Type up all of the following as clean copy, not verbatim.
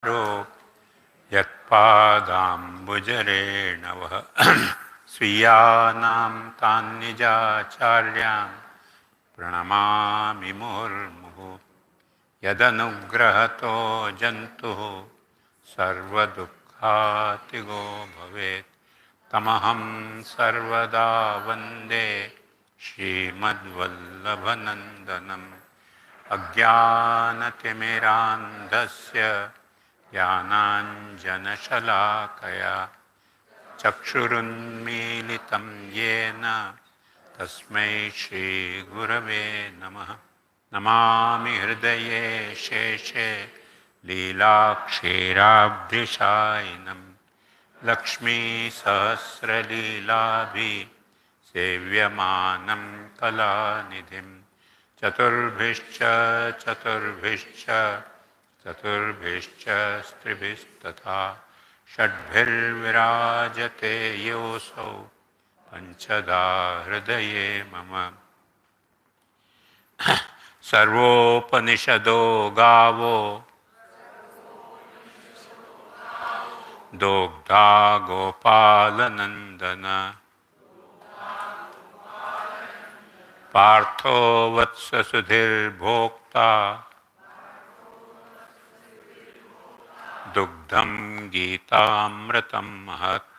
यत्पादाम्बुजरेणवः स्वीयानां तान्निजाचार्यान् प्रणमामि मुहुर्मुहुः। यदनुग्रहतो जन्तुः सर्वदुःखातिगो भवेत् तमहं सर्वदा वन्दे श्रीमद्वल्लभनन्दनम्। अज्ञानतिमिरान्धस्य ज्ञानाञ्जनशलाकया चक्षुरुन्मीलितं येन तस्मै श्रीगुरवे नमः। नमामि हृदये शेषे लीलाक्षीराब्धिशायिनं लक्ष्मीसहस्रलीलाभि सेव्यमानं कलानिधिं चतुर्भिश्च स्त्रिभिस्तथा षड्भिर्विराजते योऽसौ पञ्चधा हृदये मम। सर्वोपनिषदो गावो दोग्धा गोपालनन्दन पार्थो वत्स सुधीर्भोक्ता दुग्धं गीतामृतं महत्।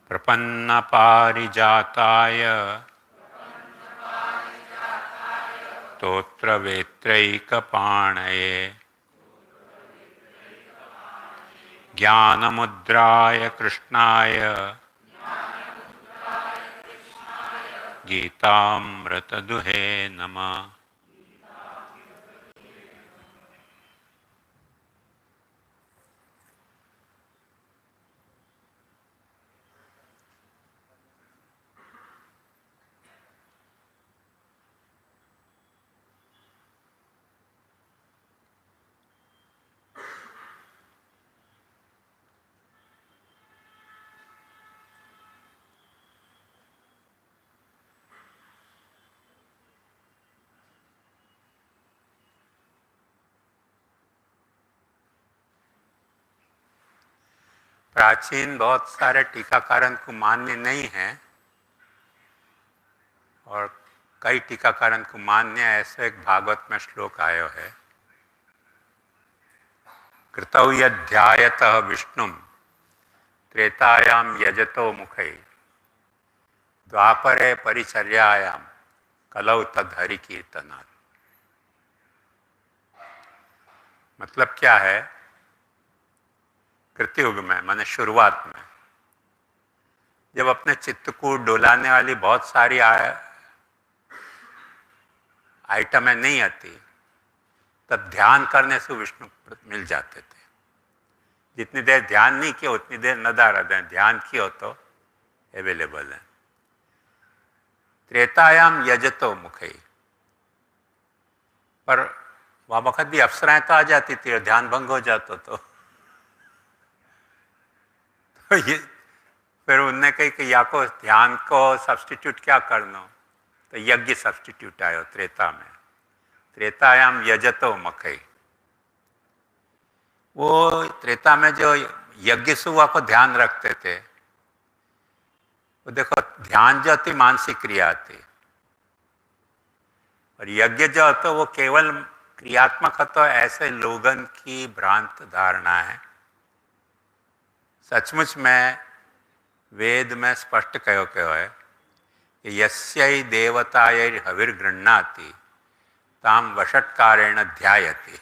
प्रपन्नपारिजाताय स्तोत्रवेत्रैकपाणये ज्ञानमुद्राय कृष्णाय गीतामृतदुहे नमः। प्राचीन बहुत सारे टीकाकारण को मान्य नहीं है और कई टीकाकारण को मान्य ऐसे एक भागवत में श्लोक आयो है। कृतौ यध्यायतः विष्णुं त्रेतायां यजतो मुखे द्वापरे परिचर्यायां कलौ तद्धरि कीर्तनात्। मतलब क्या है? कृतयुग में माने शुरुआत में जब अपने चित्त को डोलाने वाली बहुत सारी आइटमें नहीं आती, तब ध्यान करने से विष्णु मिल जाते थे। जितनी देर ध्यान नहीं किया उतनी देर नदारद है, ध्यान किया तो अवेलेबल है। त्रेतायाम यजतो मुखे, पर वह वक्त भी अप्सराएं तो आ जाती थी और ध्यान भंग हो जाता तो ये फिर उनने कही कि या को ध्यान को सब्स्टिट्यूट क्या करना, तो यज्ञ सब्स्टिट्यूट आयो त्रेता में। त्रेतायाम यजतो मखे, वो त्रेता में जो यज्ञ सुवा को ध्यान रखते थे, वो देखो ध्यान जो थी मानसिक क्रिया थी और यज्ञ जो तो वो केवल क्रियात्मक तो ऐसे लोगन की भ्रांत धारणा है। सचमुच में वेद में स्पष्ट कहो है कि यस्यै देवतायै हविर्गृह्णाति ताम वषट्कारेण ध्यायति।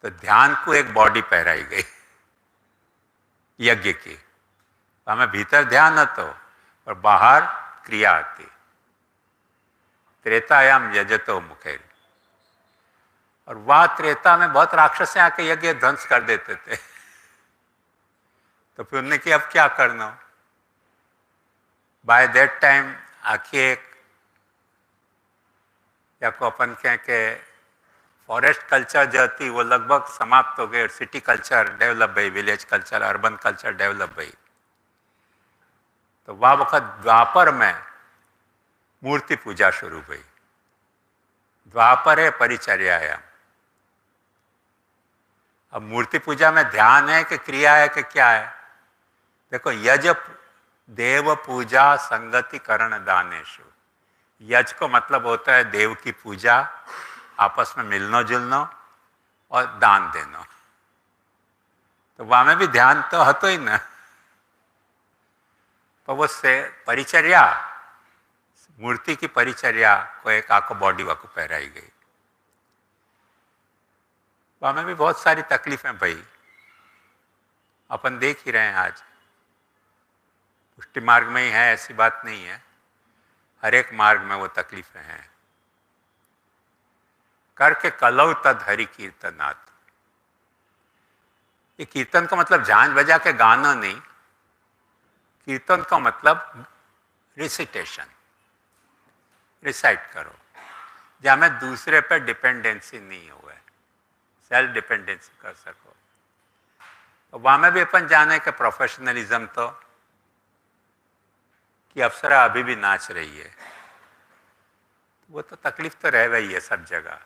तो ध्यान को एक बॉडी पहराई गई यज्ञ की, हमें भीतर ध्यान હતો और बाहर क्रिया आती। त्रेतायाम यजतो मुखे, और वह त्रेता में बहुत राक्षस आके यज्ञ ध्वंस कर देते थे। तो फिर उन्होंने कि अब क्या करना। बाय दैट टाइम आखिर एक या को अपन कहें कि फॉरेस्ट कल्चर जो थी वो लगभग समाप्त हो गई, सिटी कल्चर डेवलप भई, village culture, urban culture develop भई। तो वह वक्त द्वापर में मूर्ति पूजा शुरू हुई। द्वापरे परिचर्यायाम, अब मूर्ति पूजा में ध्यान है कि क्रिया है कि क्या है? देखो, यज देव पूजा संगति करण दानेशु। यज को मतलब होता है देव की पूजा, आपस में मिलनो जुलनो और दान देनो। तो वहां में भी ध्यान तो हतो ही ना। तो वो से परिचर्या, मूर्ति की परिचर्या को एक आको बॉडी वाको पहराई गई। वहां में भी बहुत सारी तकलीफें भाई, अपन देख ही रहे हैं। आज पुष्टि मार्ग में ही है ऐसी बात नहीं है, हर एक मार्ग में वो तकलीफें हैं। करके कलौ तद हरि कीर्तनात्। ये कीर्तन का मतलब झांझ बजा के गाना नहीं, कीर्तन का मतलब रिसिटेशन, रिसाइट करो, जहां में दूसरे पर डिपेंडेंसी नहीं हुआ है, सेल्फ डिपेंडेंसी कर सको। तो वहां में भी अपन जाने के प्रोफेशनलिज्म तो कि अप्सरा अभी भी नाच रही है, वो तो तकलीफ तो रह रही है सब जगह।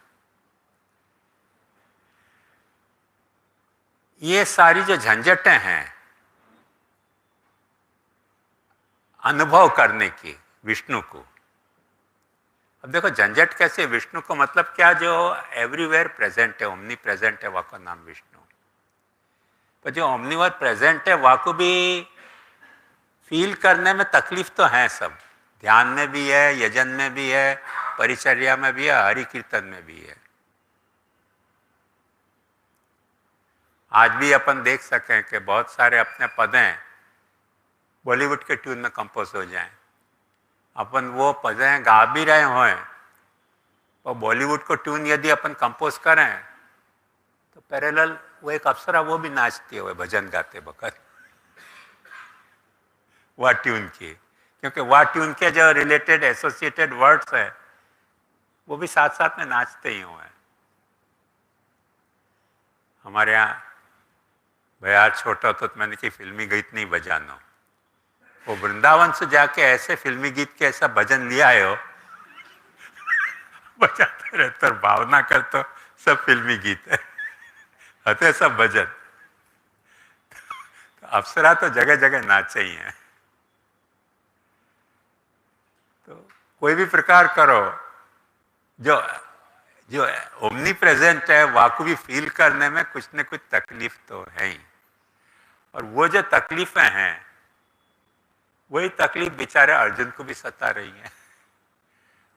ये सारी जो झंझटें हैं अनुभव करने की विष्णु को, अब देखो झंझट कैसे, विष्णु को मतलब क्या, जो एवरीवेयर प्रेजेंट है, ओमनी प्रेजेंट है, वाको नाम विष्णु। पर जो ओमनीवर प्रेजेंट है वाको भी फील करने में तकलीफ तो है सब। ध्यान में भी है, यजन में भी है, परिचर्या में भी है, हरि कीर्तन में भी है। आज भी अपन देख सकें कि बहुत सारे अपने पदें बॉलीवुड के ट्यून में कंपोज हो जाएं, अपन वो पदें गा भी रहे हों और बॉलीवुड को ट्यून यदि अपन कंपोज करें तो पैरेलल वो एक अप्सरा वो भी नाचती है भजन गाते वक्त वह ट्यून की, क्योंकि वह ट्यून के जो रिलेटेड एसोसिएटेड वर्ड्स है वो भी साथ साथ में नाचते ही हुए। हमारे यहाँ भैया छोटा तो मैंने कि फिल्मी गीत नहीं बजाना, वो वृंदावन से जाके ऐसे फिल्मी गीत के ऐसा भजन लिया है हो बजाते रहते और भावना कर तो सब फिल्मी गीत है, होते सब भजन। तो अप्सरा तो जगह जगह नाचे ही हैं। तो कोई भी प्रकार करो, जो जो ओमनी प्रेजेंट है वाको भी फील करने में कुछ न कुछ तकलीफ तो है ही। और वो जो तकलीफें हैं वही तकलीफ बेचारे अर्जुन को भी सता रही है।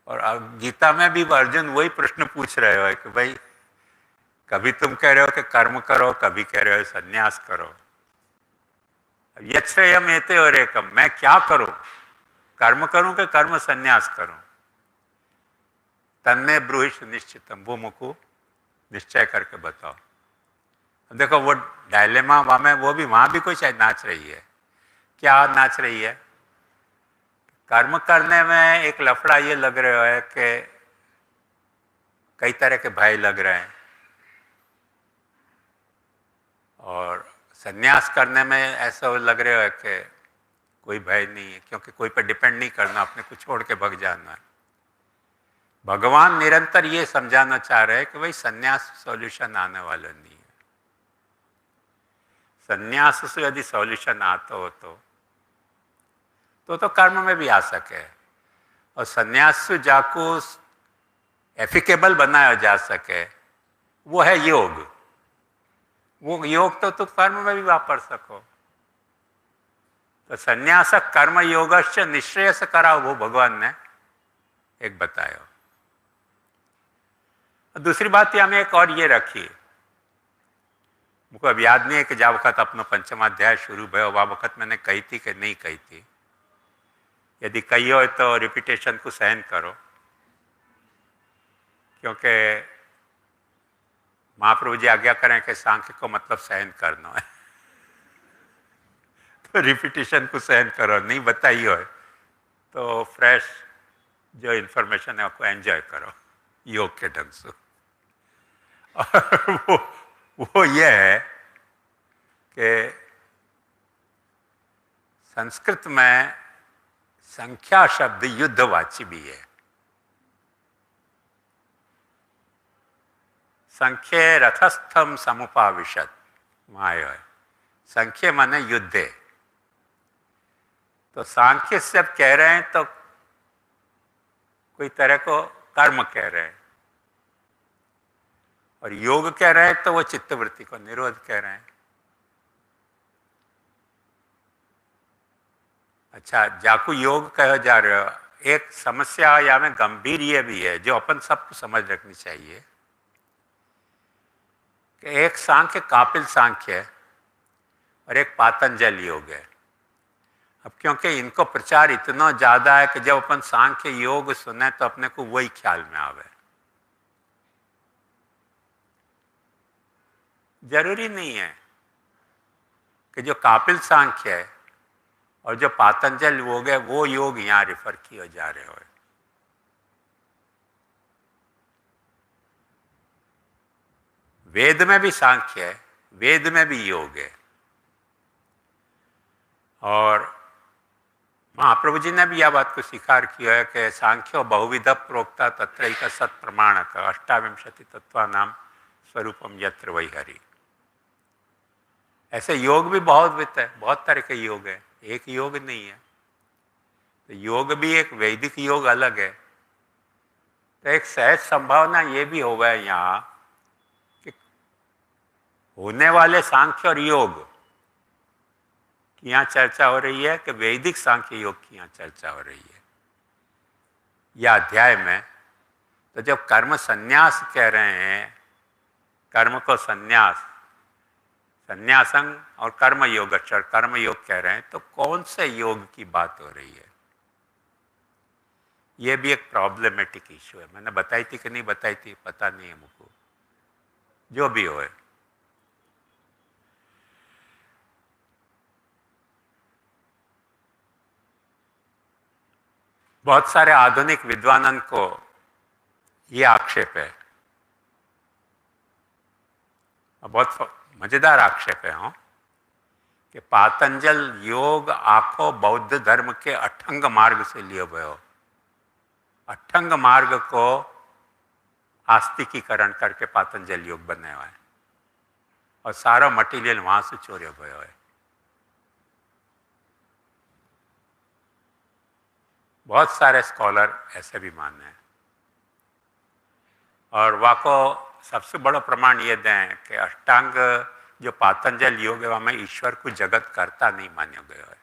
और गीता में भी अर्जुन वही प्रश्न पूछ रहे हो कि भाई कभी तुम कह रहे हो कि कर्म करो, कभी कह रहे हो संन्यास करो। यच्छ्रेयम एते और एकम, मैं क्या करूं, कर्म करूं कि कर्म संन्यास करूं? तन्मे ब्रूहि निश्चितम, वो मुझको निश्चय करके बताओ। देखो वो डायलेमा वहां में, वो भी वहां भी कोई शायद नाच रही है। क्या नाच रही है? कर्म करने में एक लफड़ा ये लग रहा है कि कई तरह के भय लग रहे हैं, और संन्यास करने में ऐसा लग रहा है कि कोई भय नहीं है, क्योंकि कोई पर डिपेंड नहीं करना, अपने को छोड़ के भग जाना है। भगवान निरंतर ये समझाना चाह रहे हैं कि भाई संन्यास सॉल्यूशन आने वाला नहीं है। संन्यास से यदि सॉल्यूशन आता हो तो कर्म में भी आ सके, और संन्यास से जाको एफिकेबल बनाया जा सके, वो है योग। वो योग तो तुम कर्म में भी वापर सको। तो संन्यास कर्म योगश्च निश्रेयस कराओ, वो भगवान ने एक बताया। दूसरी बात हमें एक और ये रखी, मुझको अब याद नहीं है कि जब वक्त अपना पंचमाध्याय शुरू भयो वह वक्त मैंने कही थी कि नहीं कही थी। यदि कही हो तो रिपीटेशन को सहन करो, क्योंकि महाप्रभु जी आज्ञा करें कि सांख्य को मतलब सहन करना है तो रिपीटेशन को सहन करो, नहीं बताई हो तो फ्रेश जो इन्फॉर्मेशन है उसको एंजॉय करो योग के ढंग से। और वो ये है कि संस्कृत में संख्या शब्द युद्धवाची भी है। संख्ये रथस्थम समुपाविशत, वहाँ है संख्य माने युद्धे। तो सांख्य से कह रहे हैं तो कोई तरह को कर्म कह रहे हैं, और योग कह रहे हैं तो वो चित्तवृत्ति को निरोध कह रहे हैं। अच्छा, जाकू योग कह जा रहे हो, एक समस्या या में गंभीर ये भी है जो अपन सबको समझ रखनी चाहिए कि एक सांख्य कापिल सांख्य है और एक पातंजल योग है। अब क्योंकि इनको प्रचार इतना ज्यादा है कि जब अपन सांख्य योग सुने तो अपने को वही ख्याल में आवे। जरूरी नहीं है कि जो कापिल सांख्य है और जो पातंजल योग है वो योग यहाँ रिफर किए जा रहे हो। वेद में भी सांख्य है, वेद में भी योग है, और महाप्रभु जी ने भी यह बात को स्वीकार किया है कि सांख्यो बहुविध प्रोक्ता तत्रैक सत प्रमाणक अष्टाविंशति तत्वा नाम स्वरूपम यत्र वही हरि। ऐसे योग भी बहुत विध है, बहुत तरह के योग है, एक योग नहीं है। तो योग भी एक वैदिक योग अलग है। तो एक सहज संभावना ये भी होगा यहाँ कि होने वाले सांख्य और योग की यहाँ चर्चा हो रही है कि वैदिक सांख्य योग की यहाँ चर्चा हो रही है। यह अध्याय में तो जब कर्म संन्यास कह रहे हैं, कर्म को संन्यास, संन्यासंग और कर्म योग, कर्म योग कह रहे हैं, तो कौन से योग की बात हो रही है? यह भी एक प्रॉब्लमेटिक इशू है। मैंने बताई थी कि नहीं बताई थी पता नहीं है मुझको, जो भी हो। बहुत सारे आधुनिक विद्वानन को ये आक्षेप है, बहुत मजेदार आक्षेप है कि पातंजल योग आखो बौद्ध धर्म के अठंग मार्ग से लिए हुए हो। अठंग मार्ग को आस्तिकीकरण करके पातंजल योग बने हुए हैं और सारा मटेरियल वहां से चोरे हुए है। बहुत सारे स्कॉलर ऐसे भी माने हैं, और वाको सबसे बड़ा प्रमाण ये दें कि अष्टांग जो पातंजल योग है वहां ईश्वर को जगत करता नहीं माना गया है,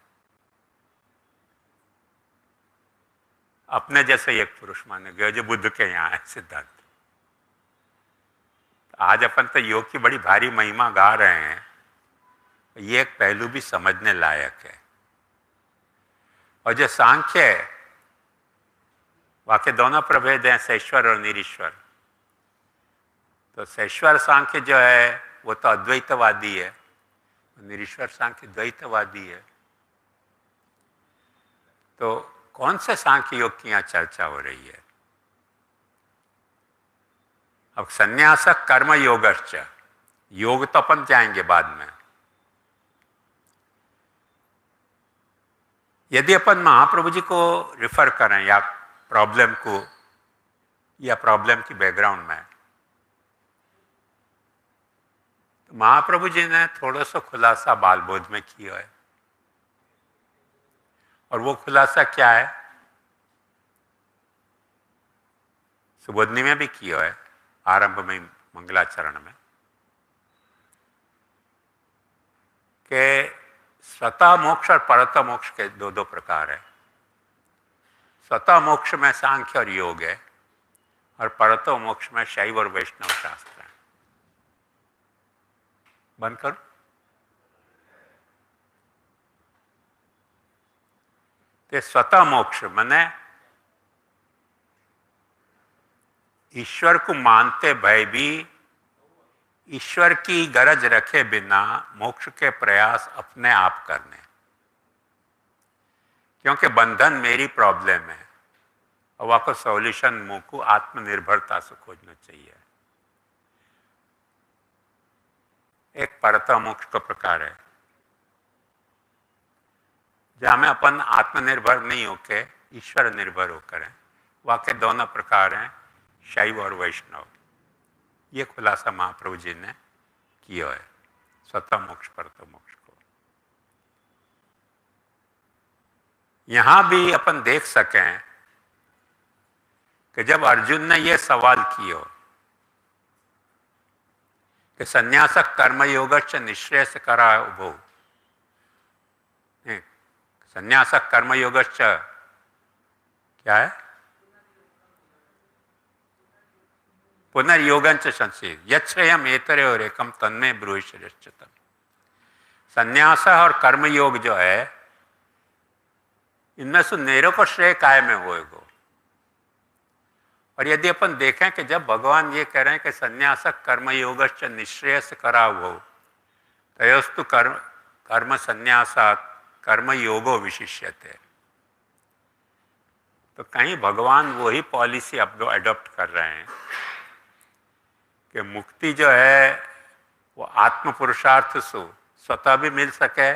अपने जैसे एक पुरुष माने गए जो बुद्ध के यहाँ है सिद्धांत। आज अपन तो योग की बड़ी भारी महिमा गा रहे हैं, ये एक पहलू भी समझने लायक है। और जो सांख्य है वाके दोनों प्रभेद हैं, सैश्वर और निरीश्वर। तो सैश्वर सांख्य जो है वो तो अद्वैतवादी है, निरीश्वर सांख्य द्वैतवादी है। तो कौन से सांख्य योग की यहाँ चर्चा हो रही है? अब संन्यासक कर्म योगश्च, योग तो अपन जाएंगे बाद में। यदि अपन महाप्रभु जी को रिफर करें या प्रॉब्लम को, या प्रॉब्लम की बैकग्राउंड में, तो महाप्रभु जी ने थोड़ा सा खुलासा बालबोध में किया है। और वो खुलासा क्या है? सुबोधनी में भी किया है, आरंभ में मंगलाचरण में, कि स्वतः मोक्ष और परतः मोक्ष के दो दो प्रकार है। स्वतः मोक्ष में सांख्य और योग है, और परतः मोक्ष में शैव और वैष्णव शास्त्र है। बंद करो। तो स्वतः मोक्ष माने ईश्वर को मानते भय भी ईश्वर की गरज रखे बिना मोक्ष के प्रयास अपने आप करने, क्योंकि बंधन मेरी प्रॉब्लम है और वह को सॉल्यूशन मुंह को आत्मनिर्भरता से खोजना चाहिए। एक परतः मोक्ष का प्रकार है जहां में अपन आत्मनिर्भर नहीं होके ईश्वर निर्भर होकर है। वह के दोनों प्रकार हैं, शैव और वैष्णव। ये खुलासा महाप्रभु जी ने किया है स्वतः मोक्ष परतो मोक्ष को। यहां भी अपन देख सकें कि जब अर्जुन ने यह सवाल किया कि संन्यासक कर्मयोगश्च निःश्रेयस करा उभो, संन्यासक कर्मयोगश्च क्या है, पुनर्योगंच संशय यच्छ्रेयम एतरेव एकम तन्मे ब्रूहि श्रेष्ठतम। संन्यास और कर्मयोग जो है इनमें से मेरे को श्रेय काय में होएगो। और यदि अपन देखें कि जब भगवान ये कह रहे हैं कि संन्यासक कर्मयोगश्च निःश्रेयस करा हो, तयोस्तु कर्म संन्यासात् कर्मयोगो विशिष्यते, तो कहीं भगवान वही पॉलिसी अडॉप्ट कर रहे हैं कि मुक्ति जो है वो आत्म पुरुषार्थ से स्वतः भी मिल सके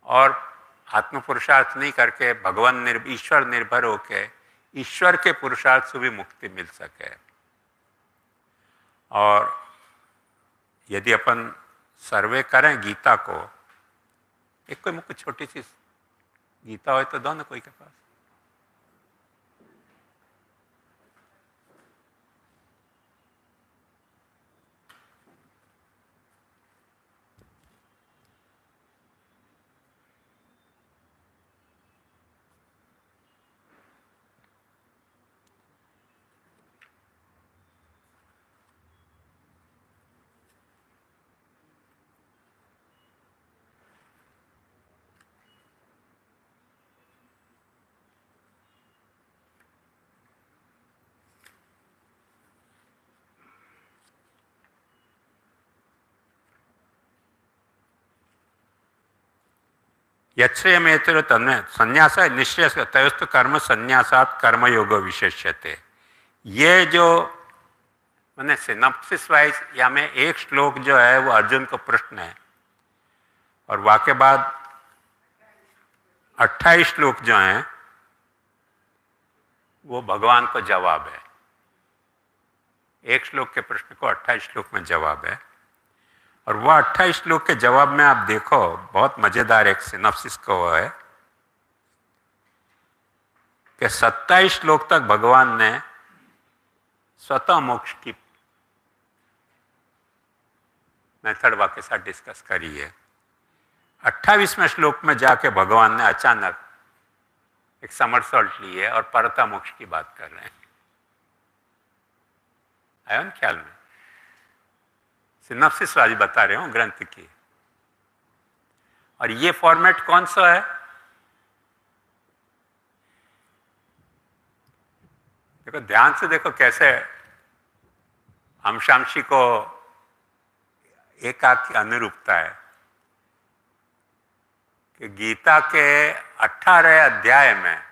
और आत्म पुरुषार्थ नहीं करके भगवान ईश्वर निर्भर होके ईश्वर के पुरुषार्थ से भी मुक्ति मिल सके। और यदि अपन सर्वे करें गीता को, एक कोई मुझको छोटी सी गीता हो तो दो ना कोई के पास। यच्छ्रेयमेतरो तन्मे संन्यास निश्चय तयस्तु कर्म संन्यासात् कर्मयोग विशेष्यते। ये जो मैंने सिनॉप्सिस वाइज या में एक श्लोक जो है वो अर्जुन को प्रश्न है और वाके बाद 28 श्लोक जो हैं वो भगवान को जवाब है। एक श्लोक के प्रश्न को 28 श्लोक में जवाब है और वह 28 श्लोक के जवाब में आप देखो बहुत मजेदार एक सिनॉप्सिस को है कि 27 श्लोक तक भगवान ने स्वतः मोक्ष की मेथड वाक्य साथ डिस्कस करी है। 28वें श्लोक में जाके भगवान ने अचानक एक समरसॉल्ट ली है और परता मोक्ष की बात कर रहे हैं। आया ना ख्याल में? सिनॉप्सिस वाली बता रहे हूं ग्रंथ की। और ये फॉर्मेट कौन सा है? देखो ध्यान से देखो कैसे अंशांशी को एकाक की अनुरूपता है कि गीता के 18 अध्याय में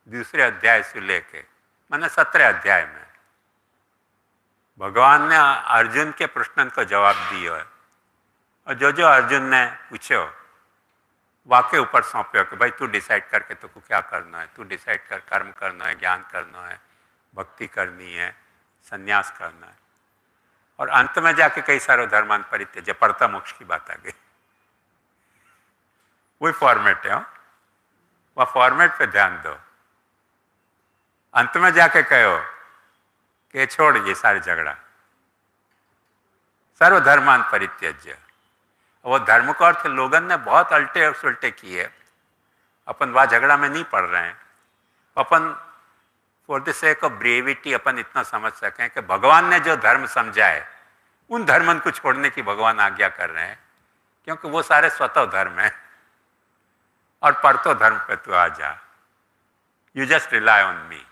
दूसरे अध्याय से लेके मैंने 17 अध्याय में भगवान ने अर्जुन के प्रश्न को जवाब दिया है और जो जो अर्जुन ने पूछो वाके ऊपर सौंपे कि भाई तू डिसाइड करके तुमको क्या करना है, तू डिसाइड कर, कर्म करना है, ज्ञान करना है, भक्ति करनी है, संन्यास करना है। और अंत में जाके कई सारे धर्मान परित्यज्य परता मोक्ष की बात आ गई। वही फॉर्मेट है, वह फॉर्मेट पे ध्यान दो। अंत में जाके कहो कि छोड़ ये सारे झगड़ा, सर्वधर्मान परित्यज्य। वो धर्म का अर्थ लोगन ने बहुत अल्टे और सुलटे किए। अपन वह झगड़ा में नहीं पड़ रहे हैं। अपन for the sake of brevity अपन इतना समझ सकें कि भगवान ने जो धर्म समझा है उन धर्मन को छोड़ने की भगवान आज्ञा कर रहे हैं, क्योंकि वो सारे स्वतः धर्म है। और परतो धर्म पे तू आ जा, you just rely on me.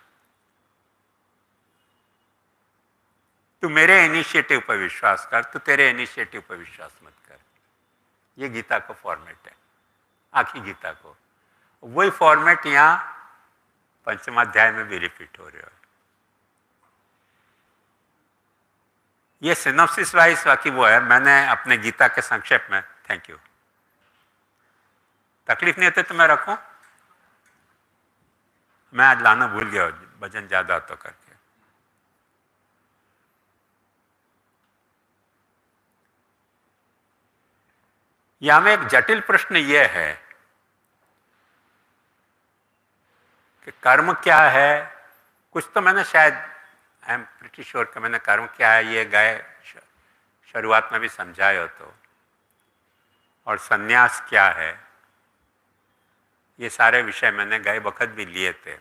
तू मेरे इनिशिएटिव पर विश्वास कर, तू तेरे इनिशिएटिव पर विश्वास मत कर। ये गीता का फॉर्मेट है, आखिरी गीता को। वही फॉर्मेट यहां पंचमाध्याय में भी रिपीट हो रहा है। ये सिनॉप्सिस वाइज बाकी वो है। मैंने अपने गीता के संक्षेप में, थैंक यू, तकलीफ नहीं होती तो मैं रखूं। मैं आज लाना भूल गया, वजन ज्यादा तो करके। यहां में एक जटिल प्रश्न यह है कि कर्म क्या है। कुछ तो मैंने शायद, आई एम प्रिटी श्योर कि मैंने कर्म क्या है ये गए शुरुआत में भी समझाए हो तो, और संन्यास क्या है ये सारे विषय मैंने गए वक्त भी लिए थे,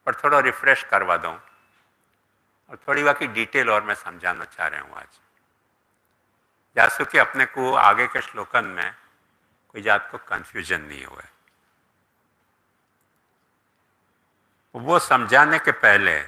पर थोड़ा रिफ्रेश करवा दूं और थोड़ी बाकी डिटेल और मैं समझाना चाह रहा हूँ आज, जैसे कि अपने को आगे के श्लोकन में कोई जात को कंफ्यूजन नहीं हुआ। वो समझाने के पहले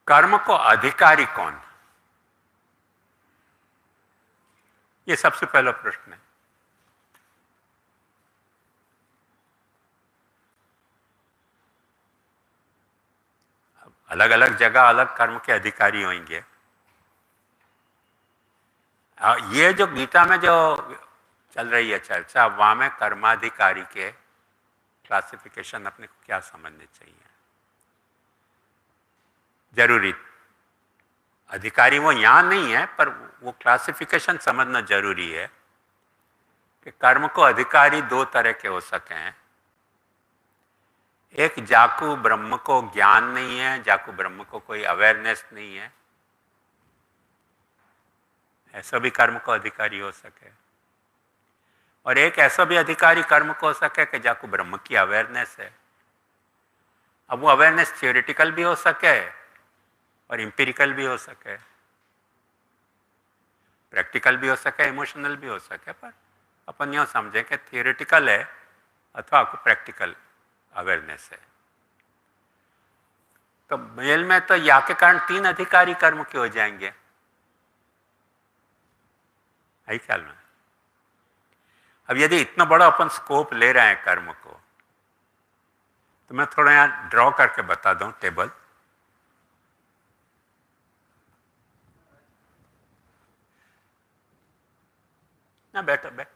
कर्म को अधिकारी कौन, ये सबसे पहला प्रश्न है। अलग अलग जगह अलग कर्म के अधिकारी होंगे। ये जो गीता में जो चल रही है चर्चा, वहां में कर्माधिकारी के क्लासिफिकेशन अपने को क्या समझने चाहिए। जरूरी अधिकारी वो यहां नहीं है, पर वो क्लासिफिकेशन समझना जरूरी है कि कर्म को अधिकारी दो तरह के हो सके हैं। एक, जाकू ब्रह्म को ज्ञान नहीं है, जाकू ब्रह्म को कोई अवेयरनेस नहीं है, ऐसा भी कर्म को अधिकारी हो सके। और एक ऐसा भी अधिकारी कर्म को हो सके कि जाकू ब्रह्म की अवेयरनेस है। अब वो अवेयरनेस थियोरिटिकल भी हो सके और एम्पिरिकल भी हो सके, प्रैक्टिकल भी हो सके, इमोशनल भी हो सके, पर अपन यह समझें कि थियोरिटिकल है अथवा आपको प्रैक्टिकल अवेयरनेस है। तो मेल में तो या के कारण तीन अधिकारी कर्म के हो जाएंगे, है ख्याल में। अब यदि इतना बड़ा अपन स्कोप ले रहे हैं कर्म को, तो मैं थोड़ा यहां ड्रॉ करके बता दूं टेबल। ना बैठो बैठ।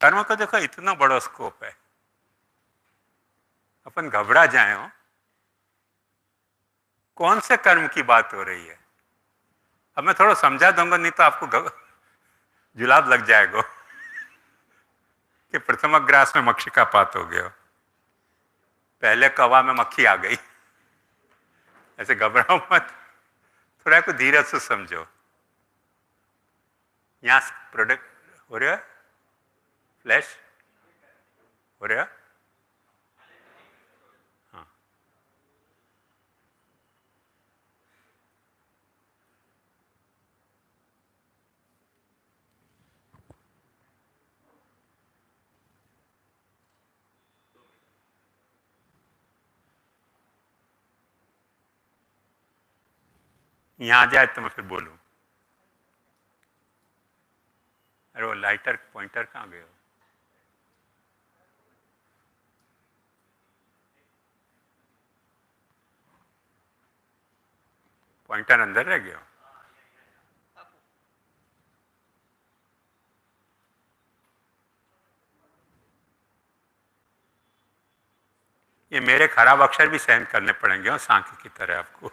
कर्म को देखो इतना बड़ा स्कोप है, अपन घबरा जाए हो, कौन से कर्म की बात हो रही है। अब मैं थोड़ा समझा दूंगा, नहीं तो आपको जुलाब लग जाएगा कि प्रथम ग्रास में मक्खी का पात हो गया, पहले कवा में मक्खी आ गई। ऐसे घबराओ मत, थोड़ा को धीरज से समझो। यहां प्रोडक्ट हो रहा है, फ्लैश हो रहा है। हाँ, यहां आ जाए तो मैं फिर बोलूं। अरे वो लाइटर पॉइंटर कहाँ गया? पॉइंटर अंदर रह गया। ये मेरे खराब अक्षर भी सहन करने पड़ेंगे सांख्य की तरह आपको।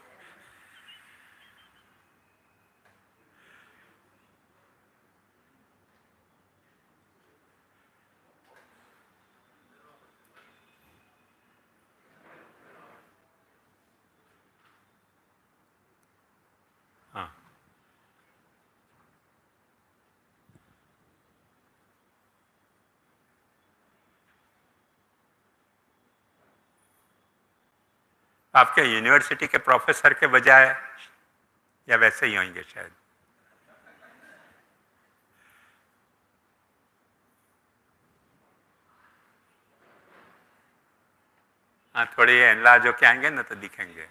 हाँ, आपके यूनिवर्सिटी के प्रोफेसर के बजाय या वैसे ही होंगे शायद। हाँ, थोड़ी एनलार्ज होके आएंगे ना तो दिखेंगे।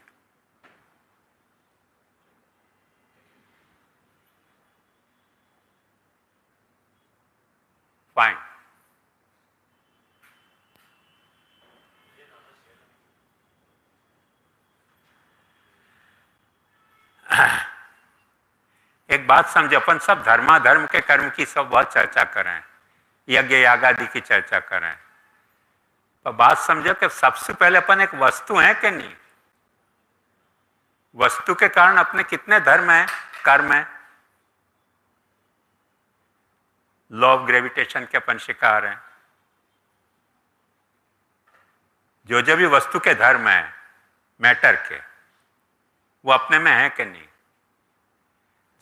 फाइन। एक बात समझो, अपन सब धर्माधर्म के कर्म की सब बहुत चर्चा करें, यज्ञ यागादि की चर्चा करें, तो बात समझो कि सबसे पहले अपन एक वस्तु है कि नहीं? वस्तु के कारण अपने कितने धर्म हैं, कर्म है। लॉ ऑफ ग्रेविटेशन के अपन शिकार हैं। जो भी वस्तु के धर्म है मैटर के, वो अपने में है कि नहीं?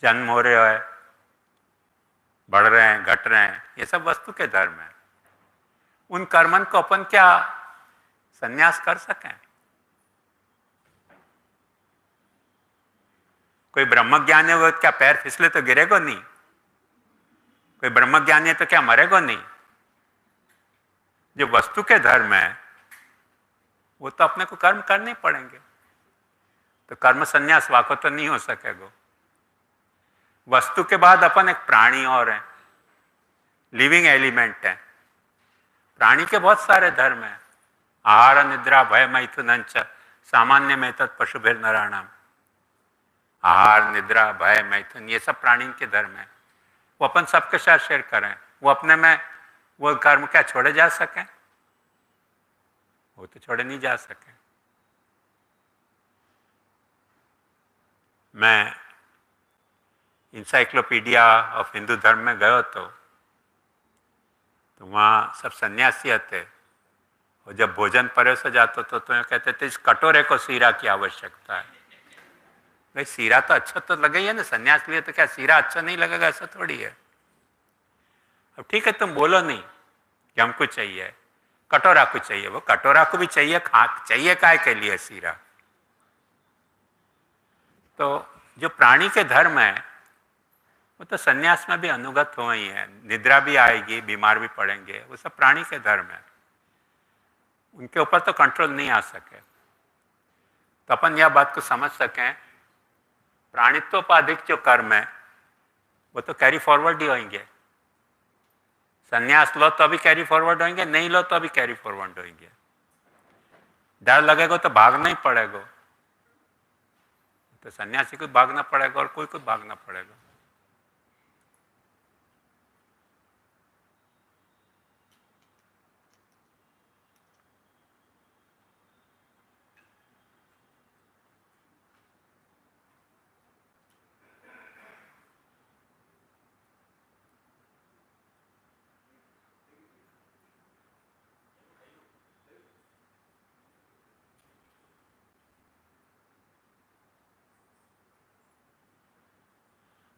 जन्म हो रहे है, बढ़ रहे हैं, घट रहे हैं, ये सब वस्तु के धर्म है। उन कर्मन को अपन क्या संन्यास कर सकें? कोई ब्रह्मज्ञानी हो क्या पैर फिसले तो गिरेगा नहीं? कोई ब्रह्मज्ञानी है तो क्या मरेगा नहीं? जो वस्तु के धर्म है वो तो अपने को कर्म करने पड़ेंगे, तो कर्म संन्यास वाको तो नहीं हो सकेगा। वस्तु के बाद अपन एक प्राणी और है, लिविंग एलिमेंट है। प्राणी के बहुत सारे धर्म हैं, आहार निद्रा भय मैथुन सामान्य में तत् पशुभिर नराणाम। आहार निद्रा भय मैथुन ये सब प्राणी के धर्म है, वो अपन सबके साथ शेयर करें। वो अपने में वो कर्म क्या छोड़े जा सके? वो तो छोड़े नहीं जा सके। मैं इंसाइक्लोपीडिया ऑफ हिंदू धर्म में गयो तो वहाँ सब सन्यासी आते, और जब भोजन परोसा जाता तो कहते थे इस कटोरे को सीरा की आवश्यकता है। भाई सीरा तो अच्छा तो लगे ही है ना, सन्यास लिए तो क्या सीरा अच्छा नहीं लगेगा? ऐसा थोड़ी है। अब ठीक है, तुम बोलो नहीं कि हमको चाहिए, कटोरा को चाहिए, वो कटोरा को भी चाहिए, चाहिए काय के लिए सीरा। तो जो प्राणी के धर्म है वो तो सन्यास में भी अनुगत हो ही है। निद्रा भी आएगी, बीमार भी पड़ेंगे, वो सब प्राणी के धर्म है, उनके ऊपर तो कंट्रोल नहीं आ सके। तो अपन यह बात को समझ सकें, प्राणित्वोपाधिक जो कर्म है वो तो कैरी फॉरवर्ड ही होंगे। संन्यास लो तो अभी कैरी फॉरवर्ड होंगे, नहीं लो तो अभी कैरी फॉरवर्ड होंगे। डर लगेगा तो भागना ही पड़ेगा, तो सन्यासी को भागना पड़ेगा और कोई भागना पड़ेगा।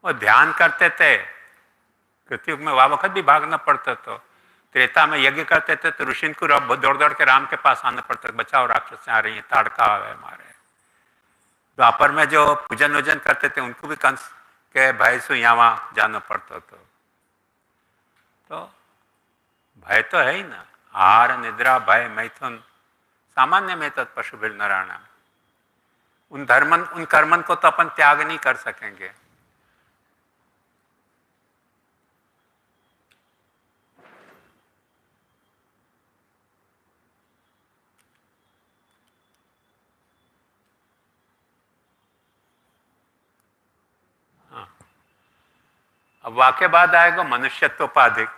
वो ध्यान करते थे, कृतयुग में वह वक्त भी भागना पड़ता, तो त्रेता में यज्ञ करते थे तो ऋषि को दौड़ दौड़ के राम के पास आना पड़ता, बचाओ राक्षस आ रही है, ताड़का है हमारे। द्वापर में जो पूजन वूजन करते थे उनको भी कंस के भय से यहाँ जाना पड़ता था। तो भय तो है ही ना, आहार निद्रा भय मैथुन सामान्य में तत्पशु भी नारायण। उन कर्मन को तो अपन त्याग नहीं कर सकेंगे। अब वाक्य बाद आएगा मनुष्यत्वोपाधिक।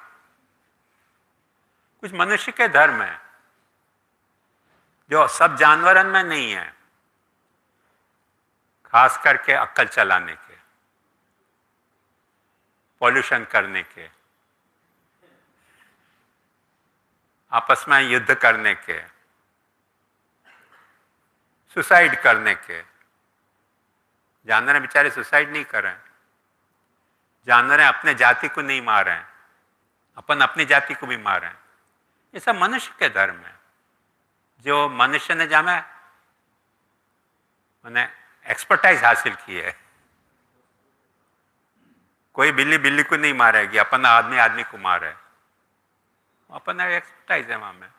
कुछ मनुष्य के धर्म है जो सब जानवरन में नहीं है, खास करके अक्ल चलाने के, पॉल्यूशन करने के, आपस में युद्ध करने के, सुसाइड करने के। जानवर बेचारे सुसाइड नहीं कर रहे हैं, जानवर अपने जाति को नहीं मार रहे हैं, अपन अपनी जाति को भी मार रहे हैं। ये सब मनुष्य के धर्म है जो मनुष्य ने जामे मैंने एक्सपर्टाइज हासिल की है। कोई बिल्ली बिल्ली को नहीं मारेगी, अपन आदमी आदमी को मारे, अपन एक्सपर्टाइज है वहां में।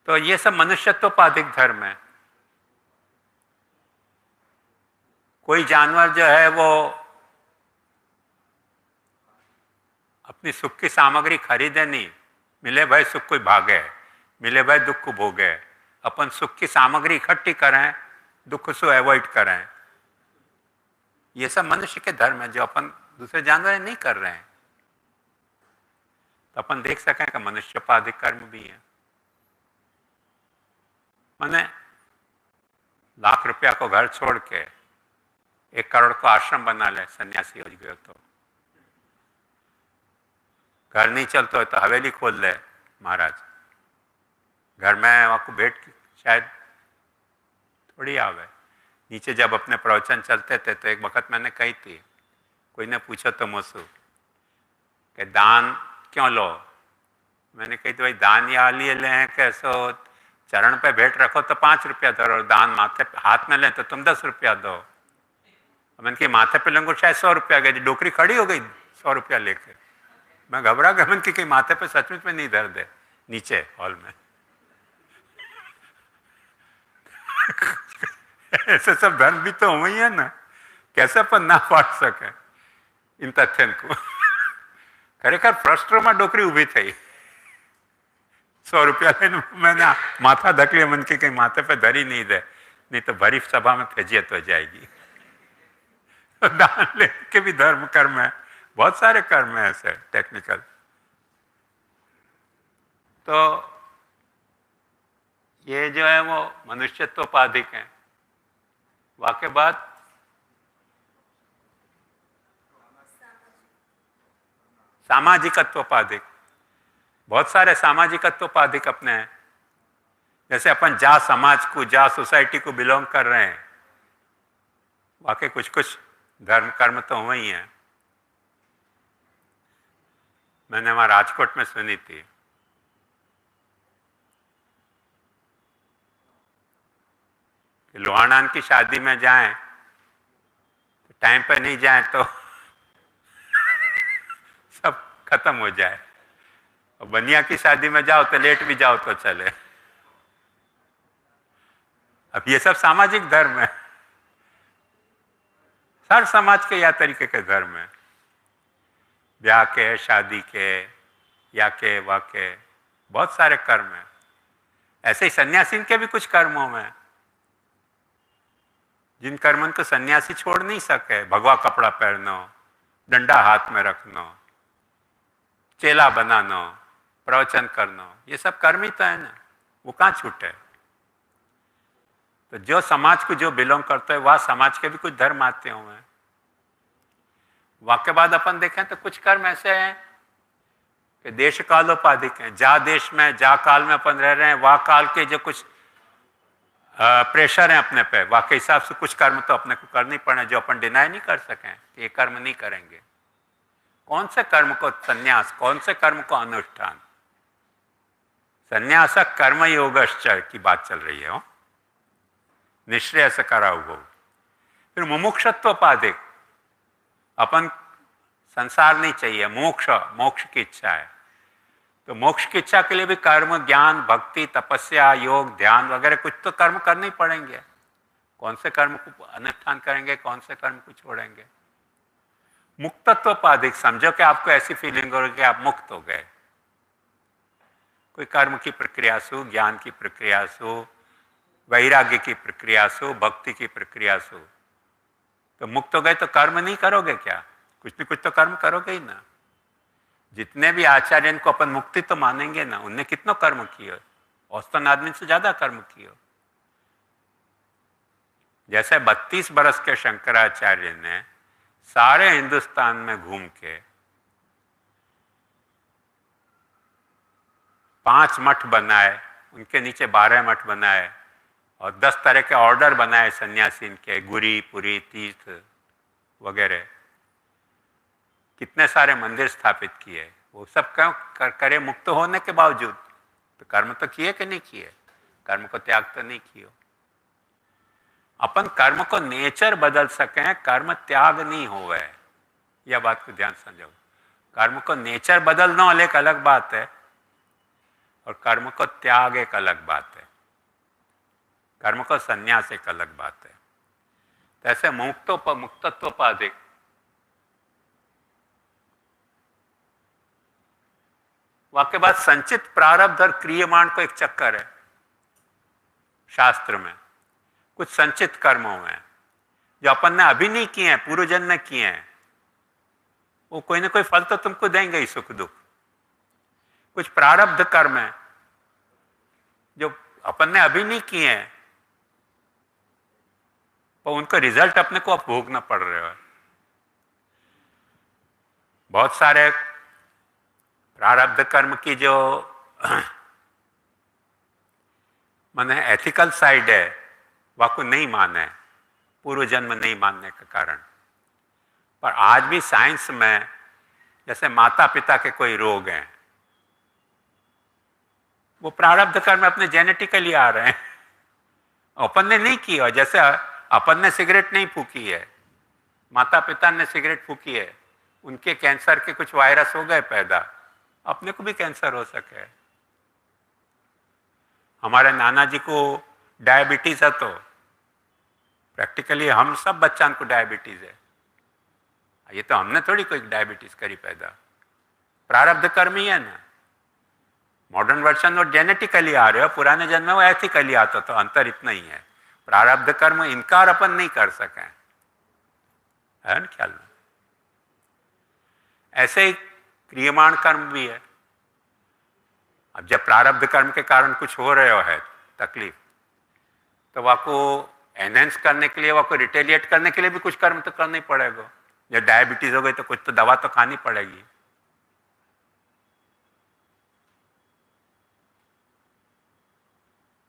तो ये सब मनुष्यत्वोपाधिक धर्म है। कोई जानवर जो है वो अपनी सुख की सामग्री खरीदे नहीं, मिले भाई सुख को भागे, मिले भाई दुख को भोगे। अपन सुख की सामग्री इकट्ठी करें, दुख से अवॉइड करें। ये सब मनुष्य के धर्म है जो अपन दूसरे जानवर नहीं कर रहे हैं। तो अपन देख सकें कि मनुष्योपाधिक कर्म भी है। मैंने लाख रुपया को घर छोड़ के 1 करोड़ को आश्रम बना ले, सन्यासी हो गए तो। घर नहीं चलता है तो हवेली खोल ले महाराज। घर में वहाँ को भेंट शायद थोड़ी आवे। नीचे जब अपने प्रवचन चलते थे तो एक वक्त मैंने कही थी, कोई ने पूछा तो मुझसे कि दान क्यों लो। मैंने कही तो भाई दान या लिए ले हैं कैसो, चरण पे भेंट रखो तो 5 रुपया दो, और दान माथे हाथ में लें तो तुम 10 रुपया दो। मैंने कि माथे पे लंगो शायद 100 रुपया गए, डोकरी खड़ी हो गई 100 रुपया लेके। मैं घबरा गया, मैंने कि माथे पे सचमुच में नहीं दर्द है नीचे हॉल में। ऐसे सब धर्म भी तो हुए है ना, कैसे अपन ना पाट सके इन तथ्यन को। खरेखर फ्रस्ट्रो में डोकरी उभी थी, 100 रुपया लेने मैंने माथा धक लिया। मन के कहीं माथे पे धरी नहीं दे, नहीं तो भरी सभा में फैजियत हो जाएगी। दान लेके भी धर्म कर्म है, बहुत सारे कर्म है ऐसे टेक्निकल। तो ये जो है वो मनुष्यत्वोपाधिक है। वाक्य बाद सामाजिकत्वोपाधिक। बहुत सारे सामाजिकत्वोपाधिक अपने हैं। जैसे अपन जा समाज को, जा सोसाइटी को बिलोंग कर रहे हैं। वाकई कुछ कुछ धर्म कर्म तो हुए ही हैं। मैंने वहां राजकोट में सुनी थी, कि लोहाणान की शादी में जाएं तो टाइम पर नहीं जाएं तो सब खत्म हो जाए, और बनिया की शादी में जाओ तो लेट भी जाओ तो चले। अब ये सब सामाजिक धर्म है। हर समाज के या तरीके के धर्म है, ब्याह के, शादी के, या के वाके, बहुत सारे कर्म हैं। ऐसे ही सन्यासी के भी कुछ कर्मों में, जिन कर्मों को सन्यासी छोड़ नहीं सके, भगवा कपड़ा पहनो, डंडा हाथ में रखना, चेला बनाना, प्रवचन करना, ये सब कर्म ही तो है ना, वो कहाँ छूटे। तो जो समाज को जो बिलोंग करता है वह समाज के भी कुछ धर्म आते हुए हैं। वाक्य बाद अपन देखें तो कुछ कर्म ऐसे हैं कि देश कालोपाधिक हैं। जा देश में, जा काल में अपन रह रहे हैं, वह काल के जो कुछ प्रेशर है अपने पे, वाकई हिसाब से कुछ कर्म तो अपने को करनी पड़े जो अपन डिनाई नहीं कर सकें कि ये कर्म नहीं करेंगे। कौन से कर्म को संन्यास, कौन से कर्म को अनुष्ठान? संन्यास कर्म योगश्च की बात चल रही है। निश्रेय से करा हुआ। फिर मुमुक्षत्वोपाधिक, अपन संसार नहीं चाहिए, मोक्ष, मोक्ष की इच्छा है, तो मोक्ष की इच्छा के लिए भी कर्म, ज्ञान, भक्ति, तपस्या, योग, ध्यान वगैरह कुछ तो कर्म करने ही पड़ेंगे। कौन से कर्म को अनुष्ठान करेंगे, कौन से कर्म को छोड़ेंगे? मुक्तत्वोपाधिक, समझो कि आपको ऐसी फीलिंग हो रही कि आप मुक्त हो गए, कोई कर्म की प्रक्रिया सु, ज्ञान की प्रक्रिया सु, वैराग्य की प्रक्रिया सु, भक्ति की प्रक्रिया सु, तो मुक्त हो गए तो कर्म नहीं करोगे क्या? कुछ न कुछ तो कर्म करोगे ही ना। जितने भी आचार्य को अपन मुक्ति तो मानेंगे ना, उनने कितना कर्म किए, औसतन आदमी से ज्यादा कर्म किए। जैसे 32 बरस के शंकराचार्य ने सारे हिंदुस्तान में घूम के 5 मठ बनाए, उनके नीचे 12 मठ बनाए और 10 तरह के ऑर्डर बनाए सन्यासी के, गुरी, पुरी, तीर्थ वगैरह, कितने सारे मंदिर स्थापित किए। वो सब क्यों करे? मुक्त होने के बावजूद। तो कर्म तो किए कि नहीं किए? कर्म को त्याग तो नहीं किए। अपन कर्म को नेचर बदल सके, कर्म त्याग नहीं होवे, यह बात को ध्यान समझो। कर्म को नेचर बदलना एक अलग बात है और कर्म को त्याग एक अलग बात है, कर्म को संन्यास एक अलग बात है। तो ऐसे मुक्तत्वोपाधिक वाक्य बाद संचित प्रारब्ध और क्रियमाण को एक चक्कर है शास्त्र में। कुछ संचित कर्म हुए हैं जो अपन ने अभी नहीं किए हैं, पूर्व जन्म में किए हैं, वो कोई ना कोई फल तो तुमको देंगे ही, सुख दुख। कुछ प्रारब्ध कर्म है जो अपन ने अभी नहीं किए हैं, पर उनका रिजल्ट अपने को अब भोगना पड़ रहा है। बहुत सारे प्रारब्ध कर्म की जो माने एथिकल साइड है, वह को नहीं माने, पूर्व जन्म नहीं मानने के कारण। पर आज भी साइंस में जैसे माता पिता के कोई रोग हैं, वो प्रारब्ध कर्म अपने जेनेटिकली आ रहे हैं, अपन ने नहीं किया। जैसे अपन ने सिगरेट नहीं फूकी है, माता पिता ने सिगरेट फूकी है, उनके कैंसर के कुछ वायरस हो गए पैदा, अपने को भी कैंसर हो सके। हमारे नाना जी को डायबिटीज है, तो प्रैक्टिकली हम सब बच्चों को डायबिटीज है। ये तो हमने थोड़ी कोई डायबिटीज करी पैदा, प्रारब्ध कर्म ही है ना। मॉडर्न वर्जन वो जेनेटिकली आ रहे हो, पुराने जन्म में वो एथिकली आता, तो अंतर इतना ही है। प्रारब्ध कर्म इनकार अपन नहीं कर सके, है ना ख्याल में। ऐसे ही क्रियमाण कर्म भी है। अब जब प्रारब्ध कर्म के कारण कुछ हो रहे हो है तकलीफ, तो वह को एनहेंस करने के लिए, वह को रिटेलिएट करने के लिए भी कुछ कर्म तो करना ही पड़ेगा। जब डायबिटीज हो गई तो कुछ तो दवा तो खानी पड़ेगी।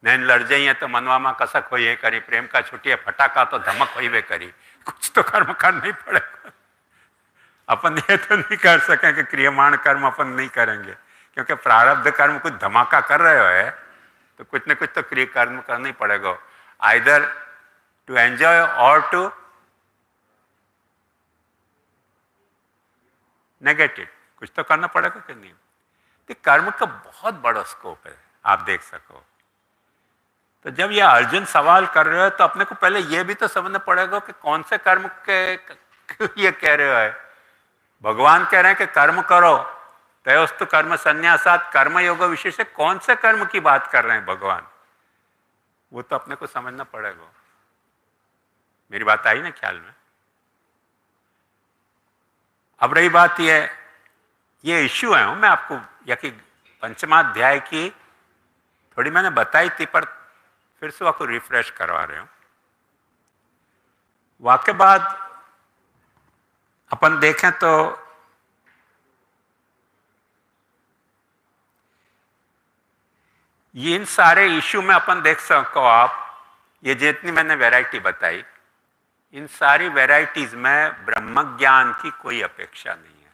नैन लड़ जाइए तो मनवा में कसक हो ये करी, प्रेम का छुट्टी फटाका तो धमक हो वे करी, कुछ तो कर्म करना ही पड़ेगा। अपन ये तो नहीं कर सकें कि क्रियमाण कर्म अपन नहीं करेंगे, क्योंकि प्रारब्ध कर्म कुछ धमाका कर रहे हो है, तो कुछ न कुछ तो क्रिय कर्म करना ही पड़ेगा, आइदर टू एंजॉय और टू नेगेटिव, कुछ तो करना पड़ेगा कि नहीं। तो कर्म का बहुत बड़ा स्कोप है, आप देख सको। तो जब ये अर्जुन सवाल कर रहे हो तो अपने को पहले ये भी तो समझना पड़ेगा कि कौन से कर्म के ये कह रहे हो है। भगवान कह रहे हैं कि कर्म करो, तयोस्तु कर्म संन्यासात कर्म योग विशेष से कौन से कर्म की बात कर रहे हैं भगवान, वो तो अपने को समझना पड़ेगा। मेरी बात आई ना ख्याल में। अब रही बात ये इश्यू है, मैं आपको या कि पंचमाध्याय की थोड़ी मैंने बताई थी, पर फिर से आपको रिफ्रेश करवा रहे हूं। वाक्य बाद अपन देखें तो ये इन सारे इश्यू में अपन देख सको आप ये जितनी मैंने वैरायटी बताई, इन सारी वैरायटीज में ब्रह्म ज्ञान की कोई अपेक्षा नहीं है।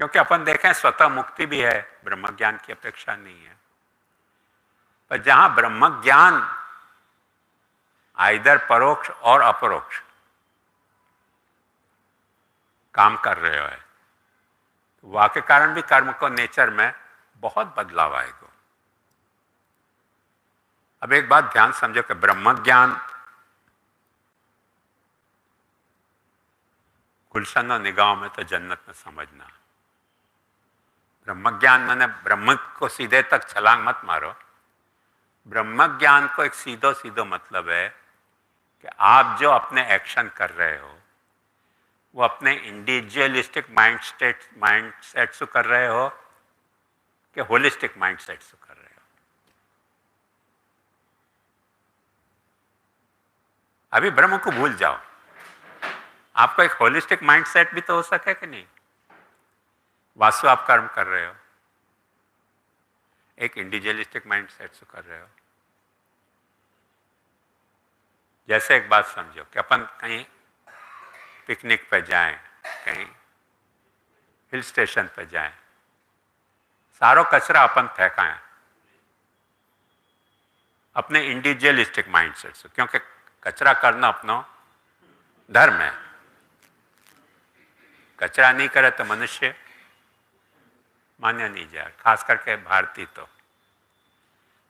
क्योंकि अपन देखें स्वतः मुक्ति भी है, ब्रह्म ज्ञान की अपेक्षा नहीं है। पर जहां ब्रह्म ज्ञान आइदर परोक्ष और अपरोक्ष काम कर रहे हो है, तो वाक्य कारण भी कर्म को नेचर में बहुत बदलाव आएगा। अब एक बात ध्यान समझो कि ब्रह्म ज्ञान गुलशन और निगाहों में तो जन्नत में समझना। ब्रह्म ज्ञान मैंने ब्रह्म को सीधे तक छलांग मत मारो। ब्रह्म ज्ञान को एक सीधो सीधो मतलब है कि आप जो अपने एक्शन कर रहे हो वो अपने इंडिविजुअलिस्टिक माइंडसेट से कर रहे हो कि होलिस्टिक माइंडसेट से कर रहे हो। अभी ब्रह्म को भूल जाओ, आपको एक होलिस्टिक माइंडसेट भी तो हो सके कि नहीं। वास्तव आप कर्म कर रहे हो, एक इंडिविजुअलिस्टिक माइंडसेट से कर रहे हो। जैसे एक बात समझो कि अपन कहीं पिकनिक पे जाएं, कहीं हिल स्टेशन पे जाएं, सारो कचरा अपन फेंकाएं अपने इंडिविजुअलिस्टिक माइंडसेट से, क्योंकि कचरा करना अपना धर्म है। कचरा नहीं करे तो मनुष्य मान्य नहीं जाए, खास करके भारतीय। तो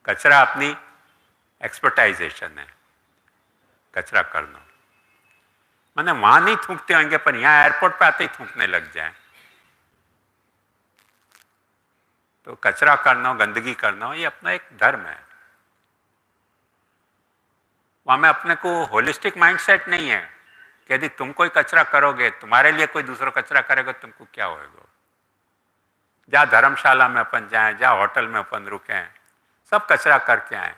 कचरा अपनी एक्सपर्टाइजेशन है, कचरा करना। मैंने वहां नहीं थूकते होंगे पर यहां एयरपोर्ट पे आते ही थूकने लग जाए। तो कचरा करना, गंदगी करना, ये अपना एक धर्म है। वहां में अपने को होलिस्टिक माइंडसेट नहीं है कि यदि तुम कोई कचरा करोगे, तुम्हारे लिए कोई दूसरा कचरा करेगा, तुमको क्या होगा। जहाँ धर्मशाला में अपन जाएं, जहाँ होटल में अपन रुके, सब कचरा करके आए।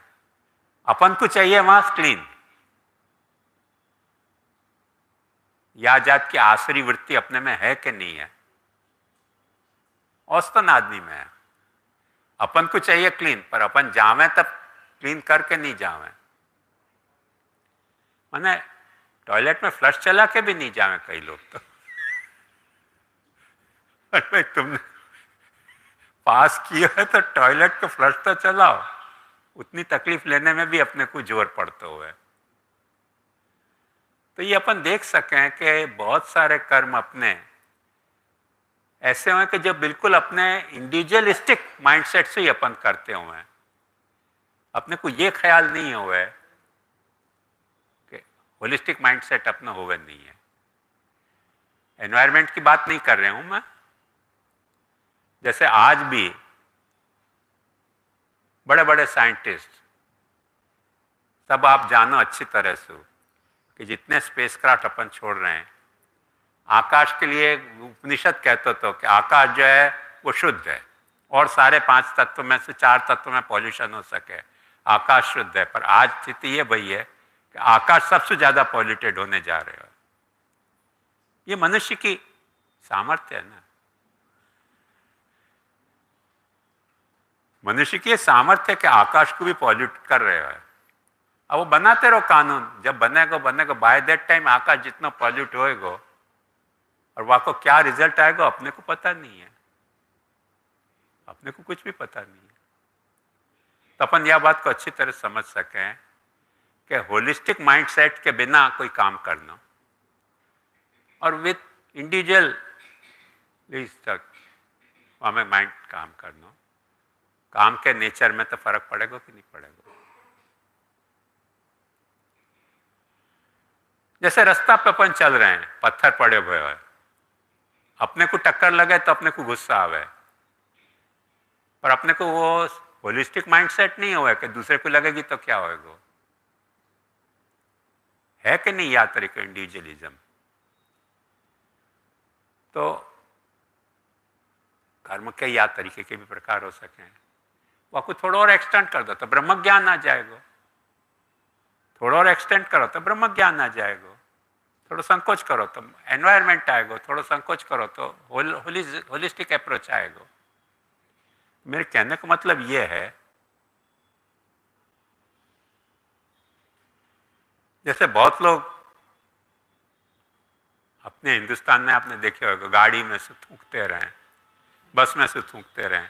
अपन को चाहिए वहां क्लीन। या जात की आसरी वृत्ति अपने में है कि नहीं है? औसतन आदमी में है। अपन को चाहिए क्लीन, पर अपन जावे तब क्लीन करके नहीं जावे। माने टॉयलेट में फ्लश चला के भी नहीं जावे कई लोग तो। अरे तुमने पास किया है तो टॉयलेट को फ्लश तो चलाओ। उतनी तकलीफ लेने में भी अपने को जोर पड़ता हुआ है। तो ये अपन देख सकें कि बहुत सारे कर्म अपने ऐसे हुए कि जो बिल्कुल अपने इंडिविजुअलिस्टिक माइंडसेट से ही अपन करते हुए हैं। अपने को ये ख्याल नहीं हुआ है कि होलिस्टिक माइंडसेट अपना हुआ नहीं है। एनवायरनमेंट की बात नहीं कर रहा हूं मैं। जैसे आज भी बड़े बड़े साइंटिस्ट, सब आप जानो अच्छी तरह से कि जितने स्पेसक्राफ्ट अपन छोड़ रहे हैं, आकाश के लिए उपनिषद कहते तो कि आकाश जो है वो शुद्ध है और सारे 5 तत्व में से 4 तत्व में पॉल्यूशन हो सके, आकाश शुद्ध है। पर आज स्थिति ये भई है कि आकाश सबसे ज्यादा पॉल्यूटेड होने जा रहे हो। ये मनुष्य की सामर्थ्य है ना। मनुष्य की सामर्थ्य कि आकाश को भी पॉल्यूट कर रहे हो। अब वो बनाते रहो कानून, जब बनेगा बाय दैट टाइम आकाश जितना पॉल्यूट होएगा और वहां को क्या रिजल्ट आएगा अपने को पता नहीं है। अपने को कुछ भी पता नहीं है। तो अपन यह बात को अच्छी तरह समझ सकें कि होलिस्टिक माइंडसेट के बिना कोई काम करना और विथ इंडिविजुअल तक हमें माइंड काम करना, काम के नेचर में तो फर्क पड़ेगा कि नहीं पड़ेगा। जैसे रास्ता पे अपन चल रहे हैं, पत्थर पड़े हुए हैं, अपने को टक्कर लगे तो अपने को गुस्सा आवे, पर अपने को वो होलिस्टिक माइंडसेट नहीं हुआ कि दूसरे को लगेगी तो क्या होएगा। है कि नहीं यह तरीका इंडिविजुअलिज्म। तो कर्म के या तरीके के भी प्रकार हो सके। वह को थोड़ा और एक्सटेंड कर दो तो ब्रह्म ज्ञान आ जाएगा। थोड़ा और एक्सटेंड करो तो ब्रह्म ज्ञान आ जाएगा। थोड़ा संकोच करो तो एनवायरनमेंट आएगा। थोड़ा संकोच करो तो होलिस्टिक अप्रोच आएगा। मेरे कहने का मतलब ये है, जैसे बहुत लोग अपने हिंदुस्तान में आपने देखे होगा, गाड़ी में से थूकते रहें, बस में से थूकते रहें,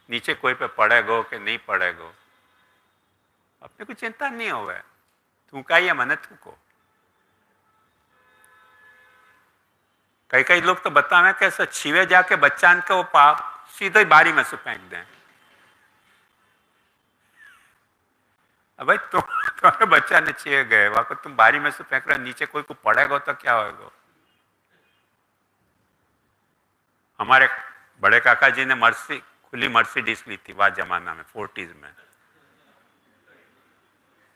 नीचे कोई पे पड़ेगो कि नहीं पड़ेगो, अपने को चिंता नहीं होगा, थूका ही है मने थूको। कई कई लोग तो बतावे कैसे छीवे जाके बच्चा के वो पाप सीधे ही बारी में से फेंक दें। अब भाई तुम्हारे बच्चा ने छीवे गए वहां को तुम बारी में से फेंक रहे, नीचे कोई को पड़ेगा तो क्या होगा। हमारे बड़े काका जी ने खुली मर्सिडीज ली थी वह जमाना में, 40s में।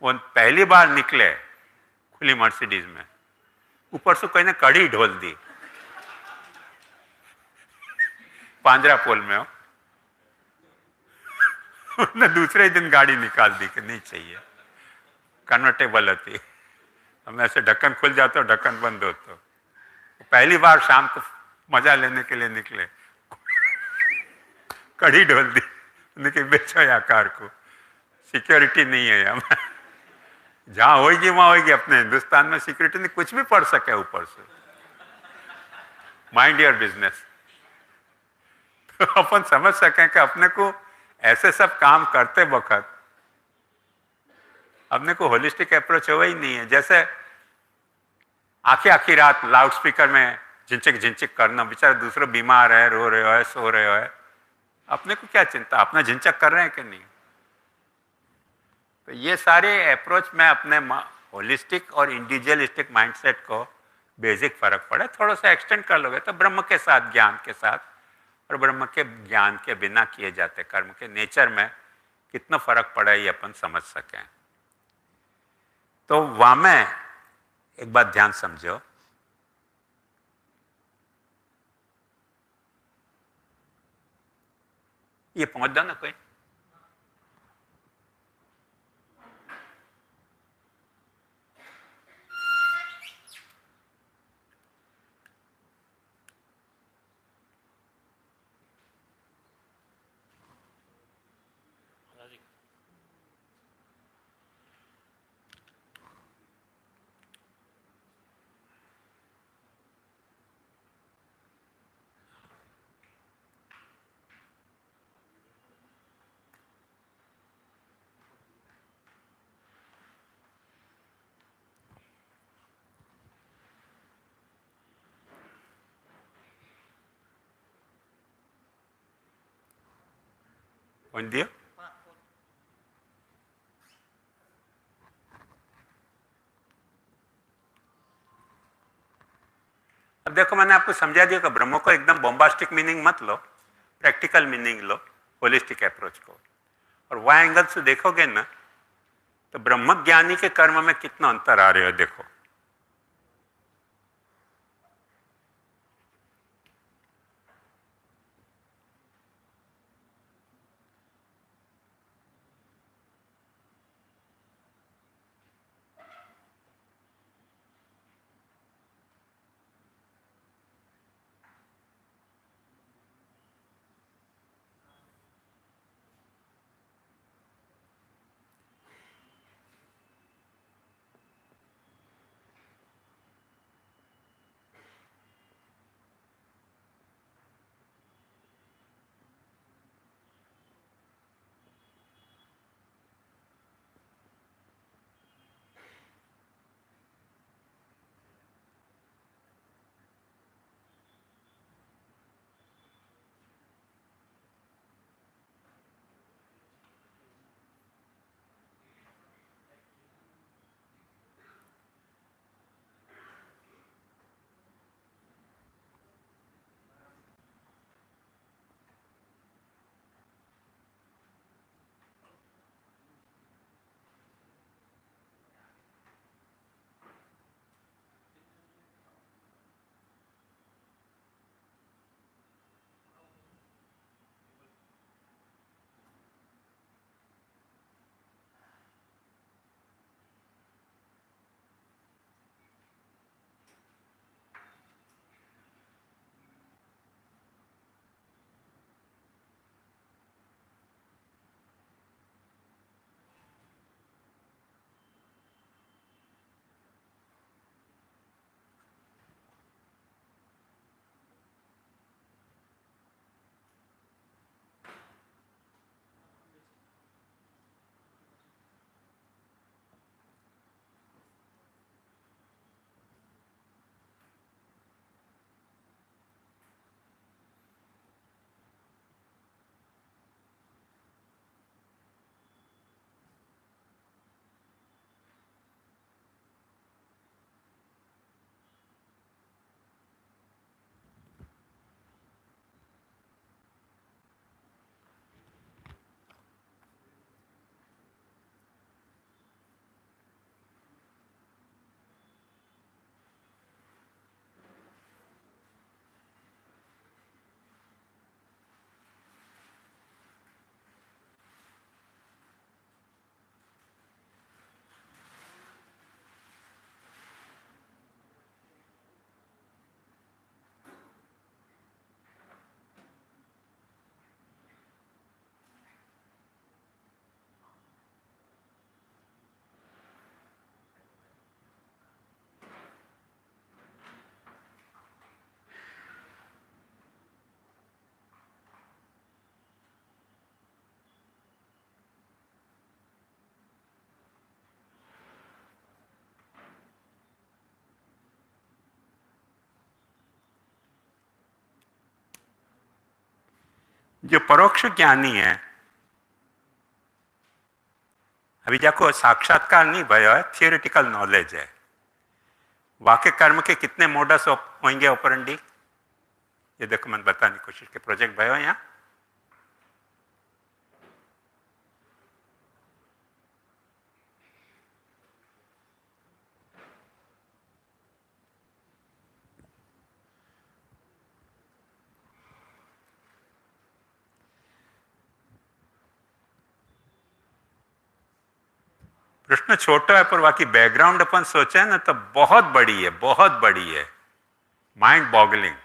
वो पहली बार निकले खुली मर्सिडीज में, ऊपर से कोई ने कड़ी ढोल दी पांजरा पोल में हो। उसने दूसरे दिन गाड़ी निकाल दी कि नहीं चाहिए, कन्वर्टेबल होती, हम ऐसे ढक्कन खुल जाते हो ढक्कन बंद होते हो। पहली बार शाम को मजा लेने के लिए निकले, कड़ी ढोल दी, उनके बेचो या कार को, सिक्योरिटी नहीं है यहाँ। जहां होगी वहां होगी, अपने हिंदुस्तान में सिक्योरिटी नहीं, कुछ भी पड़ सके ऊपर से, माइंड योर बिजनेस। तो अपन समझ सकें कि अपने को ऐसे सब काम करते वक्त अपने को होलिस्टिक अप्रोच हुआ ही नहीं है। जैसे आखी आखी रात लाउड स्पीकर में झिंचिक झिंचिक करना, बेचारे दूसरे बीमार है, रो रहे हो, सो रहे हो, अपने को क्या चिंता, अपना झिंचक कर रहे हैं कि नहीं। तो ये सारे अप्रोच में अपने होलिस्टिक और इंडिविजुअलिस्टिक माइंडसेट को बेसिक फर्क पड़े, थोड़ा सा एक्सटेंड कर लोगे तो ब्रह्म के साथ, ज्ञान के साथ, और ब्रह्म के ज्ञान के बिना किए जाते कर्म के नेचर में कितना फर्क पड़ा ये अपन समझ सकें। तो वहां में एक बात ध्यान समझो, ये पहुंच दो ना कोई। पहुंच दियो। अब देखो मैंने आपको समझा दिया कि ब्रह्म को एकदम बॉम्बास्टिक मीनिंग मत लो, प्रैक्टिकल मीनिंग लो होलिस्टिक अप्रोच को। और वह एंगल से देखोगे ना तो ब्रह्म ज्ञानी के कर्म में कितना अंतर आ रहा है देखो। जो परोक्ष ज्ञानी है, अभी जाको साक्षात्कार नहीं भयो है, थियोरिटिकल नॉलेज है। वाक्य कर्म के कितने मोडस होंगे ऑपरेंडी, ये देखो मैं बताने की कोशिश के प्रोजेक्ट भयो यहाँ। प्रश्न छोटा है पर बाकी बैकग्राउंड अपन सोचे ना तो बहुत बड़ी है, बहुत बड़ी है, माइंड बॉगलिंग।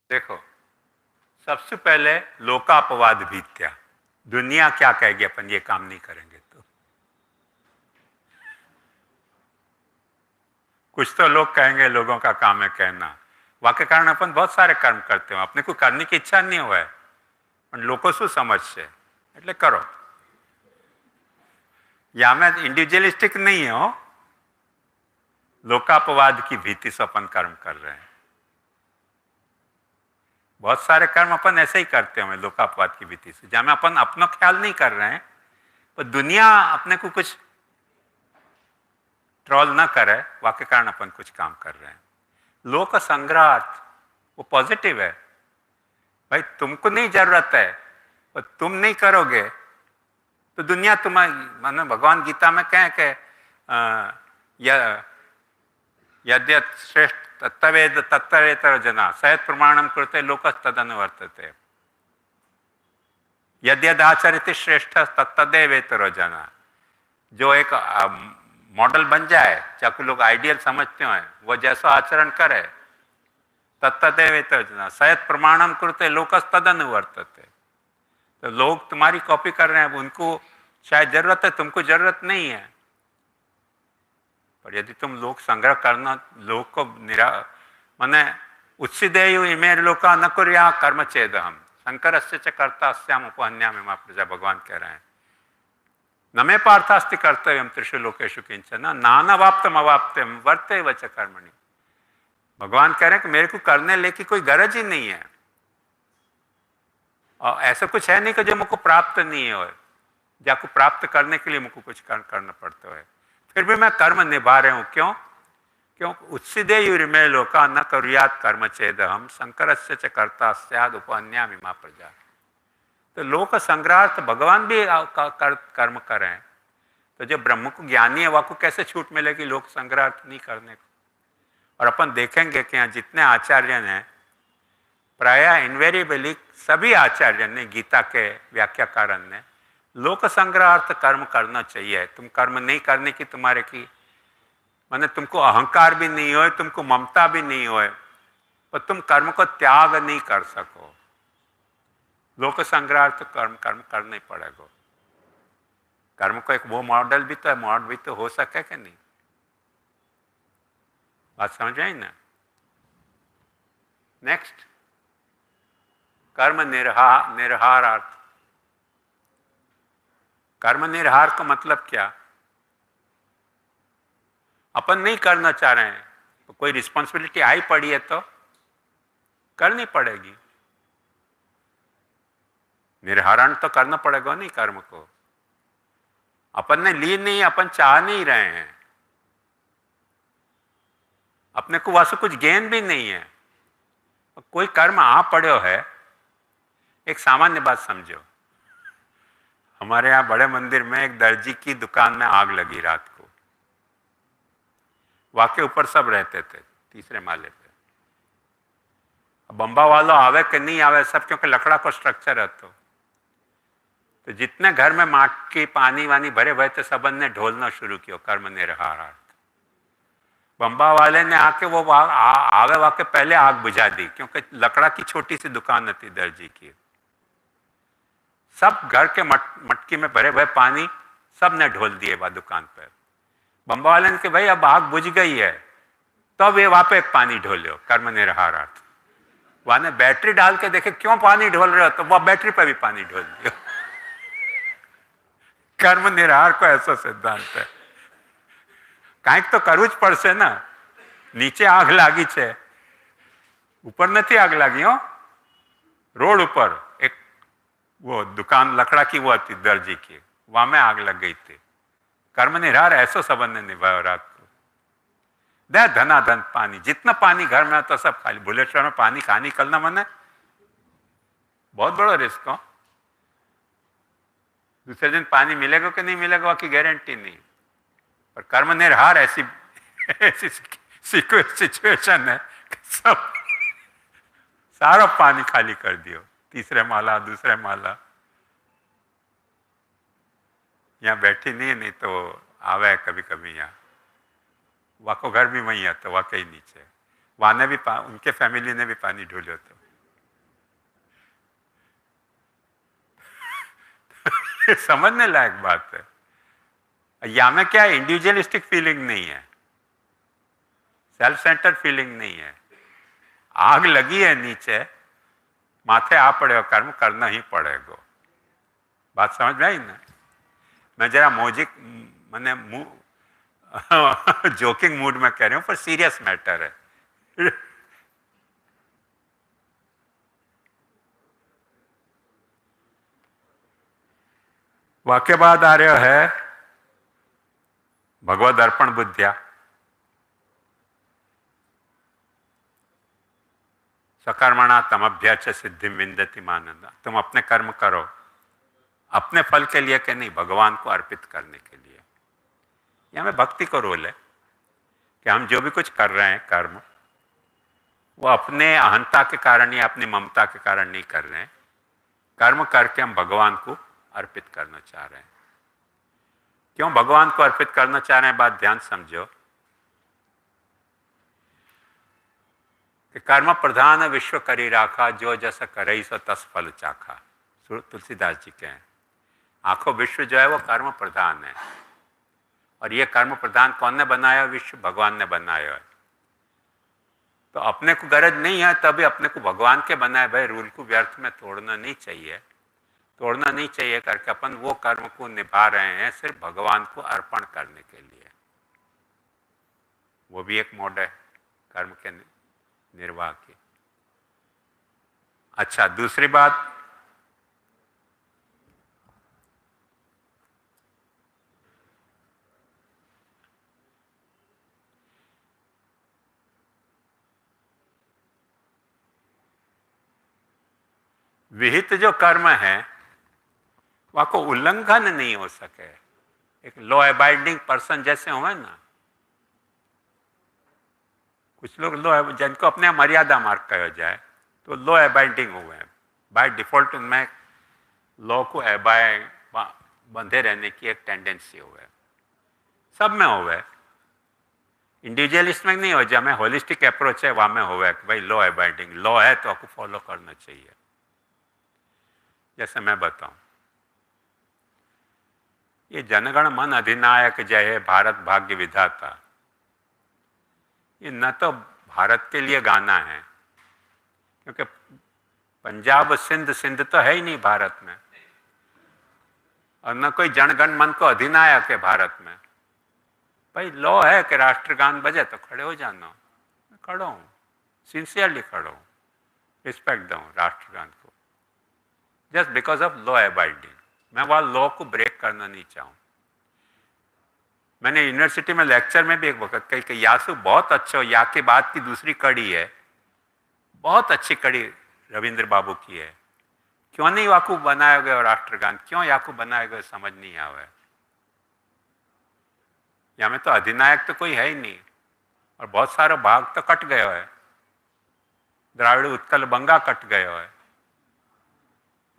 देखो, सबसे पहले लोकापवाद भीत्या, दुनिया क्या कहेगी अपन ये काम नहीं करेंगे तो। कुछ तो लोग कहेंगे, लोगों का काम है कहना। वाक्य कारण अपन बहुत सारे कर्म करते हो, अपने को करने की इच्छा नहीं हुआ है, लोगों शू समझશે એટલે करो। या मैं इंडिविजुअलिस्टिक नहीं हो, लोकापवाद की भीति से अपन कर्म कर रहे हैं। बहुत सारे कर्म अपन ऐसे ही करते हैं लोकापवाद की भीति से, जहां में अपन अपना ख्याल नहीं कर रहे हैं, पर दुनिया अपने को कुछ ट्रोल ना करे, वाक्य कारण अपन कुछ काम कर रहे हैं। लोक संग्रहार्थ वो पॉजिटिव है, भाई तुमको नहीं जरूरत है, पर तुम नहीं करोगे तो दुनिया तुम्हारी, माने भगवान गीता में कहें कि यद्यत् श्रेष्ठ तत्वेद तत्वेतर जना सयत प्रमाणम कृते लोकस तदनुवर्तते, यद्यद आचरित श्रेष्ठ तत्तदेवेतर जना। जो एक मॉडल बन जाए, चाहे लोग आइडियल समझते हो, वो जैसा आचरण करे, तत्तदेवेतर जना सयत प्रमाणम कृते लोकस तदनुवर्तते। तो लोग तुम्हारी कॉपी कर रहे हैं, उनको शायद जरूरत है, तुमको जरूरत नहीं है। पर यदि तुम लोक संग्रह करना, लोक को माने उत्सिदेयु इमे लोका न कुर्या कर्म चेद हम शंकरस्य च कर्तास्याम उपहन्याम प्रजा, भगवान कह रहे हैं। न मे पार्थास्ति कर्तव्यम त्रिषु लोकेषु किंचन नानावाप्तम अवाप्तम वर्ते वच कर्मणि। भगवान कह रहे हैं कि मेरे को करने लेके कोई गरज ही नहीं है, और ऐसा कुछ है नहीं कि जो मुझको प्राप्त नहीं हो, जाको प्राप्त करने के लिए मुझको कुछ करना पड़ता है, फिर भी मैं कर्म निभा रहे हूं। क्यों? क्यों? उत्सिदेयुरिमे लोका न करुयात कर्म चेद हम शंकरस्य च कर्ता स्याद उपहन्यामिमा प्रजा। तो लोक संग्रहार्थ भगवान भी कर्म करें, तो जो ब्रह्म को ज्ञानी है, वह को कैसे छूट मिलेगी लोक संग्रहार्थ नहीं करने को। और अपन देखेंगे कि यहाँ जितने आचार्य हैं, प्रायः इनवेरिएबली सभी आचार्य ने, गीता के व्याख्याकारन ने, लोक संग्रहार्थ कर्म करना चाहिए। तुम कर्म नहीं करने की तुम्हारे की माने तुमको अहंकार भी नहीं हो, तुमको ममता भी नहीं हो, पर तुम कर्म को त्याग नहीं कर सको, लोक संग्रहार्थ कर्म करना ही पड़ेगा। कर्म को एक वो मॉडल भी तो है, मॉडल भी तो हो सके कि नहीं, बात समझ आई ना। नेक्स्ट, कर्म निर्हारार्थ। कर्म निर्हार का मतलब क्या? अपन नहीं करना चाह रहे हैं तो कोई रिस्पॉन्सिबिलिटी आई पड़ी है तो करनी पड़ेगी। निर्हारण तो करना पड़ेगा नहीं कर्म को। अपन ने ली नहीं, अपन चाह नहीं रहे हैं, अपने को वहां से कुछ गेन भी नहीं है, कोई कर्म आ पड़ो है। एक सामान्य बात समझो, हमारे यहाँ बड़े मंदिर में एक दर्जी की दुकान में आग लगी रात को। वाके ऊपर सब रहते थे, तीसरे माले पे। बम्बा वालों आवे कि नहीं आवे सब, क्योंकि लकड़ा को स्ट्रक्चर है। तो जितने घर में माटी पानी वानी भरे हुए थे सबन ने ढोलना शुरू किया कर्म निर्हारार्थ। बम्बा वाले ने आके वो आवे वाके पहले आग बुझा दी, क्योंकि लकड़ा की छोटी सी दुकान थी दर्जी की। सब घर के मटकी में भरे हुए पानी सब ने ढोल दिए वह दुकान पर। बम्बा वाले ने कि भाई अब आग बुझ गई है, तो वे वहां पे एक पानी ढोलो कर्म निर्हारार्थ। वहां ने बैटरी डाल के देखे क्यों पानी ढोल रहे हो, तो वह बैटरी पर भी पानी ढोल दियो। कर्म निर्हार को ऐसा सिद्धांत है। कांईक तो करવું જ પડશે ना, नीचे आग लागी છે, ऊपर नहीं आग लागी हो। रोड ऊपर एक वो दुकान लकड़ा की वो थी दर्जी की, वहां में आग लग गई थी। कर्म निर्हार ऐसा संबंध निभाया रात को। दे धनाधन पानी, जितना पानी घर में तो सब खाली। भुलेश्वर में पानी खा निकलना मने बहुत बड़ा रिस्क हो। दूसरे दिन पानी मिलेगा कि नहीं मिलेगा की गारंटी नहीं। पर कर्म निर्हार ऐसी ऐसी सिचुएशन है कि सब सारा पानी खाली कर दियो। तीसरे माला, दूसरे माला। यहाँ बैठी नहीं तो आवे कभी कभी। यहाँ वहाँ को घर भी वही है तो वहाँ कहीं नीचे वहां ने भी उनके फैमिली ने भी पानी ढूंढो। तो समझने लायक बात है। या में क्या इंडिविजुअलिस्टिक फीलिंग नहीं है, सेल्फ सेंटर्ड फीलिंग नहीं है। आग लगी है नीचे, माथे आ पड़े, कर्म करना ही पड़ेगा। बात समझ में आई ना? मैं जरा मौजिक मैंने जोकिंग मूड में कह रही हूं, पर सीरियस मैटर है। वाक्य बाद आ रहा है भगवद अर्पण बुद्धिया। सकर्मणा तमभ्यच सिद्धि विंदति मानंदा। तुम अपने कर्म करो अपने फल के लिए कि नहीं, भगवान को अर्पित करने के लिए। यह में भक्ति को रोल है कि हम जो भी कुछ कर रहे हैं कर्म, वो अपने अहंता के कारण या अपनी ममता के कारण नहीं कर रहे हैं। कर्म करके हम भगवान को अर्पित करना चाह रहे हैं। क्यों भगवान को अर्पित करना चाह रहे हैं, बात ध्यान समझो। कि कर्म प्रधान विश्व करी राखा, जो जैसा करई सो तस फल चाखा। तुलसीदास जी के हैं। आखो विश्व जो है वो कर्म प्रधान है, और ये कर्म प्रधान कौन ने बनाया? विश्व भगवान ने बनाया है। तो अपने को गरज नहीं है तभी अपने को भगवान के बनाए भाई रूल को व्यर्थ में तोड़ना नहीं चाहिए। तोड़ना नहीं चाहिए करके अपन वो कर्म को निभा रहे हैं सिर्फ भगवान को अर्पण करने के लिए। वो भी एक मोड है कर्म के निर्वाह की। अच्छा, दूसरी बात, विहित जो कर्म है वहां को उल्लंघन नहीं हो सके। एक लॉ अबाइडिंग पर्सन जैसे हुए ना, कुछ लोग लॉ जिनको अपने मर्यादा मार्ग कहा जाए तो लॉ अबाइडिंग हुए हैं। बाय डिफॉल्ट उनमें लॉ को अबाय बंधे रहने की एक टेंडेंसी हुए, सब में हुए। इंडिविजुअलिस्ट में नहीं हो जाए, में होलिस्टिक अप्रोच है वहां में हुआ कि भाई लॉ अबाइडिंग, लॉ है तो आपको फॉलो करना चाहिए। जैसे मैं बताऊं, ये जनगण मन अधिनायक जय हे भारत भाग्य विधाता, ये न तो भारत के लिए गाना है, क्योंकि पंजाब सिंध, सिंध तो है ही नहीं भारत में, और न कोई जनगण मन को अधिनायक है भारत में। भाई लॉ है कि राष्ट्रगान बजे तो खड़े हो जाना, मैं खड़ा हूँ, सिंसियरली खड़ा हूँ, रिस्पेक्ट दूँ राष्ट्रगान को, just because of law abiding. मैं वह लॉ को ब्रेक करना नहीं चाहूँ। मैंने यूनिवर्सिटी में लेक्चर में भी एक वक्त कही कि यासु बहुत अच्छा हो, या के बाद की दूसरी कड़ी है, बहुत अच्छी कड़ी रविंद्र बाबू की है, क्यों नहीं वाकू बनाया गया राष्ट्रगान, क्यों याकू बनाया गया समझ नहीं आवे। या में तो अधिनायक तो कोई है ही नहीं, और बहुत सारा भाग तो कट गया है, द्राविड़ उत्कल बंगा कट गया है,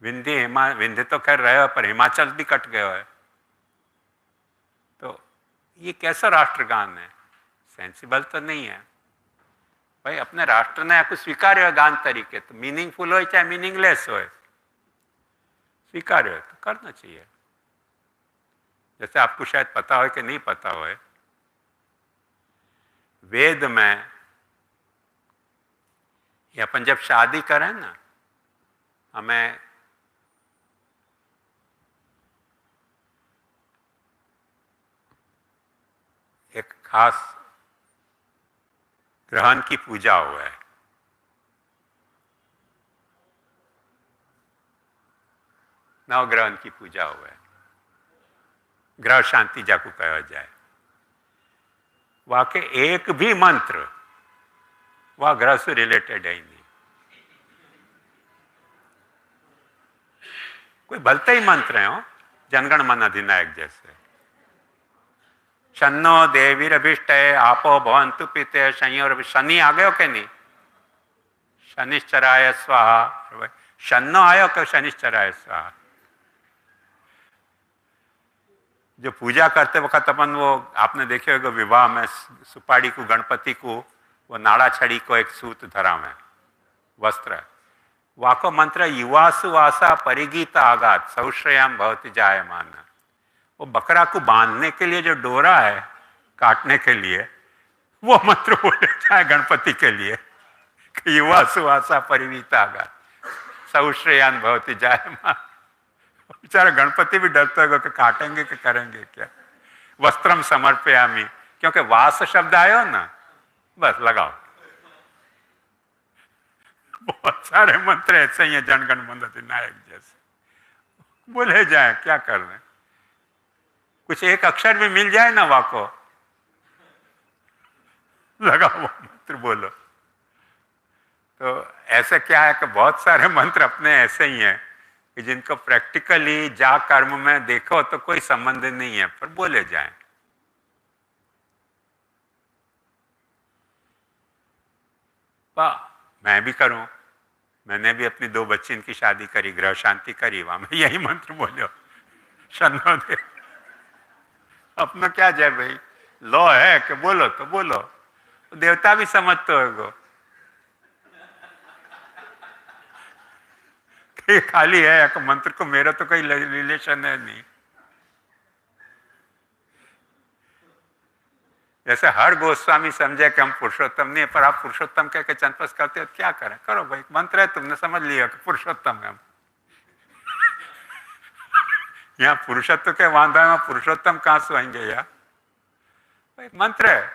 विंध्य तो खैर रहे, पर हिमाचल भी कट गया है। तो ये कैसा राष्ट्रगान है? सेंसिबल तो नहीं है भाई। अपने राष्ट्र ने आपको स्वीकार्य गान तरीके, तो मीनिंगफुल हो चाहे मीनिंगलेस हो, स्वीकार्य हो तो करना चाहिए। जैसे आपको शायद पता हो कि नहीं पता हो, वेद में ये अपन जब शादी करें ना, हमें एक खास ग्रहण की पूजा हुआ है, नवग्रहण की पूजा हुआ है, ग्रह शांति जाको कहा जाए। वहां के एक भी मंत्र वह ग्रह से रिलेटेड है ही नहीं। कोई भलते ही मंत्र है, जनगण मन अधिनायक जैसे, शन्नो देवीरभिष्ट आपो भवन्तु पीते शनियोर, शनि आ गयो के नहीं, शनिश्चराय स्वाहा, शन्नो आयो के शनिश्चराय स्वाहा। जो पूजा करते वक्त अपन वो आपने देखे होगा विवाह में सुपाड़ी को, गणपति को वो नाड़ा छड़ी को एक सूत धरा में वस्त्र, वाको मंत्र युवासु वासा परिगीत आगात सौश्रयाम भवति जायमान। वो बकरा को बांधने के लिए जो डोरा है काटने के लिए, वो मंत्र बोले जाए गणपति के लिए, युवासु वासा परिगीत आगात सौश्रयान भवति जायमान। बेचारा गणपति भी डरते होगा कि काटेंगे कि करेंगे क्या। वस्त्रम समर्पयामि, क्योंकि वास शब्द आयो ना, बस लगाओ। बहुत सारे मंत्र ऐसे ही हैं जनगण मन अधिनायक जैसे, बोले जाए क्या कर रहे, कुछ एक अक्षर भी मिल जाए ना वाको, लगाओ मंत्र बोलो। तो ऐसे क्या है कि बहुत सारे मंत्र अपने ऐसे ही हैं कि जिनको प्रैक्टिकली जा कर्म में देखो तो कोई संबंध नहीं है, पर बोले जाएं। मैं भी करूं, मैंने भी अपनी 2 बच्ची इनकी शादी करी, ग्रह शांति करी, वहां में यही मंत्र बोलो, शन्नो दे। अपना क्या जाए भाई, लॉ है कि बोलो तो बोलो, देवता भी समझते हो कि खाली है एक मंत्र को, मेरा तो कोई रिलेशन है नहीं। जैसे हर गोस्वामी समझे कि हम पुरुषोत्तम नहीं है, पर आप पुरुषोत्तम कह के चंदपस करते हो, क्या करें, करो भाई, मंत्र है, तुमने समझ लिया कि पुरुषोत्तम है हम। यहाँ पुरुषत्व के वांधा में पुरुषोत्तम कहां से आएंगे यार, भाई मंत्र है,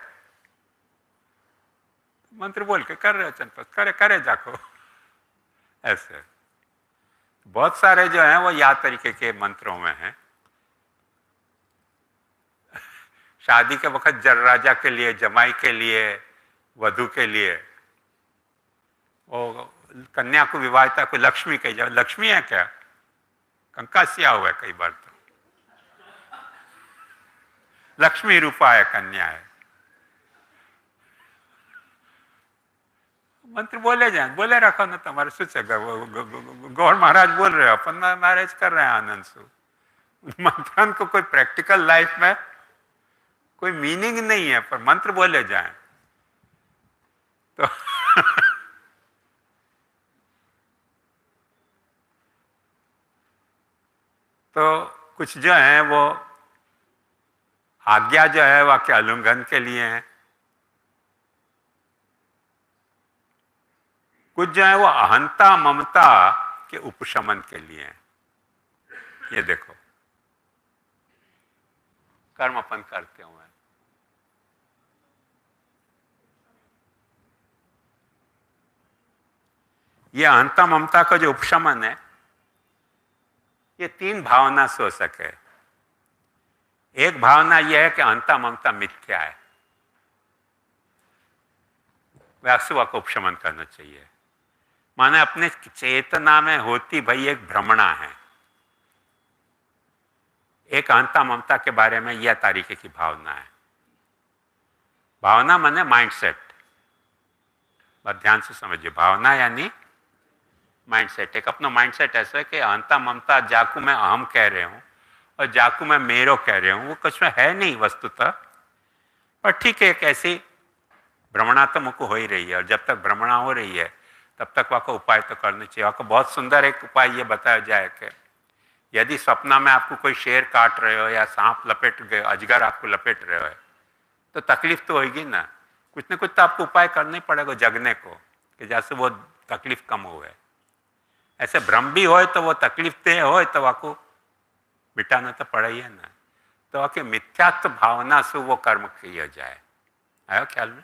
मंत्र बोल के कर रहे हो चंदपस, करे करे जाको। ऐसे बहुत सारे जो हैं वो या तरीके के मंत्रों में हैं। शादी के वक्त जर राजा के लिए, जमाई के लिए, वधू के लिए, वो कन्या को विवाहिता को लक्ष्मी कही जाए। लक्ष्मी है क्या, कंकासिया हुआ है कई बार तो, लक्ष्मी रूपा है कन्या है। मंत्र बोले जाए, बोले रखो ना, तुम्हारे सोचे गौर महाराज बोल रहे हो, अपन मैरिज कर रहे हैं आनंद से। मंत्रन को कोई प्रैक्टिकल लाइफ में कोई मीनिंग नहीं है, पर मंत्र बोले जाए तो तो कुछ जो है वो आज्ञा जो है वाक्य उल्लंघन के लिए है। कुछ जो है वो अहंता ममता के उपशमन के लिए है। ये देखो, कर्म अपन करते हुए, ये अहंता ममता का जो उपशमन है, ये तीन भावना से हो सके। एक भावना यह है कि अहंता ममता मिथ्या है, व्यासुआ को उपशमन करना चाहिए। माने अपने चेतना में होती भाई एक भ्रमणा है, एक अहंता ममता के बारे में यह तरीके की भावना है। भावना माने माइंडसेट, बस ध्यान से समझिए। भावना यानी माइंडसेट। एक अपना माइंडसेट ऐसा है कि अहंता ममता जाकू मैं अहम कह रहे हूं और जाकू मैं मेरो कह रहे हूं, वो कुछ में है नहीं वस्तुतः, पर ठीक है, एक ऐसी भ्रमणा तो मुझको हो ही रही है। और जब तक भ्रमणा हो रही है तब तक वहाँ को उपाय तो करना चाहिए। वहाँ को बहुत सुंदर एक उपाय ये बताया जाए कि यदि सपना में आपको कोई शेर काट रहे हो या सांप लपेट गए, अजगर आपको लपेट रहे हो, तो तकलीफ तो होगी ना कुछ तो आपको उपाय करना ही पड़ेगा जगने को, कि जैसे वो तकलीफ कम हो। ऐसे भ्रम भी हो तो वो तकलीफ दे हो तो आपको मिटाना तो पड़ा ही है ना। तो आपके मिथ्यात्व भावना से वो कर्म किया जाए। आयो ख्याल में?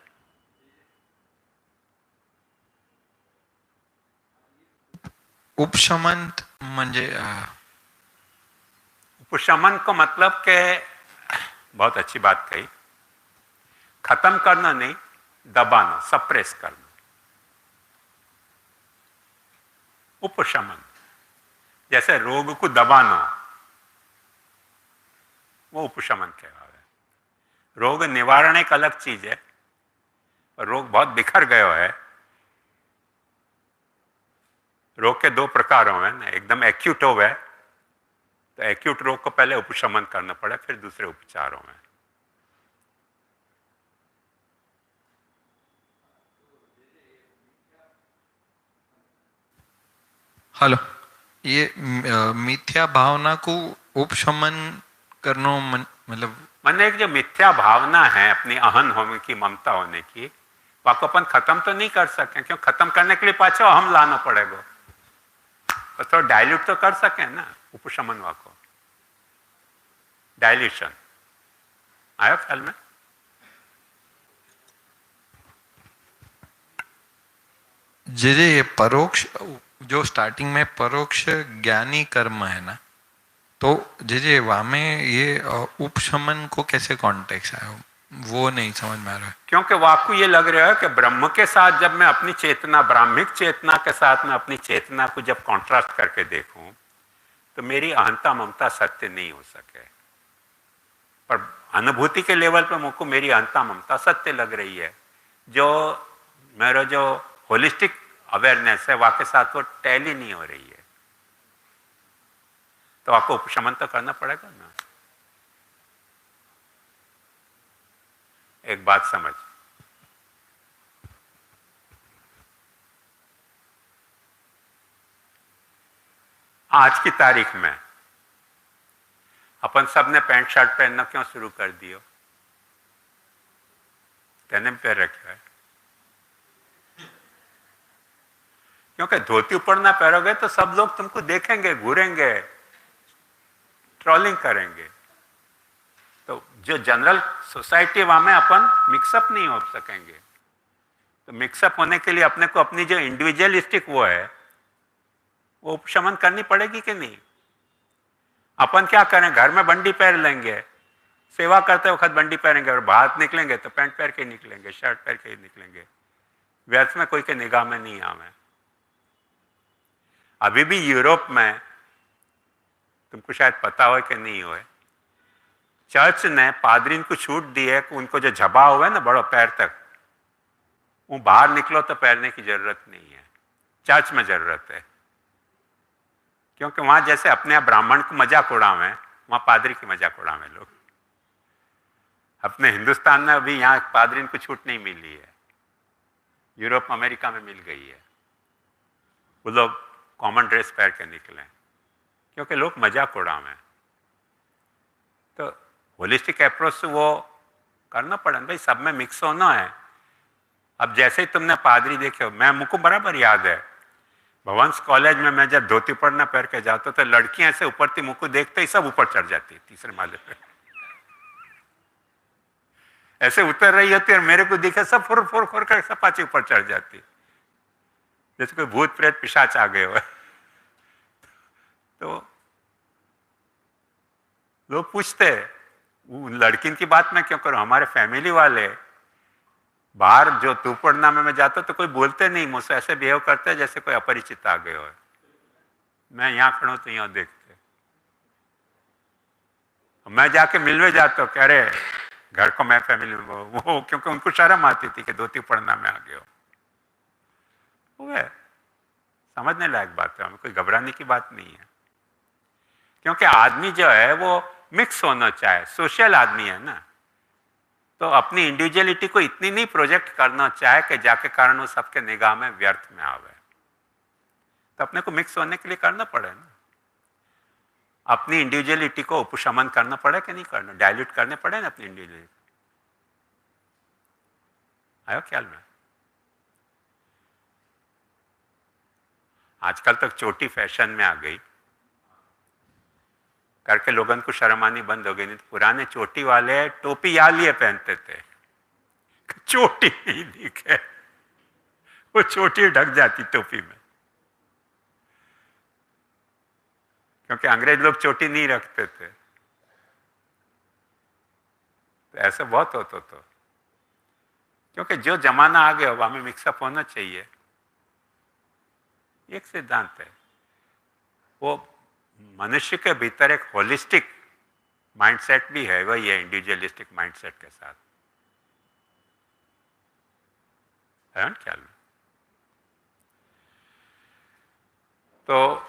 उपशमन म्हणजे उपशमन को मतलब के बहुत अच्छी बात कही, खत्म करना नहीं, दबाना, सप्रेस करना। उपशमन जैसे रोग को दबाना, वो उपशमन कहवा है। रोग निवारण एक अलग चीज है। रोग बहुत बिखर गयो है। रोग के दो प्रकार हो ना, एकदम एक्यूट हो गए तो एक्यूट रोग को पहले उपशमन करना पड़े, फिर दूसरे उपचारों में। हेलो, ये मिथ्या भावना को उपशमन करना मतलब मन एक जो मिथ्या भावना है अपनी अहन होने की, ममता होने की, वाको अपन खत्म तो नहीं कर सके, क्यों खत्म करने के लिए पाछो हम लाना पड़ेगा, तो थोड़ा डायल्यूट तो कर सके ना। उपशमन वाको डायल्यूशन आया ख्याल में? ये परोक्ष जो स्टार्टिंग में परोक्ष ज्ञानी कर्म है ना, तो जे वहां में ये उपशमन को कैसे कॉन्टेक्स्ट है वो नहीं समझ में आ रहा है। क्योंकि वाकु ये लग रहा है कि ब्रह्म के साथ जब मैं अपनी चेतना, ब्राह्मिक चेतना के साथ में अपनी चेतना को जब कॉन्ट्रास्ट करके देखूं तो मेरी अहंता ममता सत्य नहीं हो सके। पर अनुभूति के लेवल पे मुझको मेरी अहंता ममता सत्य लग रही है। जो मेरा जो होलिस्टिक अवेयरनेस है वहाँ के साथ वो टैली नहीं हो रही है, तो आपको उपशमन तो करना पड़ेगा ना। एक बात समझ, आज की तारीख में अपन सब ने पैंट शर्ट पहनना क्यों शुरू कर दियो? कहने में पैर रखा है क्योंकि धोती ऊपर ना पहनोगे तो सब लोग तुमको देखेंगे, घूरेंगे, ट्रोलिंग करेंगे। तो जो जनरल सोसाइटी वहां में अपन मिक्सअप नहीं हो सकेंगे। तो मिक्सअप होने के लिए अपने को अपनी जो इंडिविजुअलिस्टिक वो है वो उपशमन करनी पड़ेगी कि नहीं? अपन क्या करें, घर में बंडी पहन लेंगे, सेवा करते वक्त बंडी पहनेंगे, और बाहर निकलेंगे तो पैंट पहन के निकलेंगे, शर्ट पहन के निकलेंगे, व्यर्थ में कोई के निगाह में नहीं आवे। अभी भी यूरोप में, तुमको शायद पता हो कि नहीं हो, चर्च ने पादरीन को छूट दी है कि उनको जो झबा हुआ है ना बड़ो पैर तक, वो बाहर निकलो तो पहनने की जरूरत नहीं है, चर्च में जरूरत है। क्योंकि वहां जैसे अपने आप ब्राह्मण को मजाक उड़ावे, वहां पादरी की मजाक उड़ावे लोग। अपने हिंदुस्तान में अभी यहाँ पादरीन को छूट नहीं मिली है, यूरोप अमेरिका में मिल गई है। वो लोग कॉमन ड्रेस पहन के निकले क्योंकि लोग मजाक उड़ावे। तो होलिस्टिक अप्रोच से वो करना पड़े भाई, सब में मिक्स होना है। अब जैसे ही तुमने पादरी देखे हो, मैं मुझको बराबर याद है भवंस कॉलेज में मैं जब धोती पड़ना पहन के जाता तो लड़कियां ऐसे ऊपर थी, मुझको देखते ही सब ऊपर चढ़ जाती तीसरे माले पे, ऐसे उतर रही होती और मेरे को दिखे सब फुर फुर फुर कर सब पाछे ऊपर चढ़ जाती, जैसे कोई भूत प्रेत पिशाच आ गए हो। तो लोग पूछते लड़किन की बात मैं क्यों करूं, हमारे फैमिली वाले बाहर जो तूपड़ना में मैं जाता तो कोई बोलते नहीं, मुझसे ऐसे बिहेव करते जैसे कोई अपरिचित आ गए हो। मैं यहाँ खड़ा हूं तो यहाँ देखते, मैं जाके मिलने जाता हूँ, कह रहे घर को मैं फैमिली में वो, क्योंकि उनको शर्म आती थी कि धोती पड़ना में आ गए हो। वो है समझने लायक बात है, हमें कोई घबराने की बात नहीं है, क्योंकि आदमी जो है वो मिक्स होना चाहे, सोशल आदमी है ना, तो अपनी इंडिविजुअलिटी को इतनी नहीं प्रोजेक्ट करना चाहे कि जाके कारण वो सबके निगाह में व्यर्थ में आवे। तो अपने को मिक्स होने के लिए करना पड़े ना, अपनी इंडिविजुअलिटी को उपशमन करना पड़े कि नहीं करना, डायल्यूट करने पड़े ना अपनी इंडिविजुअलिटी। आयो ख्याल में? आजकल तक चोटी फैशन में आ गई करके लोगों को शर्म आनी बंद हो गई, नहीं तो पुराने चोटी वाले टोपी या लिए पहनते थे, चोटी नहीं दिखे, वो चोटी ढक जाती टोपी में, क्योंकि अंग्रेज लोग चोटी नहीं रखते थे। तो ऐसा बहुत होता तो, क्योंकि जो जमाना आ गया वहां में मिक्सअप होना चाहिए, एक सिद्धांत है। वो मनुष्य के भीतर एक होलिस्टिक माइंडसेट भी है, वही है इंडिविजुअलिस्टिक माइंडसेट के साथ, है ना ख्याल में? तो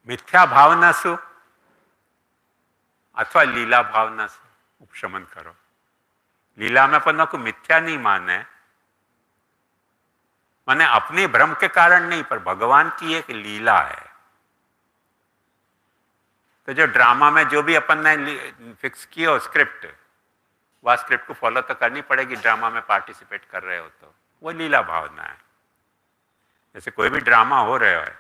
मिथ्या भावना सु अथवा लीला भावना से उपशमन करो। लीला में अपन को मिथ्या नहीं माने, माने अपने भ्रम के कारण नहीं, पर भगवान की एक लीला है। तो जो ड्रामा में जो भी अपन ने फिक्स किया हो स्क्रिप्ट, वह स्क्रिप्ट को फॉलो तो करनी पड़ेगी, ड्रामा में पार्टिसिपेट कर रहे हो तो वो लीला भावना है। जैसे कोई भी ड्रामा हो रहा है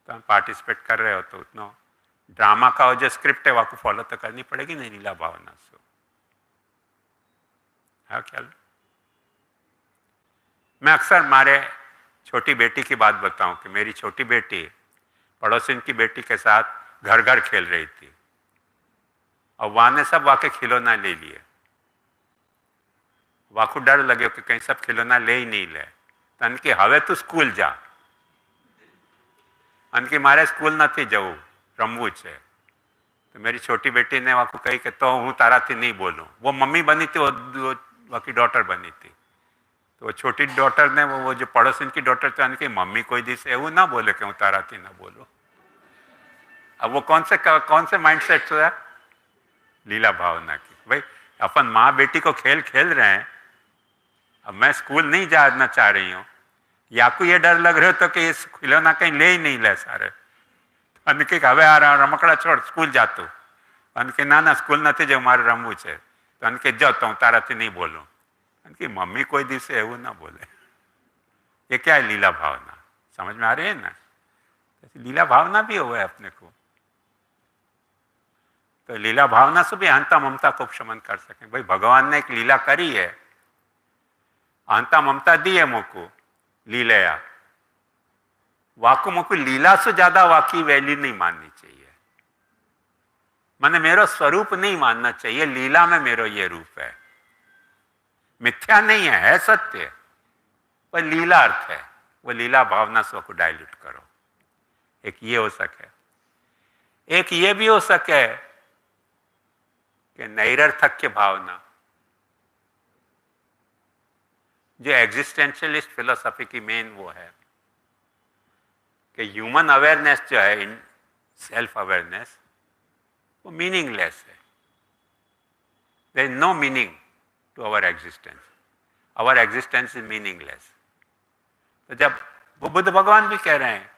तो हम पार्टिसिपेट कर रहे हो तो उतना ड्रामा का जो स्क्रिप्ट है वह को फॉलो तो करनी पड़ेगी नहीं, लीला भावना से है ख्याल। मैं अक्सर हमारे छोटी बेटी की बात बताऊं कि मेरी छोटी बेटी पड़ोसिन की बेटी के साथ घर घर खेल रही थी और वहां ने सब वाके खिलौना ले लिए, वाकू डर लगे कि कहीं सब खिलौना ले ही नहीं ले, तो अनकी हवे तू स्कूल जा, अनकी मारे स्कूल नहीं जाऊ रमवू है। तो मेरी छोटी बेटी ने वाकू कही कि तो हूँ तारा थी नहीं बोलूँ, वो मम्मी बनी थी, वो वाकी डॉटर बनी थी। तो वो छोटी डॉटर ने वो जो पड़ोसिन की डॉटर थी उनकी मम्मी कोई दिस वो ना बोले कि हूँ तारा थी ना बोलो। अब वो कौन से माइंडसेट से है? लीला भावना की। भाई अपन माँ बेटी को खेल खेल रहे हैं, अब मैं स्कूल नहीं जाना चाह रही हूँ, या को ये डर लग रहे हो तो कि इस खिलौना कहीं ले ही नहीं ले सारे, अनके हवे आ रहा रमकड़ा छोड़ स्कूल जातो, अनके ना स्कूल नहीं जो मारे रमवू है, तो अनके जाओ तो तारा थी नहीं बोलूँ, अनकी मम्मी कोई दिवसे है वो ना बोले। ये क्या है? लीला भावना। समझ में आ रही है ना? लीला भावना भी हुआ है अपने को, तो लीला भावना से भी अहंता ममता को उपशमन कर सके। भाई भगवान ने एक लीला करी है, अहंता ममता दी है मुझको लीला, वाकु मुझको लीला से ज्यादा वाकई वैल्यू नहीं माननी चाहिए, मैंने मेरो स्वरूप नहीं मानना चाहिए, लीला में मेरो ये रूप है, मिथ्या नहीं है सत्य, पर लीला अर्थ है, वो लीला भावना से को डायल्यूट करो। एक ये हो सके, एक ये भी हो सके कि नैरर्थक्य भावना, जो एग्जिस्टेंशियलिस्ट फिलोसफी की मेन वो है कि ह्यूमन अवेयरनेस जो है, इन सेल्फ अवेयरनेस, वो मीनिंगलेस है। There is no meaning to our existence, our existence is meaningless. तो जब वो बुद्ध भगवान भी कह रहे हैं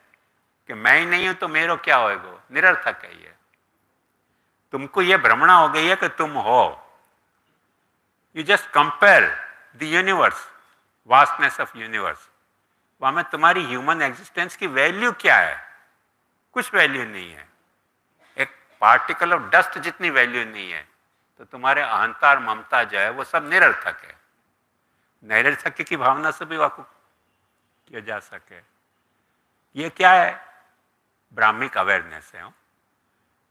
कि मैं ही नहीं हूं तो मेरो क्या होएगा, निरर्थक है ये, तुमको ये भ्रमणा हो गई है कि तुम हो, you just compare the universe, vastness of universe, वहाँ में तुम्हारी ह्यूमन एग्जिस्टेंस की वैल्यू क्या है? कुछ वैल्यू नहीं है। एक पार्टिकल ऑफ डस्ट जितनी वैल्यू नहीं है, तो तुम्हारे अहंकार ममता जो है वो सब निरर्थक है। निरर्थक की भावना से भी वाकुफ किया जा सके। ये क्या है? ब्राह्मिक अवेयरनेस है।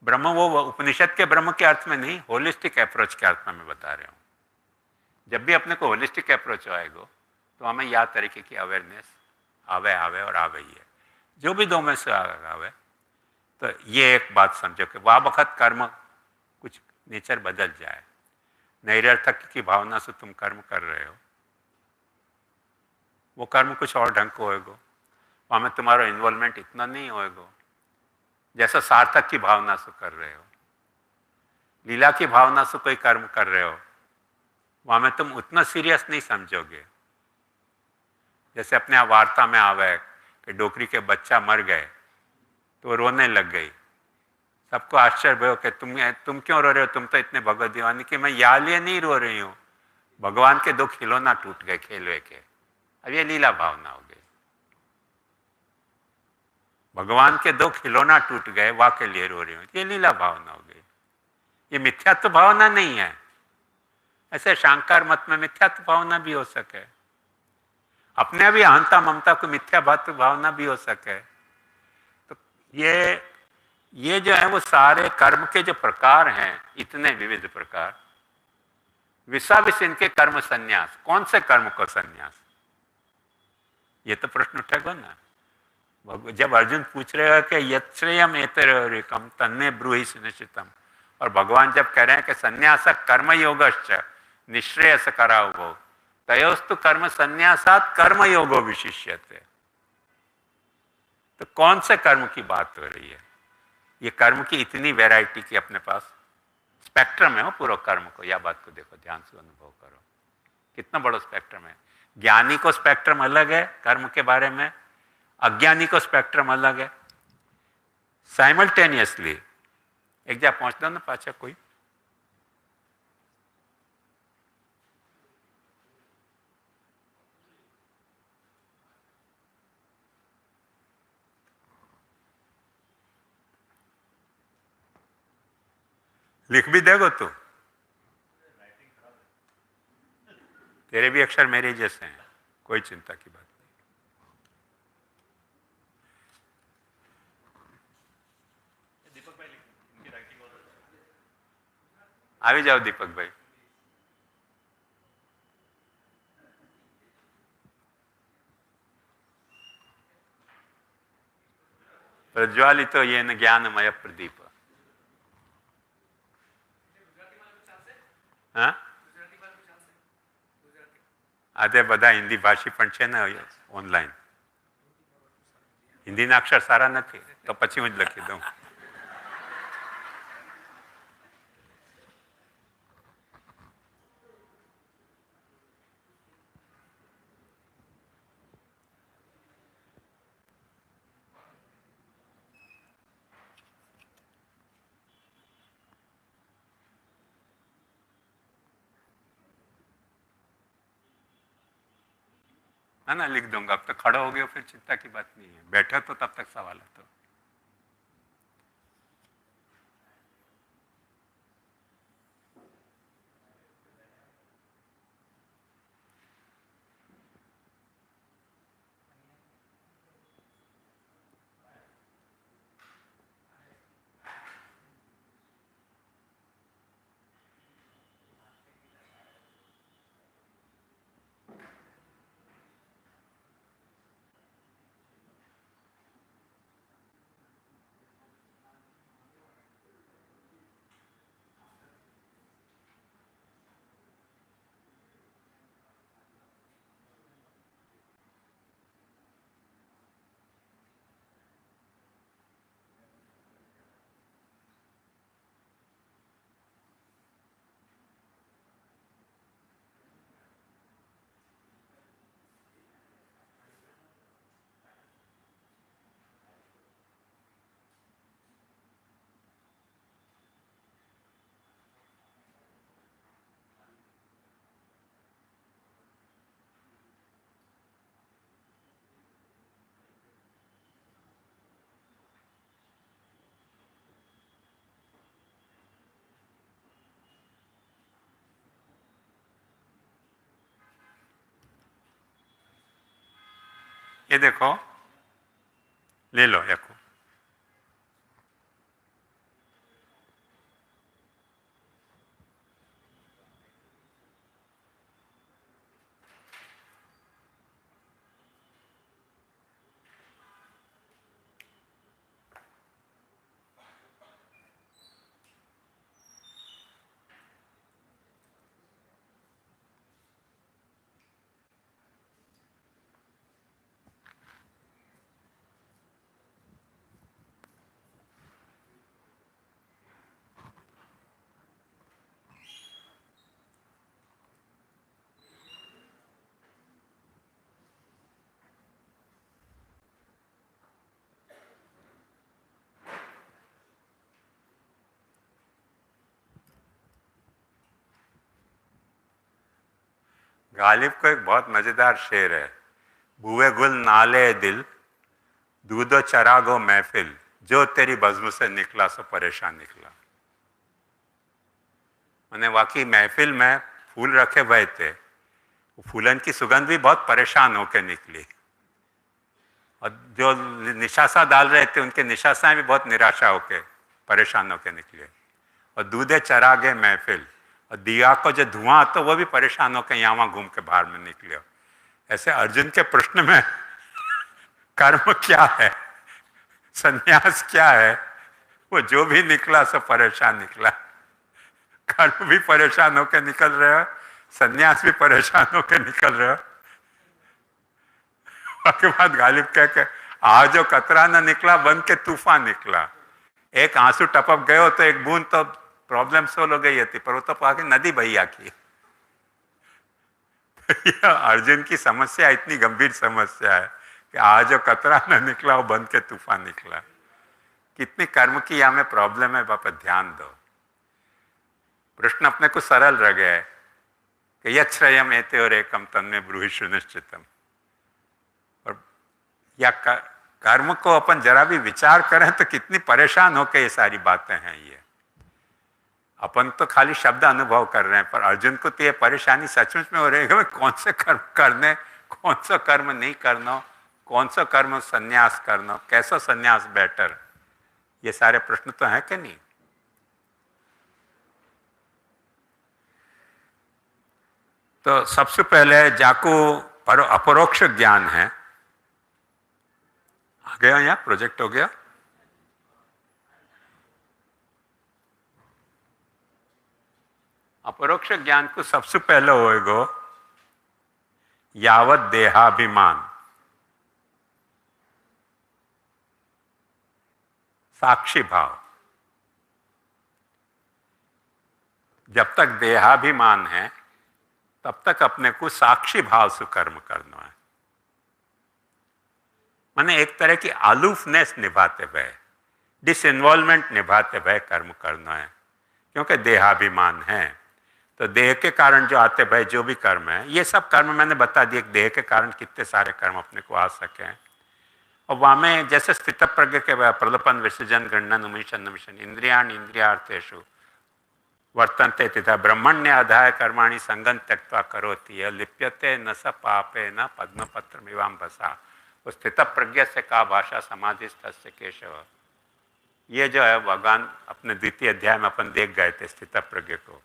ब्रह्म वो उपनिषद के ब्रह्म के अर्थ में नहीं, होलिस्टिक अप्रोच के अर्थ में मैं बता रहा हूँ। जब भी अपने को होलिस्टिक अप्रोच आएगा तो हमें यह तरीके की अवेयरनेस आवे आवे और आवे ही है। जो भी दो में से आवे, तो ये एक बात समझो कि वह वक्त कर्म कुछ नेचर बदल जाए। निरर्थक की भावना से तुम कर्म कर रहे हो, वो कर्म कुछ और ढंग को होएगा, वहाँ में तुम्हारा इन्वॉल्वमेंट इतना नहीं होएगा जैसा सार्थक की भावना से कर रहे हो। लीला की भावना से कोई कर्म कर रहे हो, वहाँ में तुम उतना सीरियस नहीं समझोगे। जैसे अपने यहाँ वार्ता में आवे कि डोकरी के बच्चा मर गए तो रोने लग गई। सबको आश्चर्य हो कि तुम क्यों रो रहे हो, तुम तो इतने भगवत दीवानी। कि मैं या लिए नहीं रो रही हूँ, भगवान के दो खिलौना टूट गए खेलवे के। अब ये लीला भावना हो गई। भगवान के दो खिलौना टूट गए, वाह के लिए रो रही हूँ, ये लीला भावना हो गई। ये मिथ्यात्व भावना नहीं है। ऐसे शांकर मत में मिथ्यात्व भावना भी हो सके, अपने भी अहंता ममता को मिथ्या भावना भी हो सके। तो ये जो है वो सारे कर्म के जो प्रकार हैं, इतने विविध प्रकार, विसाविस इनके कर्म संन्यास। कौन से कर्म को संन्यास? ये तो प्रश्न उठेगा ना। जब अर्जुन पूछ रहे हो कि यत्श्रेयम एतरेकम तन्ने ब्रूहि सुनिश्चितम, और भगवान जब कह रहे हैं कि संन्यास कर्मयोगश्च निश्रेयस कराओ, तयोस्तु कर्म संन्यासात कर्मयोगो विशिष्यते। तो कौन से कर्म की बात हो रही है? ये कर्म की इतनी वैरायटी की अपने पास स्पेक्ट्रम है। वो पूरा कर्म को, या बात को देखो, ध्यान से अनुभव करो, कितना बड़ा स्पेक्ट्रम है। ज्ञानी को स्पेक्ट्रम अलग है कर्म के बारे में, अज्ञानी को स्पेक्ट्रम अलग है। साइमल्टेनियसली एक जगह पहुंच दो ना पाचा कोई। लिख भी देगो तू, तेरे भी अक्षर मेरे जैसे हैं, कोई चिंता की बात नहीं। आ भी जाओ दीपक भाई। प्रज्वालित तो ये न ज्ञानमय प्रदीप। हाँ, આજે બધા હિન્દી ભાષી પણ છે ને ઓનલાઈન, હિન્દીના અક્ષર સારા નથી તો પછી હું જ લખી દઉં। है ना, लिख दूंगा। अब तो खड़े हो गए फिर चिंता की बात नहीं है, बैठे तो तब तक सवाल है तो। ये देखो, ले लो देखो, गालिब को एक बहुत मजेदार शेर है, भुए गुल नाले दिल, दूधो चरागो महफिल, जो तेरी बज़्म से निकला सो परेशान निकला। मैंने वाकई महफिल में फूल रखे हुए थे, फूलन की सुगंध भी बहुत परेशान होकर निकली, और जो निशासा डाल रहे थे उनके निशासाएं भी बहुत निराशा होकर परेशान होकर निकले। और दूधे चरागे महफिल, और दिया को जो धुआं आता वो भी परेशान होकर यहाँ वहाँ घूम के बाहर में निकले। ऐसे अर्जुन के प्रश्न में कर्म क्या है, संन्यास क्या है, वो जो भी निकला सब परेशान निकला। कर्म भी परेशान होकर निकल रहे हो, संन्यास भी परेशान होकर निकल रहे हो। उसके बाद गालिब कह के आज जो कतरा न निकला बन के तूफान निकला। एक आंसू टपक गए तो एक बूंद तो प्रॉब्लम सोल्व हो गई थी, पर वो तो आगे नदी बहिया की। अर्जुन की समस्या इतनी गंभीर समस्या है कि आज जो कतरा न निकला वो बन के तूफान निकला। कितनी कर्म की यहाँ में प्रॉब्लम है, बापा ध्यान दो। प्रश्न अपने को सरल रह गया है कि यच्छ्रयम एते और एकम तन्मे ब्रूहि सुनिश्चितम। और या कर्म को अपन जरा भी विचार करें तो कितनी परेशान होकर ये सारी बातें हैं। ये अपन तो खाली शब्द अनुभव कर रहे हैं, पर अर्जुन को तो ये परेशानी सचमुच में हो रही है, कौन से कर्म करने, कौन सा कर्म नहीं करना, कौन सा कर्म संन्यास करना, कैसा संन्यास बेटर। ये सारे प्रश्न तो हैं कि नहीं। तो सबसे पहले जाको अपरोक्ष ज्ञान है। आ गया, यहाँ प्रोजेक्ट हो गया। अपरोक्ष ज्ञान को सबसे पहले होएगो यावत देहाभिमान, साक्षी भाव। जब तक देहाभिमान है तब तक अपने को साक्षी भाव से कर्म करना है। माने एक तरह की आलूफनेस निभाते हुए, डिसइन्वॉल्वमेंट निभाते हुए कर्म करना है। क्योंकि देहाभिमान है तो देह के कारण जो आते भाई जो भी कर्म है, ये सब कर्म मैंने बता दिए, देह के कारण कितने सारे कर्म अपने को आ सके। और वहाँ में जैसे स्थित प्रज्ञ के प्रलोभन विसर्जन गणन उमिशन निमिशन इंद्रियाण इंद्रियार्थेषु वर्तन्ते तथा ब्रह्मण्य अधाय कर्माणि संगन त्यक्त्वा करोति लिप्यते न स पापे न पद्मपत्र मिवाम भसा। उस स्थित प्रज्ञ से का भाषा समाधिस्थस्य केशव। ये जो है भगवान अपने द्वितीय अध्याय में अपन देख गए थे स्थित प्रज्ञ को।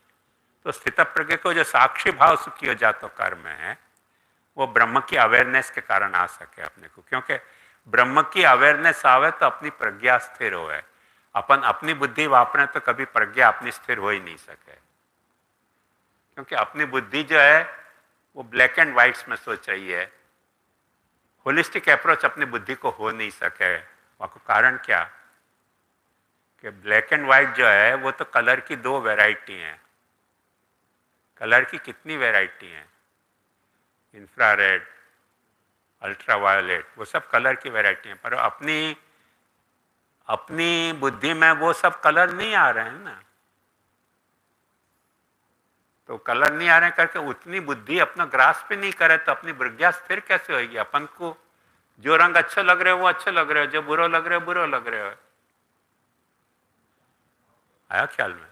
तो स्थित प्रज्ञ को जो साक्षी भाव से किया जाता कर्म है वो ब्रह्म की अवेयरनेस के कारण आ सके अपने को। क्योंकि ब्रह्म की अवेयरनेस आवे तो अपनी प्रज्ञा स्थिर होए। अपन अपनी बुद्धि वापरें तो कभी प्रज्ञा अपनी स्थिर हो ही नहीं सके। क्योंकि अपनी बुद्धि जो है वो ब्लैक एंड वाइट्स में सोच रही है। होलिस्टिक अप्रोच अपनी बुद्धि को हो नहीं सके। वहाँ को कारण क्या कि ब्लैक एंड वाइट जो है वो तो कलर की दो वैरायटी हैं। कलर की कितनी वैरायटी हैं, इंफ्रारेड, अल्ट्रावायोलेट, वो सब कलर की वैरायटी हैं। पर अपनी बुद्धि में वो सब कलर नहीं आ रहे हैं ना। तो कलर नहीं आ रहे करके उतनी बुद्धि अपना ग्रास पे नहीं करे तो अपनी प्रज्ञा स्थिर कैसे होगी। अपन को जो रंग अच्छे लग रहे हो वो अच्छे लग रहे हो, जो बुरा लग रहे हो बुरा लग रहे हो। आया ख्याल में।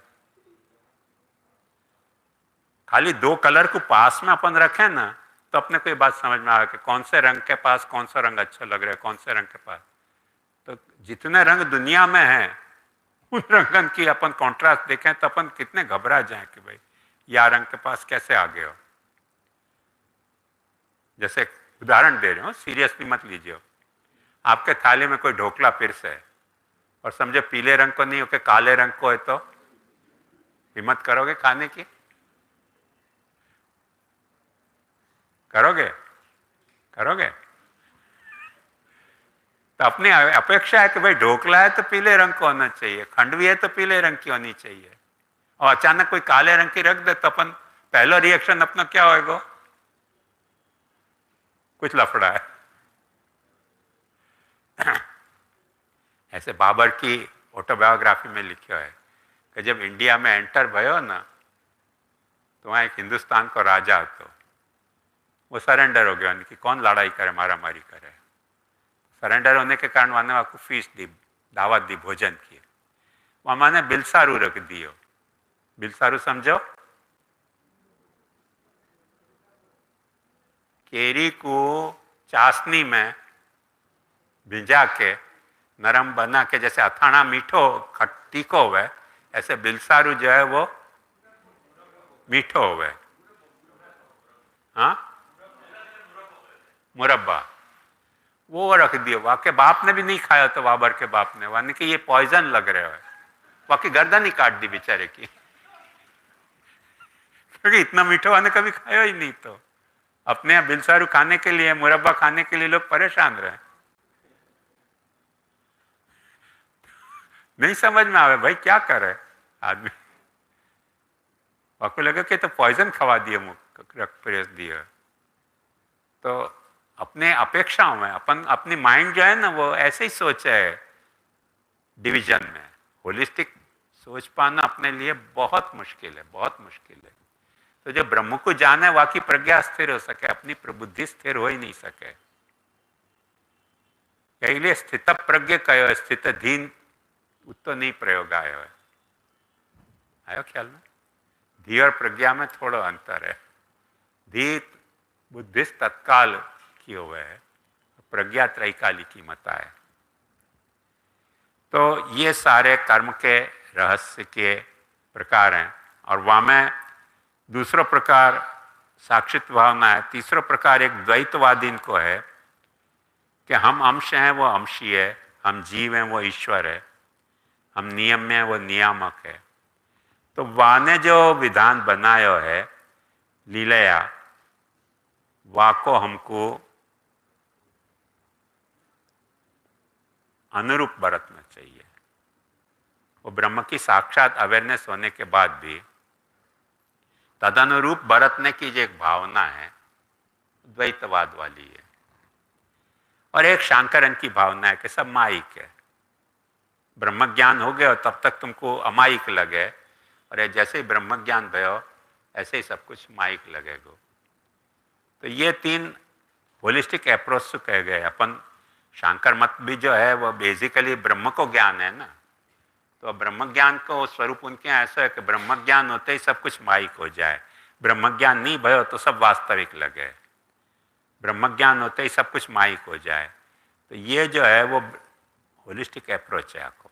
खाली दो कलर को पास में अपन रखें ना तो अपने को ये बात समझ में आ कि कौन से रंग के पास कौन सा रंग अच्छा लग रहा है, कौन से रंग के पास। तो जितने रंग दुनिया में हैं उन रंगन की अपन कॉन्ट्रास्ट देखें तो अपन कितने घबरा जाएं कि भाई या रंग के पास कैसे आ गए हो। जैसे उदाहरण दे रहे हो, सीरियसली मत लीजिए। आपके थाली में कोई ढोकला पिरस है और समझे पीले रंग को नहीं हो के काले रंग को है, तो हिम्मत करोगे खाने की? करोगे? करोगे? तो अपनी अपेक्षा है कि भाई ढोकला है तो पीले रंग को होना चाहिए, खंडवी है तो पीले रंग की होनी चाहिए, और अचानक कोई काले रंग की रख दे तो अपन पहला रिएक्शन अपना क्या होएगा? कुछ लफड़ा है। ऐसे बाबर की ऑटोबायोग्राफी में लिखा है कि जब इंडिया में एंटर भयो ना तो वहाँ एक हिंदुस्तान को राजा હતો, वो सरेंडर हो गया, उनकी कौन लड़ाई करे, मारा मारी करे। सरेंडर होने के कारण वहाँ आपको फीस दी, दावत दी, भोजन किए। वहाँ मैंने बिलसारू रख दियो। बिलसारू समझो? केरी को चाशनी में भिजा के नरम बना के, जैसे अथाना मीठो तीखो हुए, ऐसे बिलसारू जो है वो मीठो हुए। हाँ, मुरब्बा वो रख दियो। वहाँ के बाप ने भी नहीं खाया तो बाबर के बाप ने, वहाँ कि ये पॉइजन लग रहे है, वहाँ की गर्दन ही काट दी बेचारे की, क्योंकि इतना मीठा वाने कभी खाया ही नहीं। तो अपने यहाँ बिलसारू खाने के लिए, मुरब्बा खाने के लिए लोग परेशान रहे। नहीं समझ में आवे भाई क्या करे आदमी। आपको लगा कि तो पॉइजन खवा दिए, रख प्रेस दिए। तो अपने अपेक्षाओं में अपन, अपनी माइंड जो है ना वो ऐसे ही सोच है डिवीजन में। होलिस्टिक सोच पाना अपने लिए बहुत मुश्किल है, बहुत मुश्किल है। तो जो ब्रह्म को जाने वाकी प्रज्ञा स्थिर हो सके, अपनी प्रबुद्धि स्थिर हो ही नहीं सके। यही लिए स्थित प्रज्ञ कहो, स्थित धीन उत्तो नहीं प्रयोग आयो है। आयो ख्याल में? धी और प्रज्ञा में थोड़ा अंतर है। धी बुद्धिस्ट तत्काल किए हुए है, प्रज्ञा त्रैकाली की मता है। तो ये सारे कर्म के रहस्य के प्रकार हैं। और वहाँ में दूसरा प्रकार साक्षित भावना है। तीसरा प्रकार एक द्वैतवादी को है कि हम अंश हैं, वो अंशी है, हम जीव हैं, वो ईश्वर है, हम नियम में हैं, वो नियामक है। तो वाने जो विधान बनायो है लीलया, वाको हमको अनुरूप बरतना चाहिए। वो ब्रह्म की साक्षात अवेयरनेस होने के बाद भी तदनुरूप बरतने की जो एक भावना है द्वैतवाद वाली है। और एक शांकरन की भावना है कि सब माइक है, ब्रह्म ज्ञान हो गया तब तक तुमको अमाइक लगे, और जैसे ही ब्रह्म ज्ञान भयो ऐसे ही सब कुछ माइक लगेगा। तो ये तीन होलिस्टिक अप्रोच से कहे गए। अपन शांकर मत भी जो है वो बेसिकली ब्रह्म को ज्ञान है ना, तो ब्रह्म ज्ञान को स्वरूप उनके यहाँ ऐसा है कि ब्रह्म ज्ञान होते ही सब कुछ माइक हो जाए, ब्रह्म ज्ञान नहीं भयो तो सब वास्तविक लगे, ब्रह्म ज्ञान होते ही सब कुछ माइक हो जाए। तो ये जो है वो होलिस्टिक अप्रोच है। आपको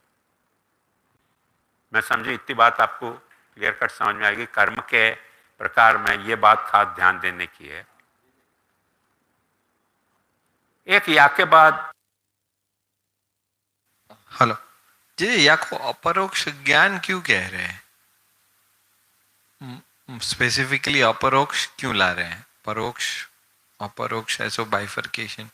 मैं समझी इतनी बात आपको क्लियर कट समझ में आएगी। कर्म के प्रकार में ये बात खास ध्यान देने की है। एक या के बाद हेलो जी, या को अपरोक्ष ज्ञान क्यों कह रहे हैं? स्पेसिफिकली अपरोक्ष क्यों ला रहे हैं? परोक्ष अपरोक्ष ऐसो बाइफर्केशन।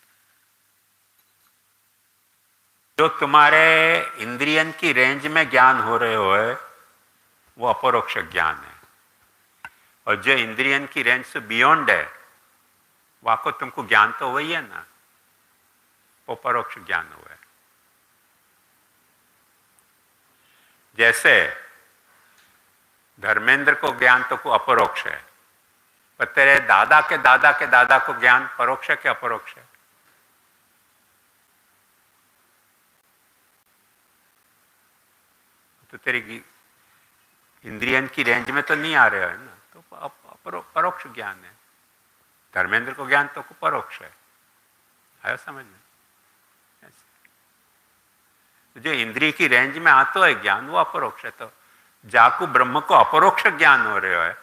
जो तुम्हारे इंद्रियन की रेंज में ज्ञान हो रहे हो है वो अपरोक्ष ज्ञान है, और जो इंद्रियन की रेंज से बियॉन्ड है वहाँ को तुमको ज्ञान तो वही है ना, वो परोक्ष ज्ञान हुआ है। जैसे धर्मेंद्र को ज्ञान तो को अपरोक्ष है, पर तेरे दादा के दादा के दादा को ज्ञान परोक्ष है कि अपरोक्ष है? तो तेरी इंद्रियन की रेंज में तो नहीं आ रहे है ना, तो परोक्ष ज्ञान है। धर्मेंद्र को ज्ञान तो परोक्ष है, आया समझ में? जो इंद्रिय की रेंज में आता है ज्ञान वो अपरोक्ष है। तो जाकू ब्रह्म को अपरोक्ष ज्ञान हो रहे है,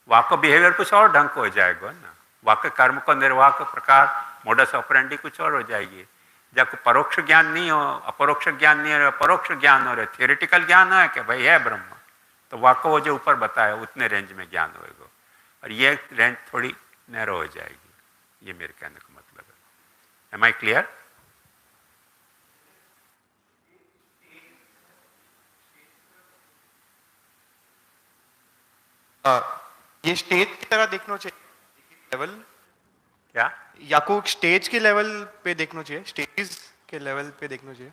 वाक बिहेवियर कुछ और ढंग को हो जाएगा ना, वाक कर्म को निर्वाह का प्रकार मोडस ऑपरेंडी कुछ और हो जाएगी। जब परोक्ष ज्ञान नहीं हो, अपरोक्ष ज्ञान नहीं हो, परोक्ष ज्ञान हो रहे, थियोरिटिकल ज्ञान है कि भाई है ब्रह्म, तो वाक वो जो ऊपर बताया उतने रेंज में ज्ञान होएगा, और ये रेंज थोड़ी नैरो हो जाएगी। ये मेरे कहने का मतलब है। Am I clear? ये स्टेज की तरह देखना चाहिए लेवल क्या, या को स्टेज के लेवल पे देखना चाहिए, स्टेज के लेवल पे देखना चाहिए।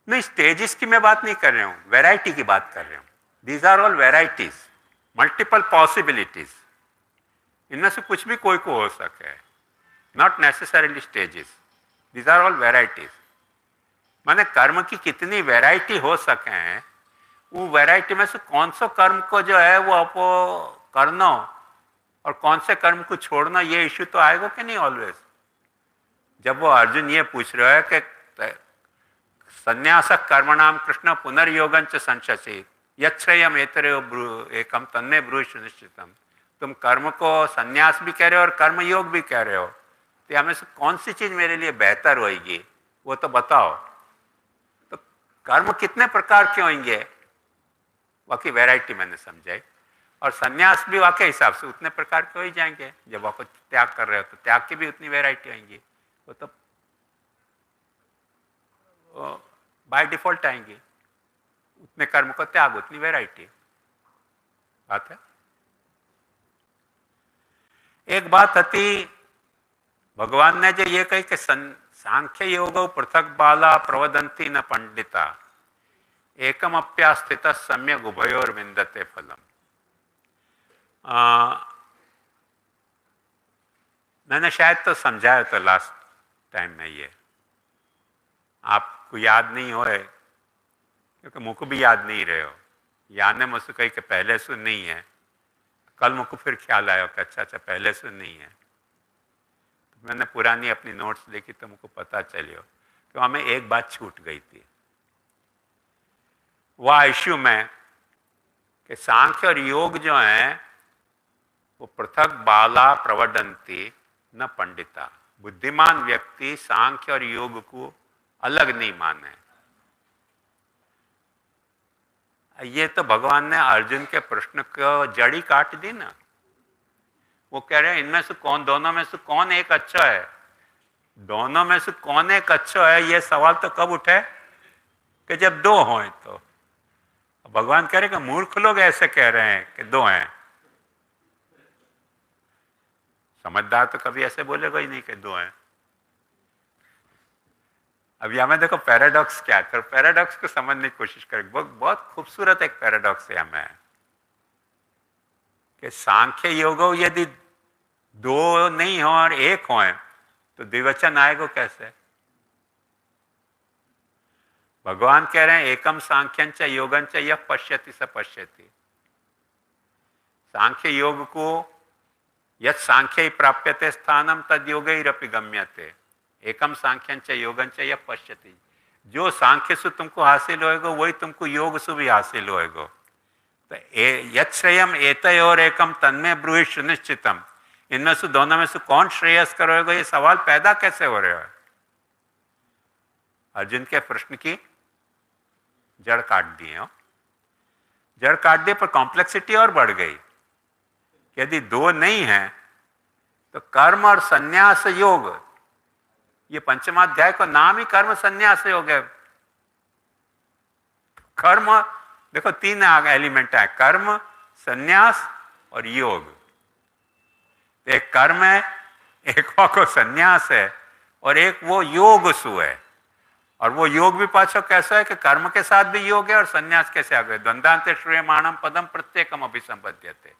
नहीं, स्टेजेस की मैं बात नहीं कर रहा हूँ, वैरायटी की बात कर रहा हूँ। These are all varieties, multiple possibilities, इनमें से कुछ भी कोई को हो सके, not necessarily stages, these are all varieties. माने कर्म की कितनी वैरायटी हो सके हैं, वो वैरायटी में से कौन सा कर्म को जो है वो आपको करना और कौन से कर्म को छोड़ना, ये इश्यू तो आएगा कि नहीं ऑलवेज। जब वो अर्जुन ये पूछ रहा है कि संन्यास कर्मणाम कृष्ण पुनर्योगं च संशसि यच्छ्रेयम एतरेव एकम तन्मे ब्रूहि सुनिश्चितम, तुम कर्म को संन्यास भी कह रहे हो और कर्म योग भी कह रहे हो, तो हमें से कौन सी चीज मेरे लिए बेहतर होगी वो तो बताओ। तो कर्म कितने प्रकार के होंगे, वाकई वैरायटी मैंने समझाई, और संन्यास भी वाकई हिसाब से उतने प्रकार के हो ही जाएंगे। जब आप त्याग कर रहे हो तो त्याग की भी उतनी वैरायटी होंगी, वो तो बाय डिफॉल्ट आएंगी। उतने कर्म को त्याग, उतनी वैरायटी, बात है। एक बात थी, भगवान ने जो ये कही कि सांख्य योग पृथक बाला प्रवदंती न पंडिता एकम अप्यास्थित सम्यक उभयोर विंदते फलम। मैंने शायद तो समझाया था लास्ट टाइम में, ये आपको याद नहीं हो, क्योंकि मुझको भी याद नहीं रहे हो। याद ने मुझसे कही कि पहले सुन नहीं है, कल मुझको फिर ख्याल आया कि अच्छा पहले सुन नहीं है। तो मैंने पुरानी अपनी नोट्स देखी तो मुझको पता चलियो कि हमें एक बात छूट गई थी, वह इश्यू में कि सांख्य और योग जो है वो पृथक बाला प्रवदंती न पंडिता, बुद्धिमान व्यक्ति सांख्य और योग को अलग नहीं माने। ये तो भगवान ने अर्जुन के प्रश्न को जड़ी काट दी ना। वो कह रहे हैं इनमें से कौन, दोनों में से कौन एक अच्छा है, दोनों में से कौन एक अच्छा है, ये सवाल तो कब उठे कि जब दो हों। तो भगवान कह रहे कि मूर्ख लोग ऐसे कह रहे हैं कि दो हैं, समझदार तो कभी ऐसे बोलेगा ही नहीं कि दो हैं। अब यहां में देखो पैराडॉक्स क्या कर, पैराडॉक्स को समझने की कोशिश करें। बहुत खूबसूरत एक पैराडॉक्स है हमें कि सांख्य योग यदि दो नहीं हो और एक हो तो द्विवचन आएगा कैसे। भगवान कह रहे हैं एकम सांख्यं च योगं च यः पश्यति स पश्यति। सांख्य योग को यत् सांख्य प्राप्यते स्थानम तद योगैरपि गम्यते, एकम सांख्यं च योगं च यः पश्यति। जो सांख्य से तुमको हासिल होएगा वही तुमको योग से भी हासिल होएगा। तो यच्छ्रेयम एतयोर एकम तन्मे ब्रूहि सुनिश्चितम, इनमें से दोनों में से कौन श्रेयस करोगे, ये सवाल पैदा कैसे हो रहा है। अर्जुन के प्रश्न की जड़ काट दिए हो, जड़ काट दिए पर कॉम्प्लेक्सिटी और बढ़ गई। यदि दो नहीं है तो कर्म और संन्यास योग, ये पंचमाध्याय का नाम ही कर्म संन्यास योग है। कर्म देखो तीन एलिमेंट है, कर्म, संन्यास और योग। एक कर्म है, एक को संन्यास है, और एक वो योग सु है। और वो योग भी पाछो कैसा है कि कर्म के साथ भी योग है और संन्यास कैसे आ गए। द्वंद्वान्ते श्रूयमाणम पदम प्रत्येकम अभिसंबध्यते।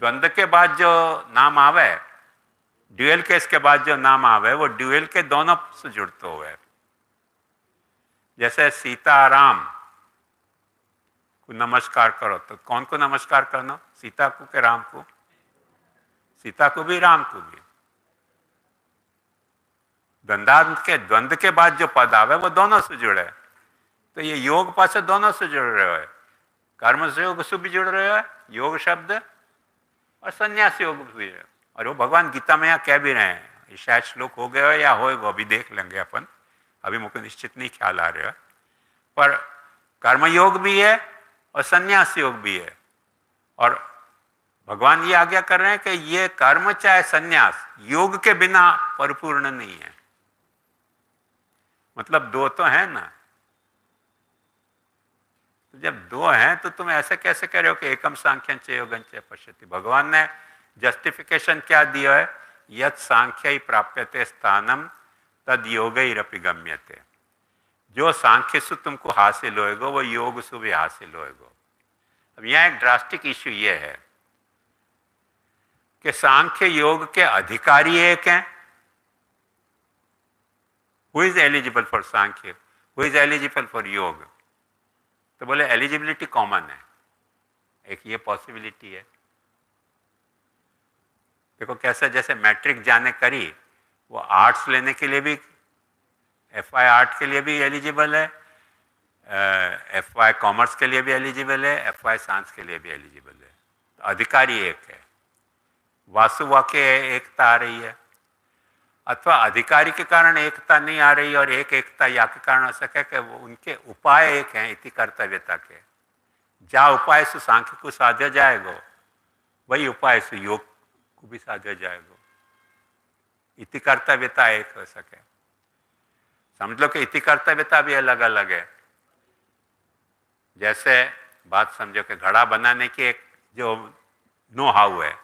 द्वंद्व के बाद जो नाम आवे, ड्यूएल केस के बाद जो नाम आवे, वो ड्यूएल के दोनों से जुड़ते हुए। जैसे सीता राम, को नमस्कार करो, तो कौन को नमस्कार करना? सीता को के राम को? सीता को भी, राम को भी। द्वंद्व के बाद जो पद आवे वो दोनों से जुड़े। तो ये योग पास दोनों से जुड़ रहे हो, कर्म से योग से भी जुड़ रहे हो, योग शब्द, और संन्यास योग भी है। और वो भगवान गीता में यहाँ कह भी रहे हैं, ये शायद श्लोक हो गया या होएगा, अभी देख लेंगे अपन, अभी मुझको निश्चित नहीं ख्याल आ रहा है। पर कर्म योग भी है और संन्यास योग भी है। और भगवान ये आज्ञा कर रहे हैं कि ये कर्म चाहे संन्यास योग के बिना परिपूर्ण नहीं है। मतलब दो तो है ना, तो जब दो हैं तो तुम ऐसे कैसे कह रहे हो कि एकम सांख्यं च योगं च पश्यति? भगवान ने जस्टिफिकेशन क्या दिया है? यत् सांख्य प्राप्यते स्थानम तद योगैरपि गम्यते। जो सांख्य से तुमको हासिल होएगा वो योग से भी हासिल होएगा। अब यहाँ एक ड्रास्टिक इश्यू ये है कि सांख्य योग के अधिकारी एक हैं। Who is eligible for Sankhya, who is eligible for योग? तो बोले एलिजिबिलिटी कॉमन है, एक ये पॉसिबिलिटी है। देखो कैसे, जैसे मैट्रिक जाने करी, वो आर्ट्स लेने के लिए भी, FY आर्ट के लिए भी एलिजिबल है, FY कॉमर्स के लिए भी एलिजिबल है, FY साइंस के लिए भी एलिजिबल है। तो अधिकारी एक है। वासुवाक्य एकता आ रही है, अथवा अधिकारी के कारण एकता नहीं आ रही और एक एकता या के कारण हो सके कि वो उनके उपाय एक हैं इति कर्तव्यता के। जा उपाय से सांख्य को साध्य जाएगा, वही उपाय से योग को भी साध्य जाएगा। इति कर्तव्यता एक हो सके। समझ लो कि इति कर्तव्यता भी अलग अलग है। जैसे बात समझो कि घड़ा बनाने की एक जो नो हाउ है,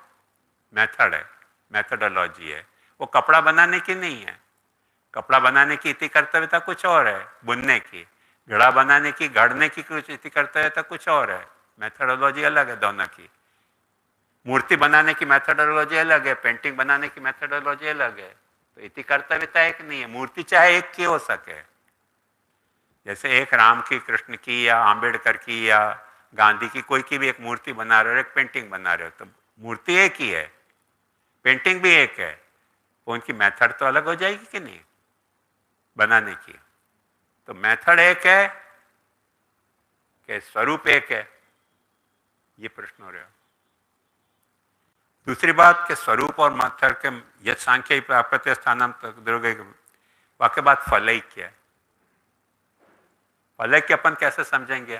मेथड है, मेथडोलॉजी है, वो कपड़ा बनाने की नहीं है। कपड़ा बनाने की इति कर्तव्यता कुछ और है, बुनने की। घड़ा बनाने की, गढ़ने की कुछ इति कर्तव्यता कुछ और है, मेथडोलॉजी अलग है दोनों की। मूर्ति बनाने की मेथडोलॉजी अलग है, पेंटिंग बनाने की मेथडोलॉजी अलग है। तो इति कर्तव्यता एक नहीं है। मूर्ति चाहे एक की हो सके, जैसे एक राम की, कृष्ण की, या आम्बेडकर की, या गांधी की, कोई की भी एक मूर्ति बना रहे हो, एक पेंटिंग बना रहे हो, तो मूर्ति एक ही है, पेंटिंग भी एक है। तो उनकी मेथड तो अलग हो जाएगी कि नहीं बनाने की? तो मेथड एक है कि स्वरूप एक है, ये प्रश्न हो रहा है। दूसरी बात कि स्वरूप और मेथड के यद सांख्य प्राप्यते स्थानम वाक्य बात फलैक्य है। फलैक्य अपन कैसे समझेंगे?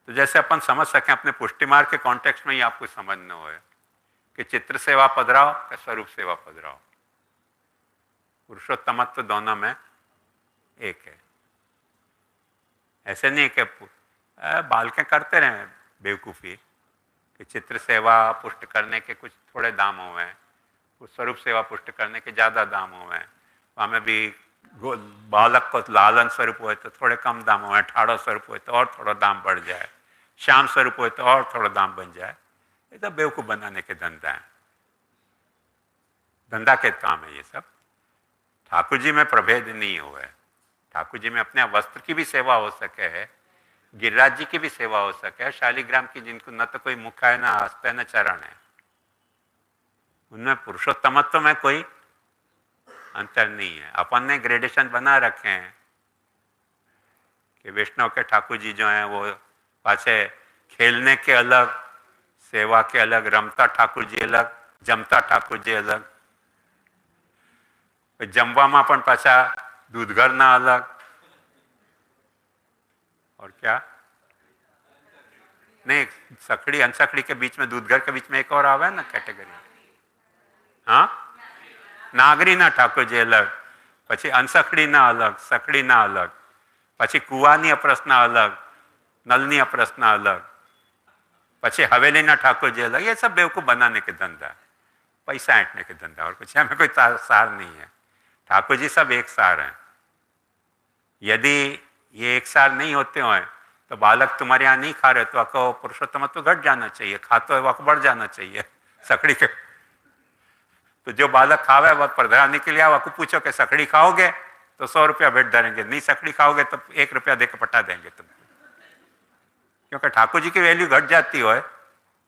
तो जैसे अपन समझ सकें अपने पुष्टि मार्ग के कॉन्टेक्स्ट में ही आपको समझना हो कि चित्र सेवा पधराओ या स्वरूप सेवा पधराओ, पुरुषोत्तमत्व दोनों में एक है। ऐसे नहीं कि बालकें करते रहे बेवकूफ़ी कि चित्र सेवा पुष्ट करने के कुछ थोड़े दाम हुए हैं, कुछ स्वरूप सेवा पुष्ट करने के ज़्यादा दाम हुए हैं। वहाँ में भी बालक को लालन स्वरूप हुए तो थोड़े कम दाम हुए, ठाड़ो स्वरूप हुए तो और थोड़ा दाम बढ़ जाए, श्याम स्वरूप हुए तो और थोड़ा दाम बन जाए। ये तो बेवकूफ़ बनाने के धंधा है, धंधा के काम है ये सब। ठाकुर जी में प्रभेद नहीं हुआ है। ठाकुर जी में अपने वस्त्र की भी सेवा हो सके है, गिरिराज जी की भी सेवा हो सके है, शालिग्राम की जिनको न तो कोई मुख है, न हस्त है, न चरण है, उनमें पुरुषोत्तमत्व में कोई अंतर नहीं है। अपन ने ग्रेडेशन बना रखे हैं कि वैष्णव के ठाकुर जी जो हैं वो पाछे खेलने के अलग, सेवा के अलग, रमता ठाकुर जी अलग, जमता ठाकुर जी अलग, जमवा पण पाछा दूधघर ना अलग, और क्या नहीं, सकड़ी अनसकड़ी के बीच में, दूधघर के बीच में एक और आवे ना कैटेगरी, हाँ, नागरी ना ठाकुर जी अलग, पछी अनसकड़ी ना अलग, सकड़ी ना अलग, पछी कुआनी अप्रसना अलग, नलनी अप्रसना अलग, पछी हवेली ना ठाकुर जी अलग। ये सब बेवकूफ़ बनाने के धंधा, पैसा ऐंठने के धंधा, और कुछ हमें कोई सार नहीं है। ठाकुर जी सब एक सार हैं। यदि ये एक सार नहीं होते हो तो बालक तुम्हारे यहाँ नहीं खा रहे तो आपको पुरुषोत्तमत्व घट जाना चाहिए, खाते हुए वक्त बढ़ जाना चाहिए सकड़ी के। तो जो बालक खावे वह प्रधानी के लिए आपको पूछो कि सकड़ी खाओगे तो 100 रुपया भेंट धरेंगे, नहीं सकड़ी खाओगे तो 1 रुपया देकर पटा देंगे तुमको। क्योंकि ठाकुर जी की वैल्यू घट जाती हो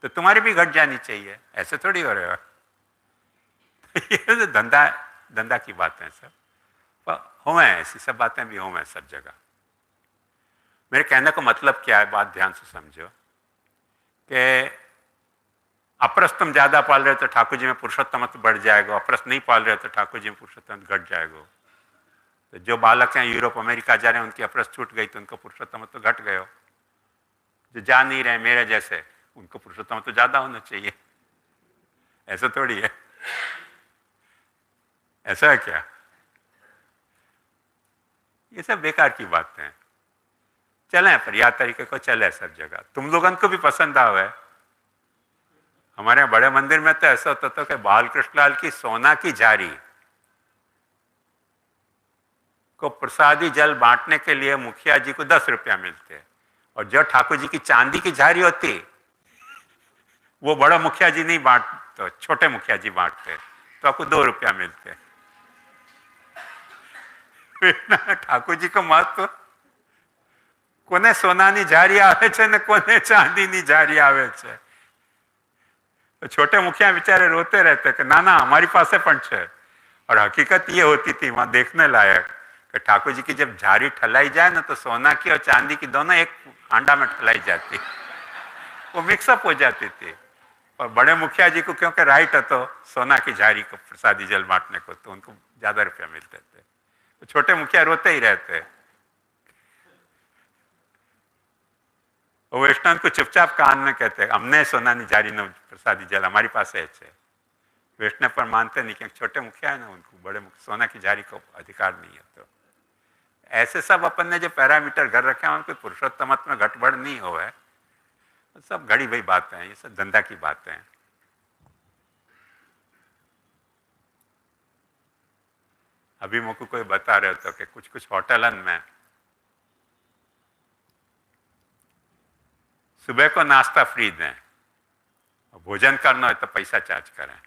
तो तुम्हारी भी घट जानी चाहिए, ऐसे थोड़ी हो रहे हो। ये तो धंधा धंधा की बातें सब हो, ऐसी सब बातें भी हो सब जगह। मेरे कहने का मतलब क्या है, बात ध्यान से समझो कि अपरस तुम ज्यादा पाल रहे हो तो ठाकुर जी में पुरुषोत्तमत्व बढ़ जाएगा, अपरस नहीं पाल रहे हो तो ठाकुर जी में पुरुषोत्तमत्व घट जाएगा। तो जो बालक हैं यूरोप अमेरिका जा रहे हैं उनकी अपरस छूट गई तो उनको पुरुषोत्तमत्व घट गए हो। जो जा नहीं रहे मेरे जैसे, उनको पुरुषोत्तमत्व ज्यादा होना चाहिए। ऐसा थोड़ी है, ऐसा है क्या? ये सब बेकार की बातें हैं। चलें पर याद तरीके को चले सब जगह, तुम लोगों को भी पसंद आवे। हमारे बड़े मंदिर में तो ऐसा होता था कि बाल कृष्णलाल की सोना की झारी को प्रसादी जल बांटने के लिए मुखिया जी को 10 रुपया मिलते, और जो ठाकुर जी की चांदी की झारी होती वो बड़ा मुखिया जी नहीं बांटते, छोटे मुखिया जी बांटते, तो आपको 2 रुपया मिलते। ठाकुर जी को महत्व, कोने सोनानी झारी आवे छे ने कोने चांदीनी झारी आवे छे। तो छोटे मुखिया बेचारे रोते रहते कि ना ना हमारी पासे पण छे। और हकीकत ये होती थी वहां देखने लायक कि ठाकुर जी की जब झारी ठलाई जाए ना तो सोना की और चांदी की दोनों एक हांडा में ठलाई जाती, वो मिक्सअप हो जाती थी। और बड़े मुखिया जी को क्योंकि राइट है तो सोना की झारी को प्रसादी जल बांटने को, तो उनको ज्यादा रुपया मिलते थे। तो छोटे मुखिया रोते ही रहते। वो वैष्णव को चुपचाप कान में कहते हमने सोनानी झारी न प्रसादी जल हमारी पास है। वैष्णव पर मानते नहीं, क्योंकि छोटे मुखिया है ना, उनको बड़े सोना की झारी को अधिकार नहीं है। तो ऐसे सब अपन ने जो पैरामीटर घर रखे हैं उनको पुरुषोत्तमत्व में घटबढ़ नहीं हो है, सब घड़ी भई बातें हैं, ये सब धंधा की बातें हैं। अभी मुझको कोई बता रहे हो तो कि कुछ कुछ होटलन में सुबह को नाश्ता फ्री दें, भोजन करना है तो पैसा चार्ज करें।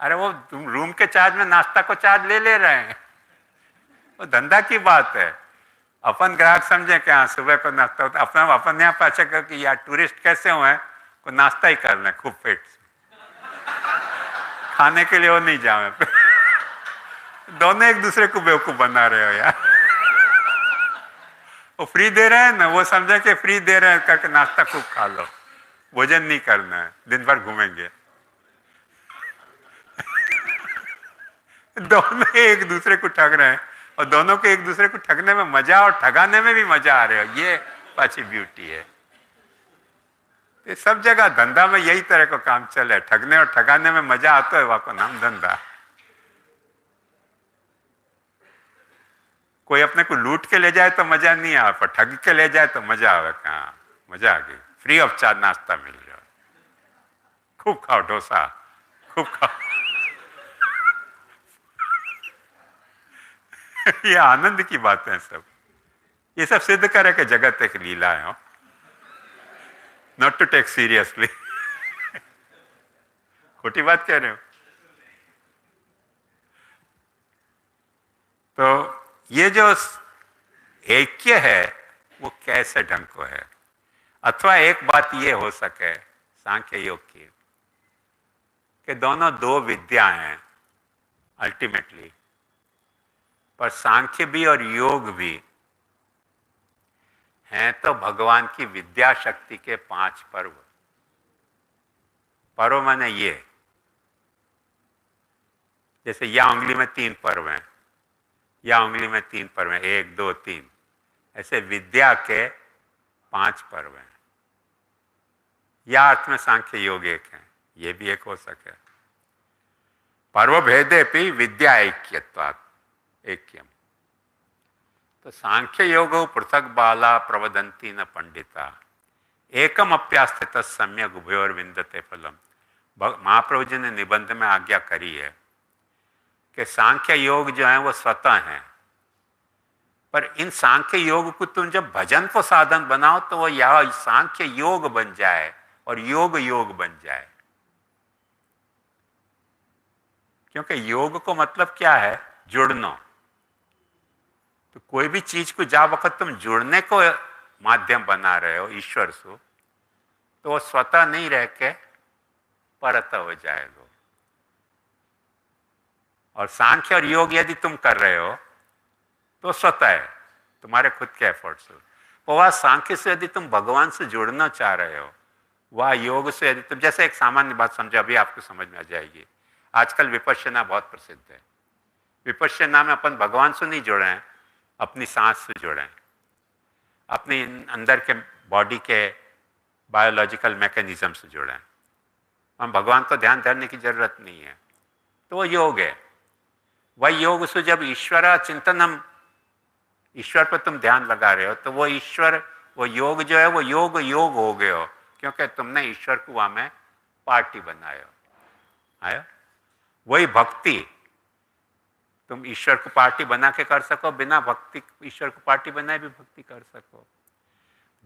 अरे वो तुम रूम के चार्ज में नाश्ता को चार्ज ले रहे हैं, वो धंधा की बात है। अपन ग्राहक समझे कि हाँ सुबह को नाश्ता होता, अपना अपन यहाँ पाछे कि यार टूरिस्ट कैसे हुए को नाश्ता ही कर लें खूब पेट से, खाने के लिए वो नहीं जाए। दोनों एक दूसरे को बेवकूफ बना रहे हो यार। वो फ्री दे रहे हैं ना, वो समझे कि फ्री दे रहे हैं करके नाश्ता खूब खा लो, भोजन नहीं करना है, दिन भर घूमेंगे। दोनों एक दूसरे को ठग रहे हैं, और दोनों को एक दूसरे को ठगने में मजा और ठगाने में भी मजा आ रहा है। ये पाछी ब्यूटी है। तो सब जगह धंधा में यही तरह का काम चले, ठगने और ठगाने में मजा आता है, वहां को नाम धंधा। कोई अपने को लूट के ले जाए तो मजा नहीं आवे, पर ठग के ले जाए तो मजा आवे। कहाँ मजा आ गई, फ्री ऑफ चार्ज नाश्ता मिल रहा, खूब खाओ डोसा, खूब खाओ। ये आनंद की बातें हैं सब। ये सब सिद्ध करे कि जगत एक लीला है, नॉट टू टेक सीरियसली। खोटी बात कह रहे हो? तो ये जो ऐक्य है वो कैसे ढंग को है? अथवा एक बात ये हो सके सांख्य योग की कि दोनों दो विद्या हैं अल्टीमेटली, पर सांख्य भी और योग भी हैं तो भगवान की विद्या शक्ति के 5 पर्व। पर्व माने ये, जैसे या उंगली में 3 पर्व हैं, या उंगली में 3 पर्व हैं, 1 2 3, ऐसे विद्या के 5 पर्व हैं। या अर्थ में सांख्य योग एक है, ये भी एक हो सके। पर्व भेदे भी विद्या ऐक्यत्वात् ऐक्यम। तो सांख्य योग पृथक बाला प्रवदंती न पंडिता एकम अप्यास्थित सम्यक उभयोर विंदते फलम। महाप्रभु जी ने निबंध में आज्ञा करी है कि सांख्य योग जो है वो स्वतः है, पर इन सांख्य योग को तुम जब भजन को साधन बनाओ तो वो यह सांख्य योग बन जाए और योग योग बन जाए। क्योंकि योग को मतलब क्या है? जुड़ना। तो कोई भी चीज को जा वक्त तुम जुड़ने को माध्यम बना रहे हो ईश्वर सु, तो वो स्वतः नहीं रह के परत हो जाएगा। और सांख्य और योग यदि तुम कर रहे हो तो स्वतः है, तुम्हारे खुद के एफर्ट से। तो वह सांख्य से यदि तुम भगवान से जुड़ना चाह रहे हो, वह योग से यदि तुम, जैसे एक सामान्य बात समझो, अभी आपको समझ में आ जाएगी। आजकल विपश्यना बहुत प्रसिद्ध है। विपश्यना में अपन भगवान से नहीं जुड़े हैं, अपनी सांस से जुड़े हैं, अपने अंदर के बॉडी के बायोलॉजिकल मैकेनिज्म से जुड़े हैं। हम भगवान को ध्यान धरने की जरूरत नहीं है, तो वो योग है। वही योग से जब ईश्वर चिंतनम, ईश्वर पर तुम ध्यान लगा रहे हो, तो वो ईश्वर, वो योग जो है वो योग योग हो गए हो, क्योंकि तुमने ईश्वर को वहां में पार्टी बनाए हो। आया? वही भक्ति, तुम ईश्वर को पार्टी बना के कर सको, बिना भक्ति ईश्वर को पार्टी बनाए भी भक्ति कर सको।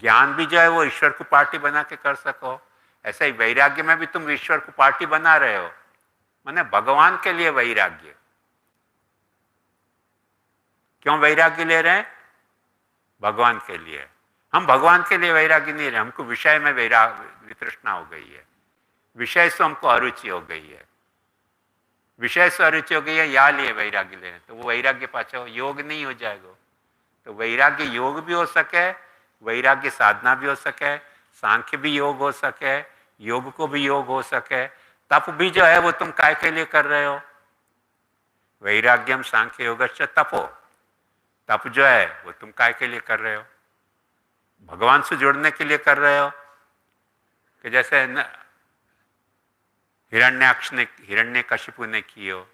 ज्ञान भी जो है वो ईश्वर को पार्टी बना के कर सको। ऐसे ही वैराग्य में भी तुम ईश्वर को पार्टी बना रहे हो, माने भगवान के लिए वैराग्य। क्यों वैराग्य ले रहे हैं? भगवान के लिए। हम भगवान के लिए वैराग्य नहीं रहे, हमको विषय में वितृष्णा हो गई है, विषय से हमको अरुचि हो गई है, विषय से अरुचि हो गई है, या लिए वैराग्य ले रहे हैं। तो वो वैराग्य पाछा योग नहीं हो जाएगा। तो वैराग्य योग भी हो सके, वैराग्य साधना भी हो सके, सांख्य भी योग हो सके, योग को भी योग हो सके। तप भी जो है वो तुम काय के लिए कर रहे हो? वैराग्यम सांख्य योगश्च तपो। तप जो है वो तुम काय के लिए कर रहे हो? भगवान से जुड़ने के लिए कर रहे हो। कि जैसे हिरण्याक्ष ने, हिरण्यकशिपु ने कियो,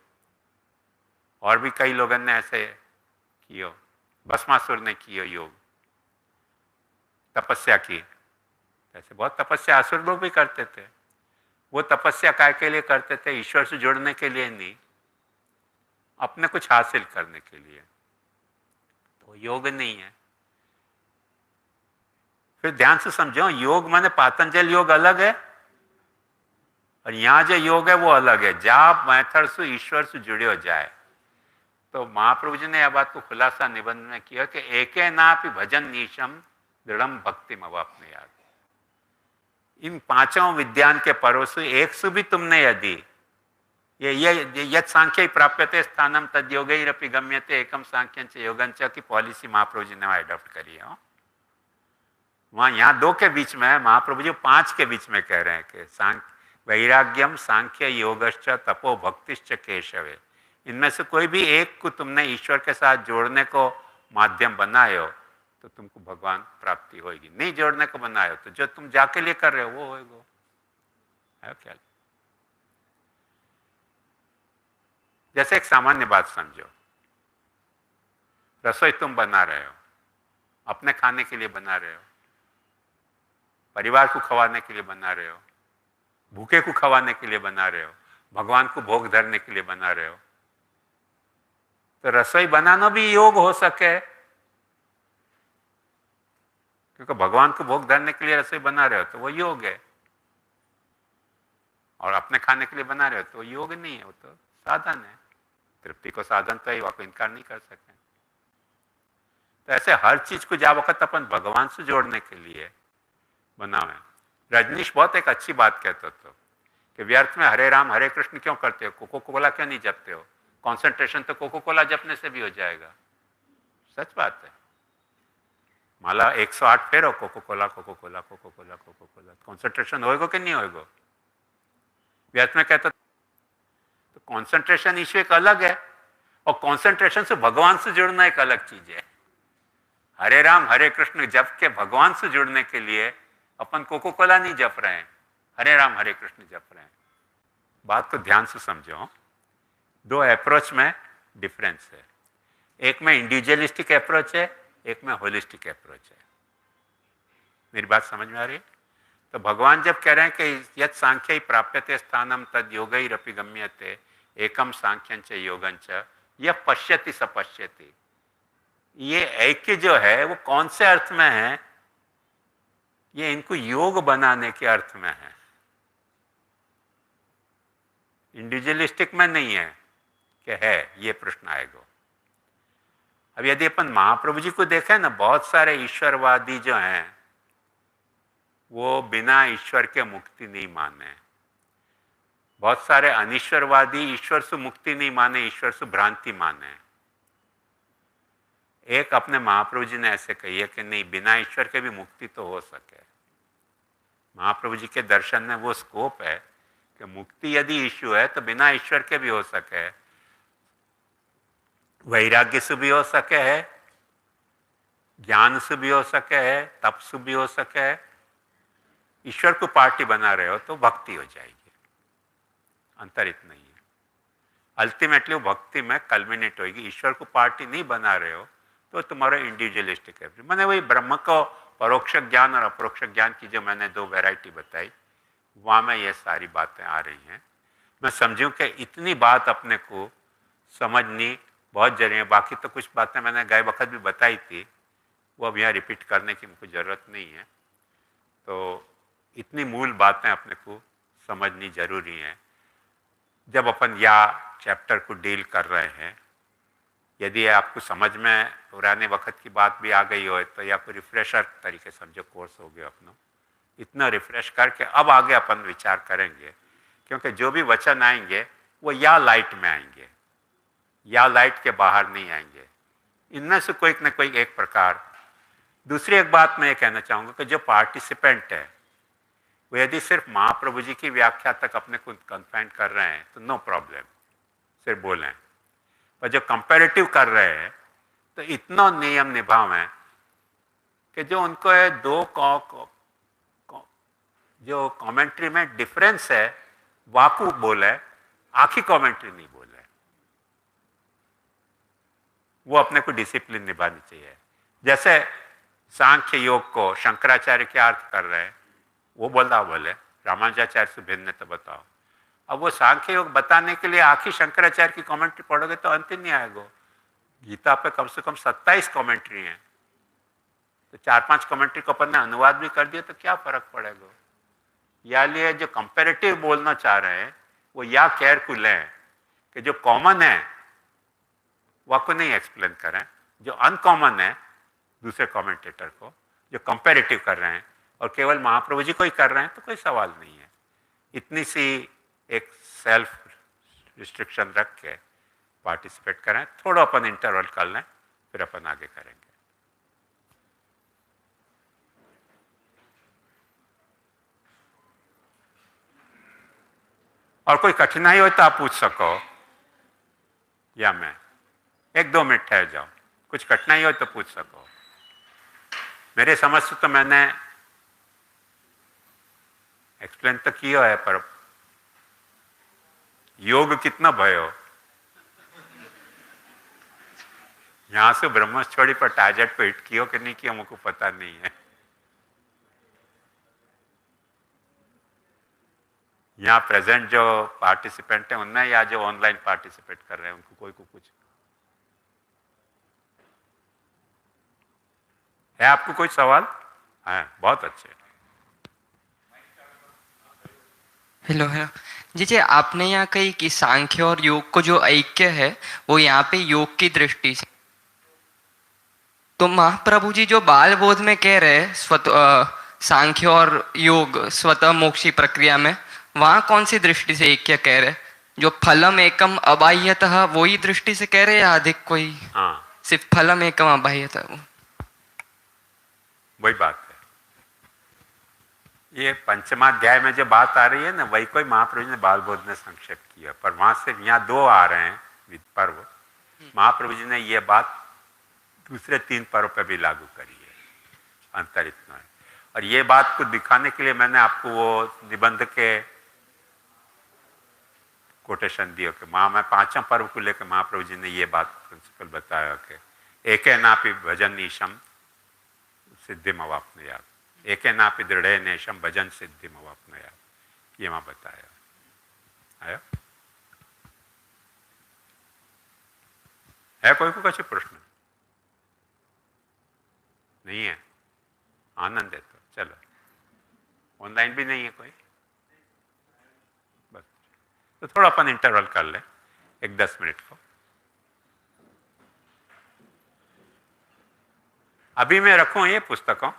और भी कई लोगों ने ऐसे कियो, भस्मासुर ने कियो योग, तपस्या की। ऐसे बहुत तपस्या असुर लोग भी करते थे। वो तपस्या काय के लिए करते थे? ईश्वर से जुड़ने के लिए नहीं, अपने कुछ हासिल करने के लिए। तो योग नहीं है। फिर ध्यान से समझो, योग माने पातंजल योग अलग है, और यहां जो योग है वो अलग है। जाप मैथड से ईश्वर से जुड़े हो जाए। तो महाप्रभु जी ने यह बात को खुलासा निबंध में किया कि एके नापि भजन नीशम दृढ़म भक्ति मवाप्ने याद। इन पांचों विद्यान के परोस एक से भी तुमने यदि ये यद सांख्य प्राप्यते स्थानम तद योगैरपि गम्यते एकम सांख्यंच योगंच की पॉलिसी महाप्रभु जी ने अडॉप्ट करी है। वहां यहाँ दो के बीच में है, महाप्रभु जी 5 के बीच में कह रहे हैं कि वैराग्यम सांख्य योगश्च तपो भक्तिश्च केशवे। इनमें से कोई भी एक को तुमने ईश्वर के साथ जोड़ने को माध्यम बनाए हो तो तुमको भगवान प्राप्ति होगी। नहीं जोड़ने को बनाए हो तो जो तुम जाके लिए कर रहे हो वो होगा। क्या? जैसे एक सामान्य बात समझो, रसोई तुम बना रहे हो, अपने खाने के लिए बना रहे हो, परिवार को खवाने के लिए बना रहे हो, भूखे को खवाने के लिए बना रहे हो, भगवान को भोग धरने के लिए बना रहे हो। तो रसोई बनाना भी योग हो सके, क्योंकि भगवान को भोग धरने के लिए रसोई बना रहे हो तो वो योग है। और अपने खाने के लिए बना रहे हो तो योग नहीं है, वो तो साधन है। तृप्ति को साधन तो ही, वो इनकार नहीं कर सके। तो ऐसे हर चीज को जा वक्त अपन भगवान से जोड़ने के लिए बनावे। रजनीश बहुत एक अच्छी बात कहते थे कि व्यर्थ में हरे राम हरे कृष्ण क्यों करते हो, कोको कोला क्यों नहीं जपते हो? कंसंट्रेशन तो कोको कोला जपने से भी हो जाएगा। सच बात है। माला 108 फेरो, Coca Cola Coca Cola Coca Cola Coca Cola, concentration होएगा कि नहीं होएगा? व्यर्थ में कहते तो कंसंट्रेशन इश्यू एक अलग है, और कंसंट्रेशन से भगवान से जुड़ना एक अलग चीज है। हरे राम हरे कृष्ण जप के भगवान से जुड़ने के लिए अपन कोको कोला नहीं जप रहे हैं, हरे राम हरे कृष्ण जप रहे हैं। बात को ध्यान से समझो, दो अप्रोच में डिफरेंस है। एक में इंडिविजुअलिस्टिक अप्रोच है, एक में होलिस्टिक अप्रोच है। मेरी बात समझ में आ रही है? तो भगवान जब कह रहे हैं कि यद सांख्य प्राप्यते स्थानम तद योगैरपि गम्यते एकम सांख्यंच योगंच यह पश्यति सपश्यति। ये ऐक्य जो है वो कौन से अर्थ में है? ये इनको योग बनाने के अर्थ में है, इंडिविजुअलिस्टिक में नहीं है कि है। ये प्रश्न आएगा। अब यदि अपन महाप्रभु जी को देखें ना, बहुत सारे ईश्वरवादी जो हैं वो बिना ईश्वर के मुक्ति नहीं माने। बहुत सारे अनिश्वरवादी ईश्वर से मुक्ति नहीं माने, ईश्वर से भ्रांति माने। एक अपने महाप्रभु जी ने ऐसे कही है कि नहीं, बिना ईश्वर के भी मुक्ति तो हो सके। महाप्रभु जी के दर्शन में वो स्कोप है कि मुक्ति यदि इश्यू है तो बिना ईश्वर के भी हो सके, वैराग्य से भी हो सके है, ज्ञान से भी हो सके है, तप से भी हो सके है। ईश्वर को पार्टी बना रहे हो तो भक्ति हो जाएगी, अंतर इतना ही है। अल्टीमेटली वो भक्ति में कल्मिनेट होगी। ईश्वर को पार्टी नहीं बना रहे हो तो तुम्हारा इंडिविजुअलिस्टिक है। मैंने वही ब्रह्म को परोक्ष ज्ञान और अपरोक्ष ज्ञान की जो मैंने दो वैरायटी बताई, वहाँ में ये सारी बातें आ रही हैं। मैं समझूं कि इतनी बात अपने को समझनी बहुत जरूरी है। बाकी तो कुछ बातें मैंने गए वक्त भी बताई थी, वो अब यहाँ रिपीट करने की मुझे ज़रूरत नहीं है। तो इतनी मूल बातें अपने को समझनी जरूरी हैं जब अपन या चैप्टर को डील कर रहे हैं। यदि आपको समझ में पुराने वक्त की बात भी आ गई हो तो या कोई रिफ्रेशर तरीके समझो कोर्स हो गया अपना, इतना रिफ्रेश करके अब आगे अपन विचार करेंगे। क्योंकि जो भी वचन आएंगे वो या लाइट में आएंगे या लाइट के बाहर नहीं आएंगे, इनमें से कोई न कोई एक प्रकार। दूसरी एक बात मैं ये कहना चाहूँगा कि जो पार्टिसिपेंट है वो यदि सिर्फ महाप्रभु जी की व्याख्या तक अपने को कन्फाइन कर रहे हैं तो नो प्रॉब्लम, सिर्फ बोलें। पर जो कंपैरेटिव कर रहे हैं तो इतना नियम निभावें कि जो उनको है जो कमेंट्री में डिफरेंस है वाकू बोले, आखी कमेंट्री नहीं बोले। वो अपने को डिसिप्लिन निभानी चाहिए। जैसे सांख्य योग को शंकराचार्य क्या अर्थ कर रहे हैं वो बोले रामानुजाचार्य से भिन्न तो बताओ। अब वो सांख्य योग बताने के लिए आखिर शंकराचार्य की कमेंट्री पढ़ोगे तो अंत नहीं आएगा। गीता पे कम से कम 27 कमेंट्री हैं, तो 4-5 कमेंट्री को अपन ने अनुवाद भी कर दिया तो क्या फर्क पड़ेगा। या लिए जो कंपैरेटिव बोलना चाह रहे हैं वो या केयरफुल है कि जो कॉमन है वह को नहीं एक्सप्लेन करें, जो अनकॉमन है दूसरे कमेंटेटर को जो कंपैरेटिव कर रहे हैं और केवल महाप्रभु जी को ही कर रहे हैं तो कोई सवाल नहीं है। इतनी सी एक सेल्फ रिस्ट्रिक्शन रख के पार्टिसिपेट करें। थोड़ा अपन इंटरवल कर लें फिर अपन आगे करेंगे। और कोई कठिनाई हो तो आप पूछ सको या मैं 1-2 मिनट ठहर जाओ। कुछ कठिनाई हो तो पूछ सको। मेरे समझ से तो मैंने एक्सप्लेन तो किया है, पर योग कितना भयो। यहां से ब्रह्मस्थोड़ी पर टारगेट को हिट किया कि नहीं किया मुझको पता नहीं है। यहाँ प्रेजेंट जो पार्टिसिपेंट है उनने या जो ऑनलाइन पार्टिसिपेट कर रहे हैं उनको कोई को कुछ है? आपको कोई सवाल है? बहुत अच्छे। हेलो हेलो जी जी, आपने यहाँ कही कि सांख्य और योग को जो ऐक्य है वो यहाँ पे योग की दृष्टि से, तो महाप्रभु जी जो बाल बोध में कह रहे हैं सांख्य और योग स्वतः मोक्षी प्रक्रिया में, वहाँ कौन सी दृष्टि से ऐक्य कह रहे? जो फलम एकम अबाह्यतः वही दृष्टि से कह रहे या अधिक कोई? हाँ, सिर्फ फलम एकम अबाह्यतः वही बात है। ये पंचमाध्याय में जो बात आ रही है ना, वही कोई महाप्रभु ने बाल बोध में संक्षेप किया, पर वहां से यहाँ 2 आ रहे हैं पर्व। महाप्रभु जी ने ये बात दूसरे 3 पर्व पे भी लागू करी है। अंतर इतना है। और ये बात को दिखाने के लिए मैंने आपको वो निबंध के कोटेशन दिया कि में 5वां पर्व को लेकर महाप्रभु जी ने ये बात प्रिंसिपल बताया कि एके नापि भजन ईशम सिद्धिम अवाप्नुयात्, एके नापि दृढ़े नेशम भजन सिद्धिम अवाप्नुयात्, ये वहां बताया। आया है कोई को कुछ प्रश्न नहीं है? आनंद है तो चलो। ऑनलाइन भी नहीं है कोई? बस तो थोड़ा अपन इंटरवल कर ले 1-10 मिनट को। अभी मैं रखूँ ये पुस्तकों